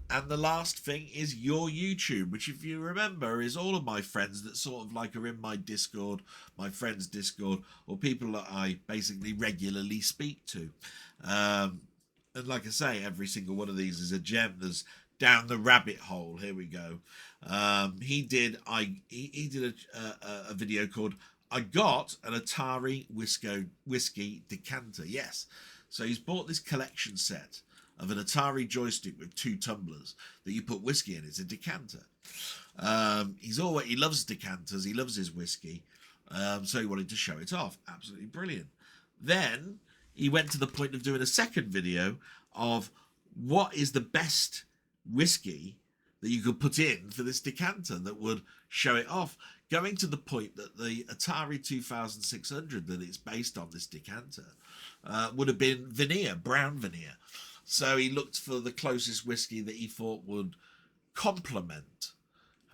And the last thing is your YouTube, which, if you remember, is all of my friends that sort of like are in my Discord, my friends' Discord, or people that I basically regularly speak to. And like I say, every single one of these is a gem. There's Down the Rabbit Hole. Here we go. He did a video called I Got an Atari Whiskey Decanter. Yes. So he's bought this collection set of an Atari joystick with 2 tumblers that you put whiskey in. It's a decanter. He loves decanters. He loves his whiskey. So he wanted to show it off. Absolutely brilliant. Then he went to the point of doing a second video of what is the best whiskey that you could put in for this decanter that would show it off, going to the point that the Atari 2600 that it's based on, this decanter, would have been veneer, brown veneer. So he looked for the closest whiskey that he thought would complement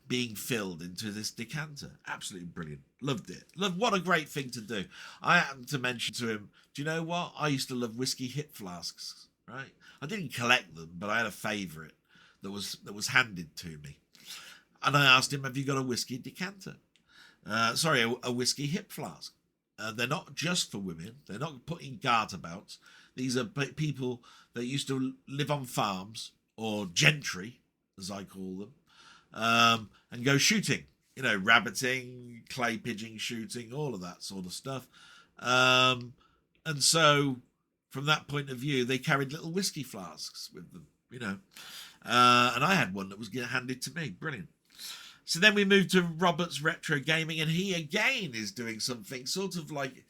being filled into this decanter. Absolutely brilliant. Loved it. What a great thing to do. I happened to mention to him, do you know what? I used to love whiskey hip flasks, right? I didn't collect them, but I had a favourite that was handed to me. And I asked him, have you got a whiskey decanter? A whiskey hip flask. They're not just for women. They're not putting garterbouts. These are people that used to live on farms, or gentry, as I call them, and go shooting. You know, rabbiting, clay pigeon shooting, all of that sort of stuff. And so, from that point of view, they carried little whiskey flasks with them, you know. And I had one that was handed to me. Brilliant. So then we moved to Robert's Retro Gaming, and he again is doing something sort of like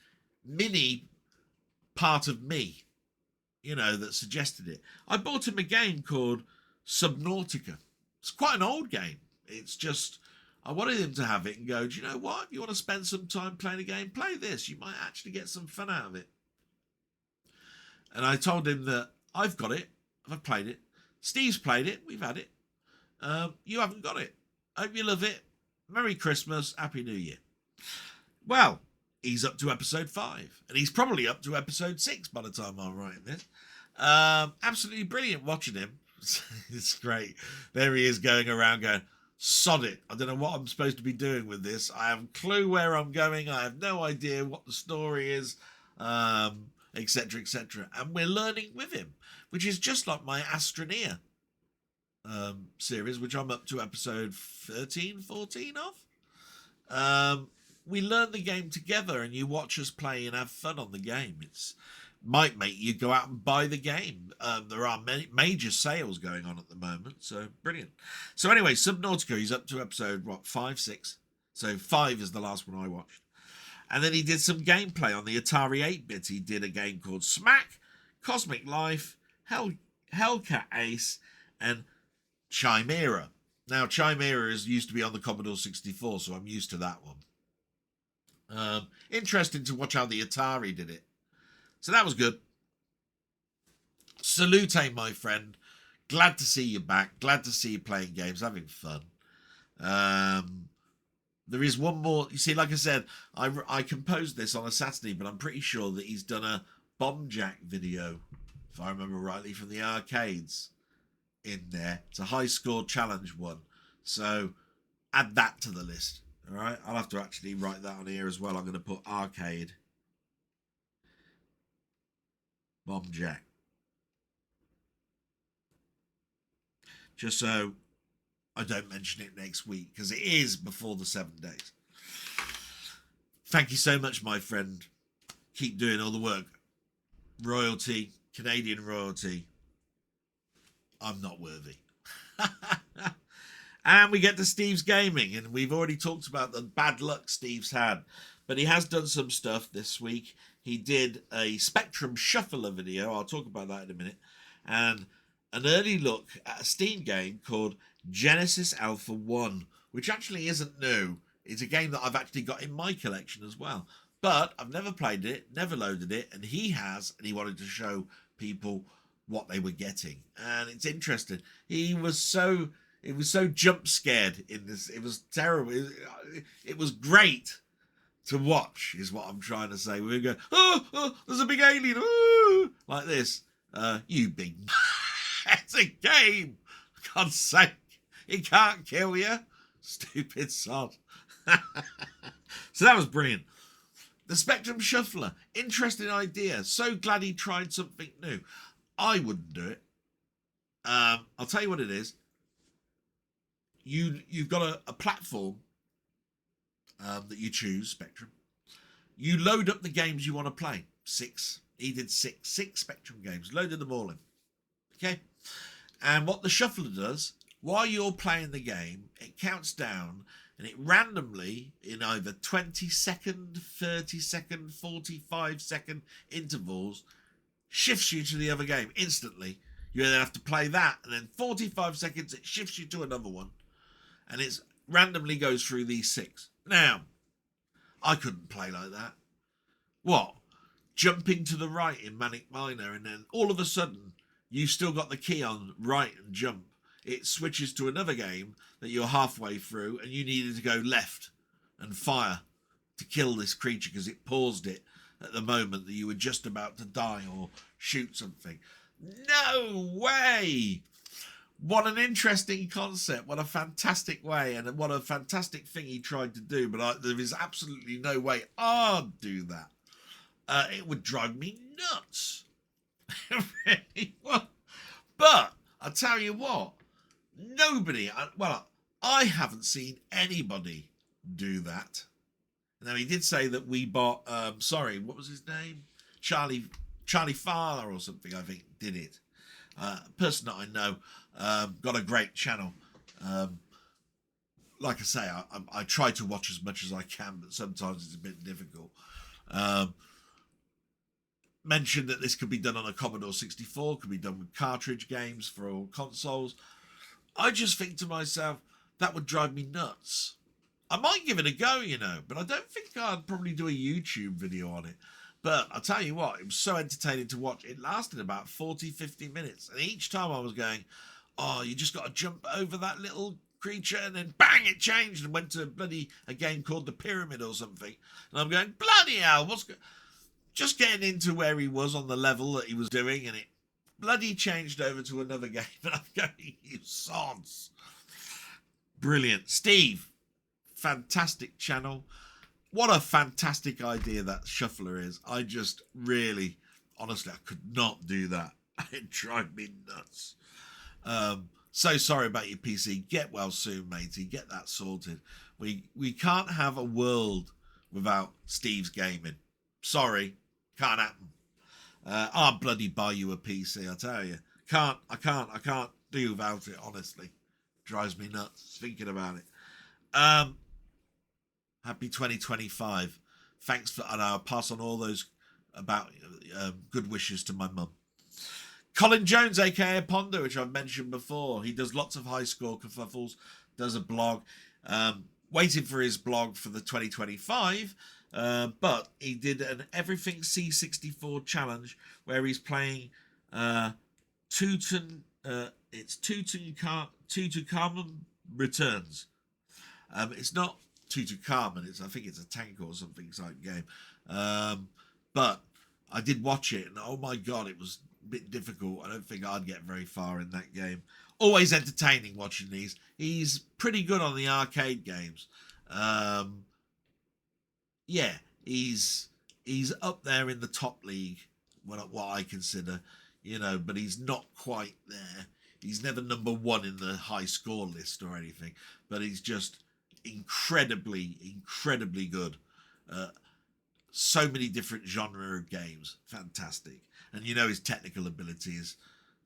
mini part of me, you know, that suggested it. I bought him a game called Subnautica. It's quite an old game. It's just, I wanted him to have it and go, do you know what? You want to spend some time playing a game? Play this. You might actually get some fun out of it. And I told him that I've got it. I've played it. Steve's played it. We've had it. You haven't got it. Hope you love it. Merry Christmas. Happy New Year. Well, he's up to episode 5. And he's probably up to episode 6 by the time I'm writing this. Absolutely brilliant watching him. It's great. There he is going around going, sod it. I don't know what I'm supposed to be doing with this. I have a clue where I'm going. I have no idea what the story is, etc., etc. And we're learning with him, which is just like my Astroneer series, which I'm up to episode 13, 14 of. We learn the game together, and you watch us play and have fun on the game. It's might make you go out and buy the game. There are many major sales going on at the moment, so brilliant. So anyway, Subnautica, he's up to episode 5, 6. So 5 is the last one I watched. And then he did some gameplay on the Atari 8-bit. He did a game called Smack, Cosmic Life, Hellcat Ace, and Chimera. Now, Chimera used to be on the Commodore 64, so I'm used to that one. Interesting to watch how the Atari did it. So that was good. Salute, my friend. Glad to see you back. Glad to see you playing games, having fun. There is one more. You see, like I said, I composed this on a Saturday, but I'm pretty sure that he's done a Bomb Jack video, if I remember rightly, from the arcades in there. It's a high score challenge one. So add that to the list. All right. I'll have to actually write that on here as well. I'm going to put arcade Bomb Jack. Just so I don't mention it next week, because it is before the 7 days. Thank you so much, my friend. Keep doing all the work. Royalty, Canadian royalty. I'm not worthy. And we get to Steve's Gaming, and we've already talked about the bad luck Steve's had, but he has done some stuff this week. He did a Spectrum Shuffler video. I'll talk about that in a minute. And an early look at a Steam game called Genesis Alpha 1, which actually isn't new. It's a game that I've actually got in my collection as well. But I've never played it, never loaded it, and he has, and he wanted to show people what they were getting. And it's interesting. It was so jump scared in this. It was terrible. It was great to watch, is what I'm trying to say. We go, oh, there's a big alien, oh, like this. You big, it's a game. For God's sake, he can't kill you, stupid sod. So that was brilliant. The Spectrum Shuffler, interesting idea. So glad he tried something new. I wouldn't do it. I'll tell you what it is. You've got a platform that you choose, Spectrum. You load up the games you want to play. 6. He did 6 Spectrum games. Loaded them all in. Okay? And what the shuffler does, while you're playing the game, it counts down and it randomly, in either 20-second, 30-second, 45-second intervals, shifts you to the other game instantly. You then have to play that, and then 45 seconds it shifts you to another one, and it randomly goes through these 6. Now, I couldn't play like that. What? Jumping to the right in Manic Miner, and then all of a sudden you've still got the key on right and jump. It switches to another game that you're halfway through, and you needed to go left and fire to kill this creature because it paused it at the moment that you were just about to die or shoot something. No way! What an interesting concept. What a fantastic way, and what a fantastic thing he tried to do. But there is absolutely no way I'd do that. It would drive me nuts. Really would. But I'll tell you what, nobody, I haven't seen anybody do that. Now, he did say that we bought, what was his name? Charlie Farr or something, I think, did it. A person that I know, got a great channel. Like I say, I try to watch as much as I can, but sometimes it's a bit difficult. Mentioned that this could be done on a Commodore 64, could be done with cartridge games for all consoles. I just think to myself, that would drive me nuts. I might give it a go, but I don't think I'd probably do a YouTube video on it. But I'll tell you what, it was so entertaining to watch. It lasted about 40, 50 minutes. And each time I was going, oh, you just got to jump over that little creature, and then bang, it changed and went to a game called The Pyramid or something. And I'm going, bloody hell, just getting into where he was on the level that he was doing, and it bloody changed over to another game. And I'm going, you sods. Brilliant. Steve, fantastic channel. What a fantastic idea that shuffler is. I just really, honestly, I could not do that. It drives me nuts. So sorry about your PC. Get well soon, matey. Get that sorted. We can't have a world without Steve's gaming. Sorry. Can't happen. I'll bloody buy you a PC, I tell you. I can't do without it, honestly. Drives me nuts thinking about it. Happy 2025. Thanks and I'll pass on all those about good wishes to my mum. Colin Jones, aka Pondo, which I've mentioned before. He does lots of high score kerfuffles, does a blog. Waiting for his blog for the 2025. But he did an Everything C64 challenge where he's playing Tutankhamun Returns. It's not Tutankhamun, I think it's a tank or something type game. But I did watch it, and oh my god, it was a bit difficult. I don't think I'd get very far in that game. Always entertaining watching these. He's pretty good on the arcade games. Yeah, he's up there in the top league, what I consider, but he's not quite there. He's never number one in the high score list or anything, but he's just incredibly good. So many different genre of games, fantastic. And his technical ability is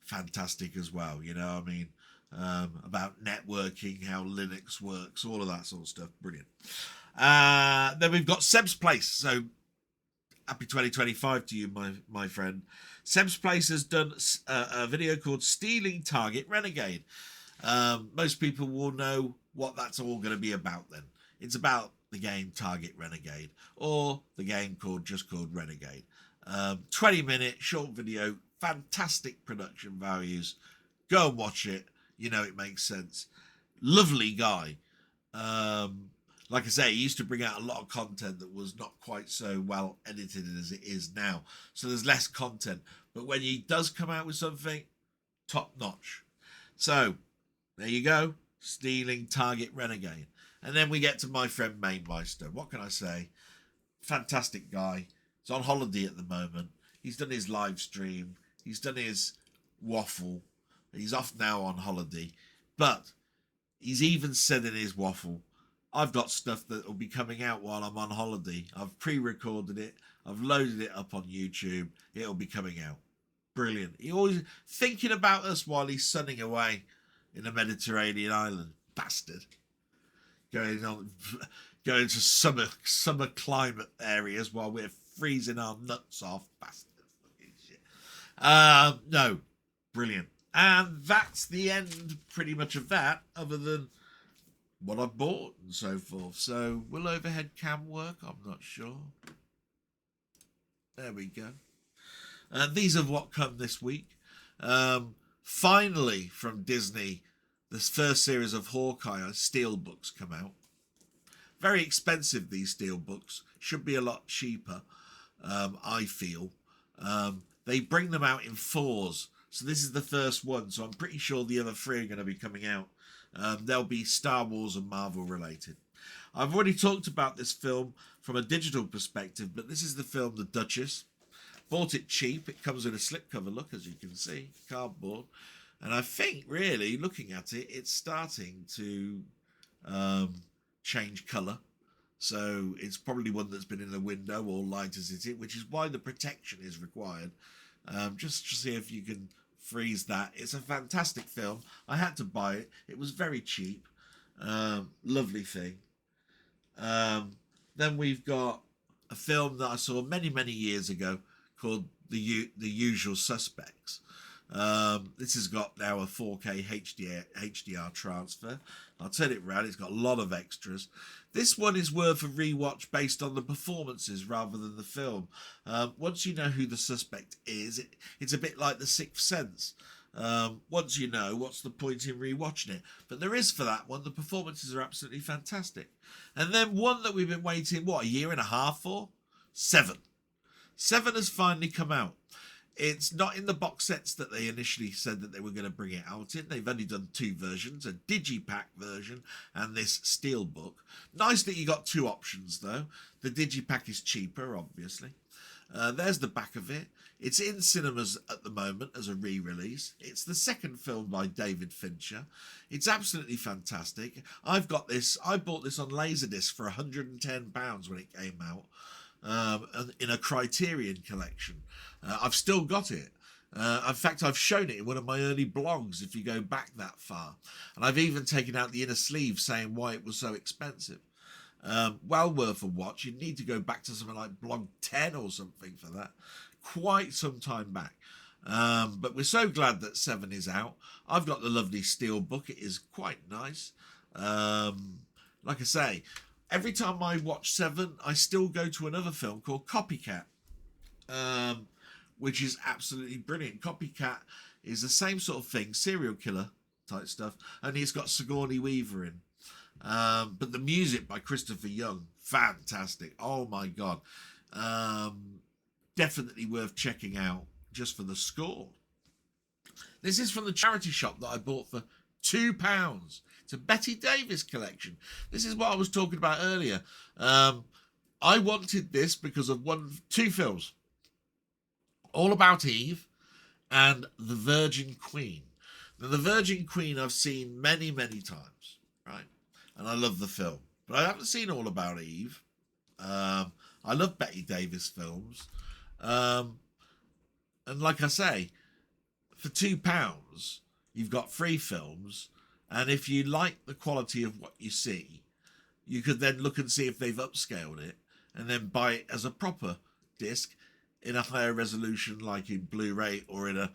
fantastic as well. About networking, how Linux works, all of that sort of stuff, brilliant. Then we've got Seb's Place. So happy 2025 to you, my friend. Seb's Place has done a video called Stealing Target Renegade. Most people will know what that's all going to be about then. It's about the game Target Renegade, or the game called Renegade. 20-minute short video, fantastic production values. Go and watch it. It makes sense. Lovely guy. Like I say, he used to bring out a lot of content that was not quite so well edited as it is now. So there's less content. But when he does come out with something, top notch. So there you go. Stealing Target Renegade. And then we get to my friend Mamemeister. What can I say? Fantastic guy. He's on holiday at the moment. He's done his live stream. He's done his waffle. He's off now on holiday. But he's even said in his waffle, I've got stuff that will be coming out while I'm on holiday. I've pre-recorded it. I've loaded it up on YouTube. It'll be coming out. Brilliant. He always thinking about us while he's sunning away in a Mediterranean island. Bastard. Going to summer climate areas while we're freezing our nuts off. Bastard. Fucking shit. No. Brilliant. And that's the end pretty much of that, other than what I've bought and so forth. So will overhead cam work? I'm not sure. There we go. And these are what come this week. Finally, from Disney, this first series of Hawkeye steelbooks come out. Very expensive, these steelbooks. Should be a lot cheaper, I feel. They bring them out in 4s. So this is the first one. So I'm pretty sure the other 3 are going to be coming out. They'll be Star Wars and Marvel related. I've already talked about this film from a digital perspective, but this is the film The Duchess. Bought it cheap. It comes with a slipcover look, as you can see, cardboard. And I think, really, looking at it, it's starting to change colour. So it's probably one that's been in the window or light as it is, which is why the protection is required. Just to see if you can freeze that. It's a fantastic film. I had to buy it. It was very cheap. Lovely thing. Then we've got a film that I saw many, many years ago called The Usual Suspects. This has got now a 4K HDR transfer. I'll turn it around. It's got a lot of extras. This one is worth a rewatch based on the performances rather than the film. Once you know who the suspect is, it's a bit like The Sixth Sense. Once you know, what's the point in rewatching it? But there is for that one. The performances are absolutely fantastic. And then one that we've been waiting, a year and a half for? Seven. Seven has finally come out. It's not in the box sets that they initially said that they were going to bring it out in. They've only done 2 versions, a digipack version and this steelbook. Nice that you got 2 options though. The digipack is cheaper, obviously. There's the back of it. It's in cinemas at the moment as a re-release. It's the second film by David Fincher. It's absolutely fantastic. I've got this. I bought this on Laserdisc for £110 when it came out. In a Criterion collection. I've still got it. In fact, I've shown it in one of my early blogs if you go back that far. And I've even taken out the inner sleeve saying why it was so expensive. Well worth a watch. You need to go back to something like blog 10 or something for that. Quite some time back. But we're so glad that 7 is out. I've got the lovely steelbook. It is quite nice. Like I say, every time I watch 7, I still go to another film called Copycat, which is absolutely brilliant. Copycat is the same sort of thing, serial killer type stuff, only it's got Sigourney Weaver in. But the music by Christopher Young, fantastic. Oh my God. Definitely worth checking out just for the score. This is from the charity shop that I bought for £2. It's a Betty Davis collection. This is what I was talking about earlier. I wanted this because of 2 films. All About Eve and The Virgin Queen. Now, The Virgin Queen I've seen many, many times, right? And I love the film. But I haven't seen All About Eve. I love Betty Davis films. And like I say, for £2, you've got 3 films. And if you like the quality of what you see, you could then look and see if they've upscaled it and then buy it as a proper disc in a higher resolution, like in Blu-ray or in a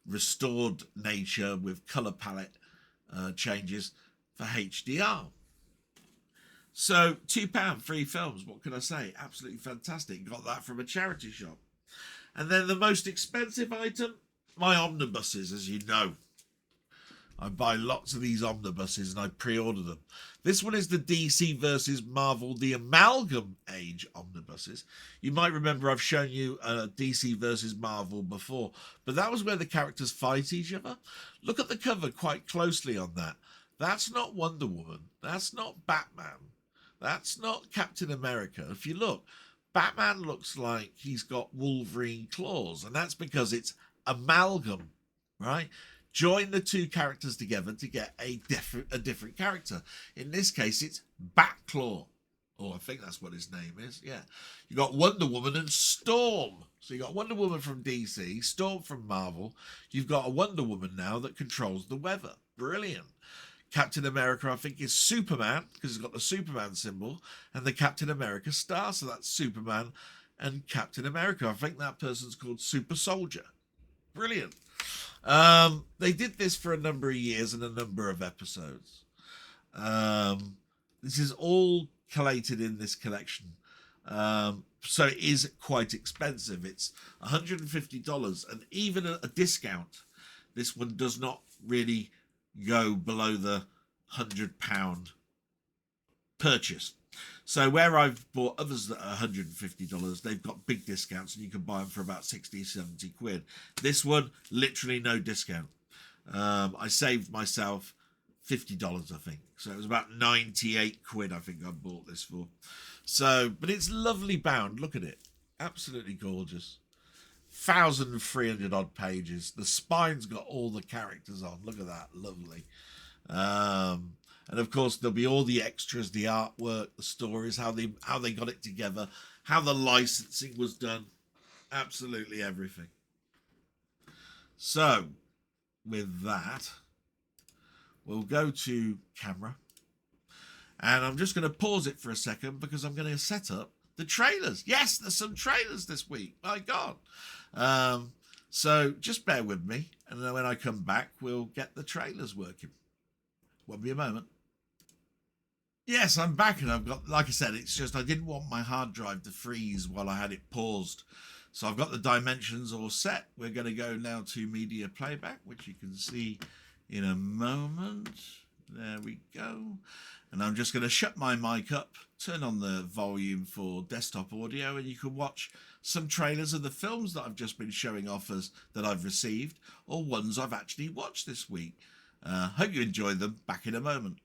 restored nature with colour palette changes for HDR. So £2, 3 films. What can I say? Absolutely fantastic. Got that from a charity shop. And then the most expensive item, my omnibuses, as you know. I buy lots of these omnibuses and I pre-order them. This one is the DC versus Marvel, the Amalgam Age omnibuses. You might remember I've shown you DC versus Marvel before, but that was where the characters fight each other. Look at the cover quite closely on that. That's not Wonder Woman. That's not Batman. That's not Captain America. If you look, Batman looks like he's got Wolverine claws, and that's because it's amalgam, right? Join the 2 characters together to get a different character. In this case, it's Batclaw. Oh, I think that's what his name is. Yeah. You got Wonder Woman and Storm. So you got Wonder Woman from DC, Storm from Marvel. You've got a Wonder Woman now that controls the weather. Brilliant. Captain America, I think, is Superman, because it's got the Superman symbol, and the Captain America star. So that's Superman and Captain America. I think that person's called Super Soldier. Brilliant. They did this for a number of years and a number of episodes. This is all collated in this collection. So it is quite expensive. It's $150, and even at a discount, this one does not really go below the £100 purchase. So where I've bought others that are $150, they've got big discounts and you can buy them for about 60, 70 quid. This one, literally no discount. I saved myself $50, I think. So it was about 98 quid, I think I bought this for. So, but it's lovely bound. Look at it. Absolutely gorgeous. 1,300 odd pages. The spine's got all the characters on. Look at that. Lovely. And of course, there'll be all the extras, the artwork, the stories, how they got it together, how the licensing was done. Absolutely everything. So, with that, we'll go to camera. And I'm just going to pause it for a second because I'm going to set up the trailers. Yes, there's some trailers this week. My God. So just bear with me. And then when I come back, we'll get the trailers working. Won't be a moment. Yes, I'm back, and I've got, like I said, it's just I didn't want my hard drive to freeze while I had it paused. So I've got the dimensions all set. We're going to go now to media playback, which you can see in a moment. There we go. And I'm just going to shut my mic up, turn on the volume for desktop audio, and you can watch some trailers of the films that I've just been showing offers that I've received, or ones I've actually watched this week. Hope you enjoy them. Back in a moment.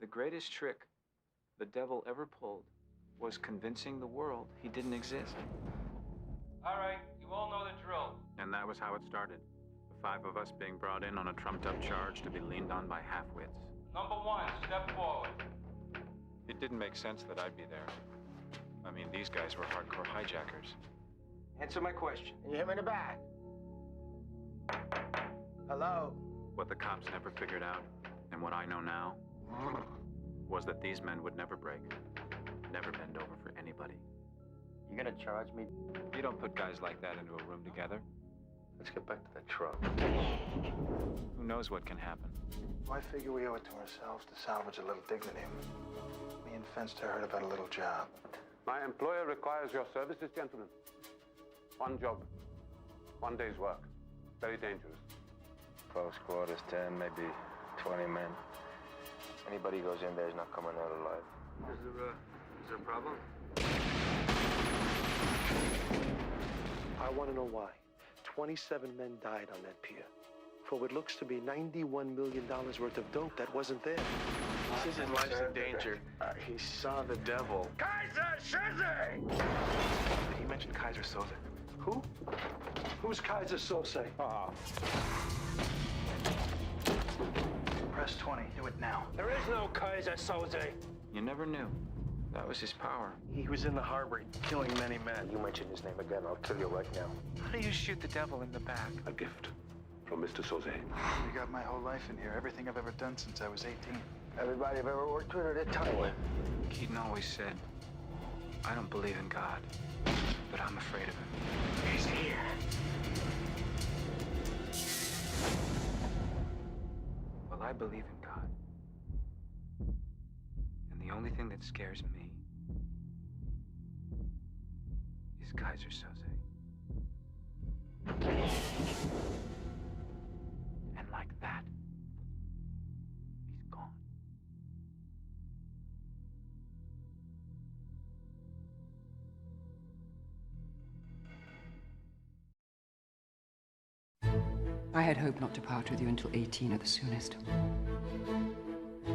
The greatest trick the devil ever pulled was convincing the world he didn't exist. All right, you all know the drill. And that was how it started. The five of us being brought in on a trumped-up charge to be leaned on by half-wits. Number one, step forward. It didn't make sense that I'd be there. I mean, these guys were hardcore hijackers. Answer my question. You hit me in the back. Hello? What the cops never figured out, and what I know now, was that these men would never break, never bend over for anybody. You gonna charge me? You don't put guys like that into a room together. Let's get back to the truck. Who knows what can happen? I figure we owe it to ourselves to salvage a little dignity. Me and Fenster heard about a little job. My employer requires your services, gentlemen. One job, 1 day's work. Very dangerous. Close quarters, 10, maybe 20 men. Anybody goes in there is not coming out alive. Is there a problem? I want to know why. 27 men died on that pier for what looks to be $91 million worth of dope that wasn't there. This isn't life's in danger. He saw the devil. Kaiser Soze! He mentioned Kaiser Soze. Who? Who's Kaiser Soze? Press 20. Do it now. There is no Kaiser Soze. You never knew. That was his power. He was in the harbor killing many men. You mention his name again, I'll kill you right now. How do you shoot the devil in the back? A gift from Mr. Soze. You got my whole life in here. Everything I've ever done since I was 18. Everybody I've ever worked with, they're Taiwan. Keaton always said, I don't believe in God, but I'm afraid of him. He's here. Well, I believe in God. And the only thing that scares me is Kaiser Soze. And like that, he's gone. I had hoped not to part with you until 18 at the soonest.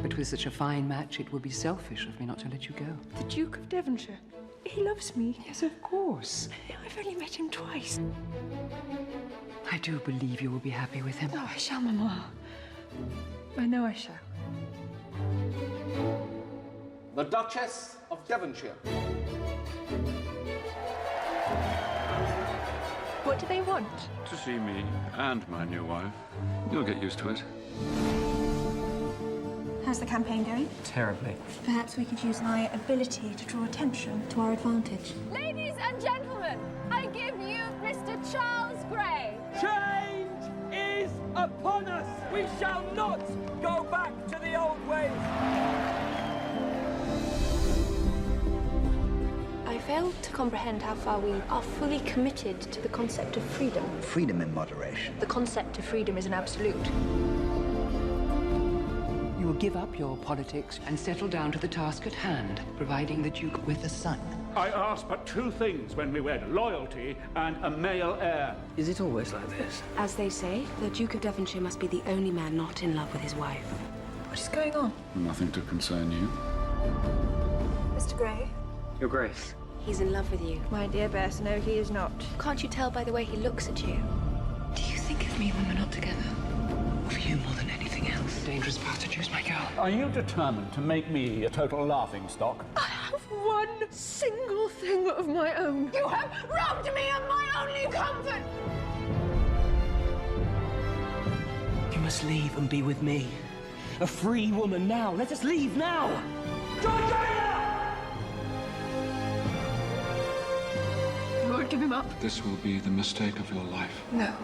But with such a fine match, it would be selfish of me not to let you go. The Duke of Devonshire. He loves me. Yes, of course. I've only met him twice. I do believe you will be happy with him. Oh, I shall, Mamma. I know I shall. The Duchess of Devonshire. What do they want? To see me and my new wife. You'll get used to it. How's the campaign going? Terribly. Perhaps we could use my ability to draw attention to our advantage. Ladies and gentlemen, I give you Mr. Charles Gray. Change is upon us. We shall not go back to the old ways. I fail to comprehend how far we are fully committed to the concept of freedom. Freedom in moderation. The concept of freedom is an absolute. You will give up your politics and settle down to the task at hand, providing the Duke with a son. I ask but two things when we wed, loyalty and a male heir. Is it always like this? As they say, the Duke of Devonshire must be the only man not in love with his wife. What is going on? Nothing to concern you. Mr. Gray? Your Grace. He's in love with you. My dear Bess, no, he is not. Can't you tell by the way he looks at you? Do you think of me when we're not together? Of you more than anything else? Dangerous passages, my girl. Are you determined to make me a total laughingstock? I have one single thing of my own. You have robbed me of my only comfort! You must leave and be with me. A free woman now. Let us leave now. You won't give him up? This will be the mistake of your life. No.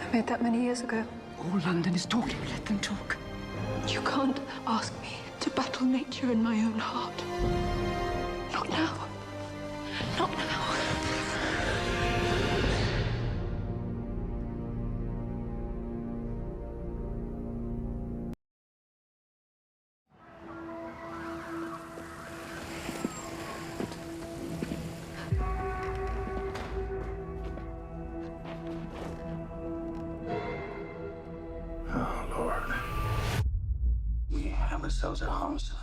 I made that many years ago. All London is talking. Let them talk. You can't ask me to battle nature in my own heart. Not now. Not now. Oh, Lord. We have ourselves a homicide.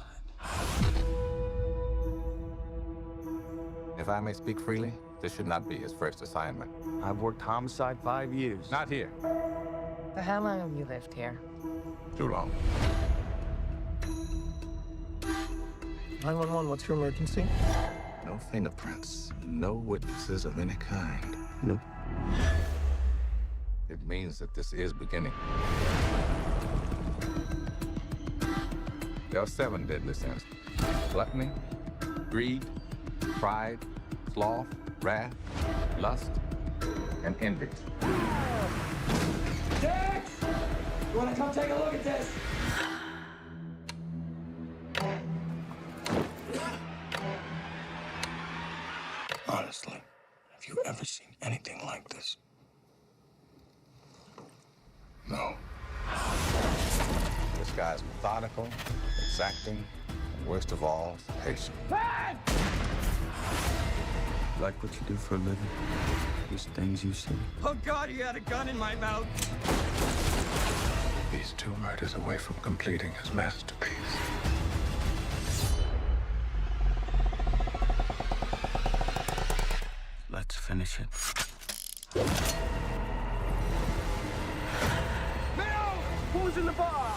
If I may speak freely, this should not be his first assignment. I've worked homicide 5 years. Not here. For how long have you lived here? Too long. 911, what's your emergency? No fingerprints. No witnesses of any kind. No. It means that this is beginning. There are 7 deadly sins. Gluttony, greed, pride, sloth, wrath, lust, and envy. Dick! You want to come take a look at this? Honestly, have you ever seen anything like this? No. This guy's methodical, exacting, and worst of all, patient. Man! Like what you do for a living? These things you see. Oh, God, he had a gun in my mouth. He's 2 murders away from completing his masterpiece. Let's finish it. Bill! Who's in the bar?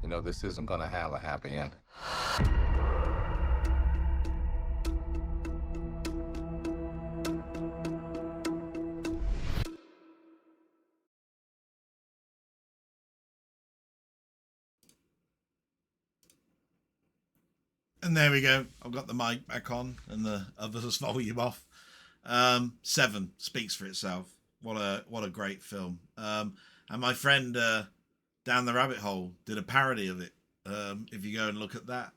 You know, this isn't gonna have a happy end. And there we go. I've got the mic back on and the other's volume off. 7 speaks for itself. What a great film. And my friend Down the Rabbit Hole did a parody of it. If you go and look at that,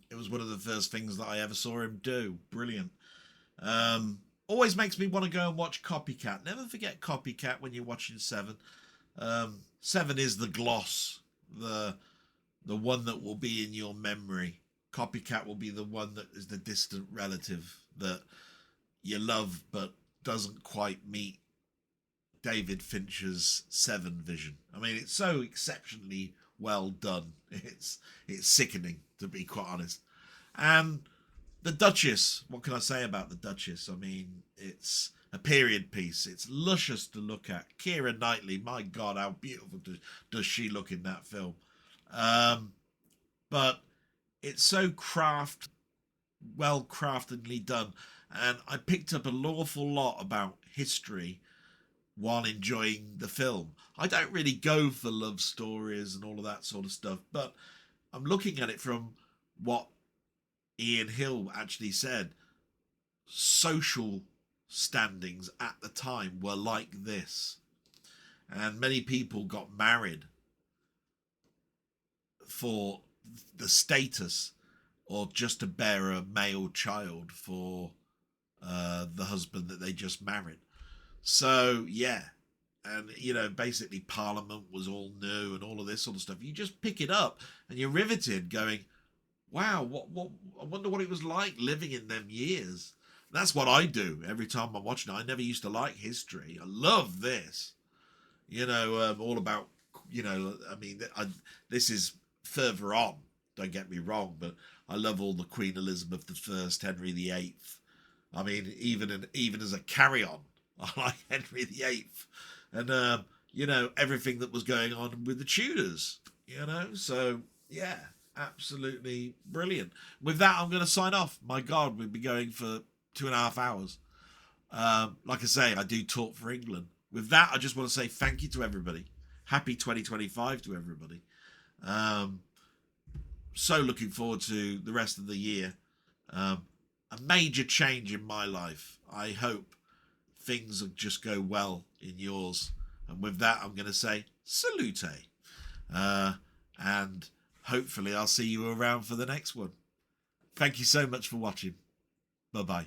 it was one of the first things that I ever saw him do. Brilliant. Always makes me want to go and watch Copycat. Never forget Copycat when you're watching 7. 7 is the gloss, the one that will be in your memory. Copycat will be the one that is the distant relative that you love but doesn't quite meet David Fincher's 7 vision. I mean, it's so exceptionally well done. It's sickening, to be quite honest. And the Duchess, what can I say about the Duchess? I mean, it's a period piece. It's luscious to look at. Keira Knightley, my God, how beautiful does she look in that film? But it's so well craftedly done. And I picked up an awful lot about history while enjoying the film. I don't really go for love stories and all of that sort of stuff, but I'm looking at it from what Ian Hill actually said. Social standings at the time were like this, and many people got married for the status or just to bear a male child for the husband that they just married. So yeah, and you know, basically Parliament was all new and all of this sort of stuff. You just pick it up and you're riveted, going, wow, what I wonder what it was like living in them years. And that's what I do every time I'm watching it. I never used to like history. I love this, you know, all about, you know, I mean, this is further on, don't get me wrong, but I love all the Queen Elizabeth I, Henry VIII. I mean, even as a carry-on, I like Henry VIII, and you know, everything that was going on with the Tudors, you know. So yeah, absolutely brilliant. With that, I'm going to sign off. My God, we've been going for 2.5 hours. Like I say, I do talk for England. With that, I just want to say thank you to everybody. Happy 2025 to everybody. So looking forward to the rest of the year. A major change in my life. I hope things will just go well in yours. And with that, I'm going to say salute. And hopefully I'll see you around for the next one. Thank you so much for watching. Bye-bye.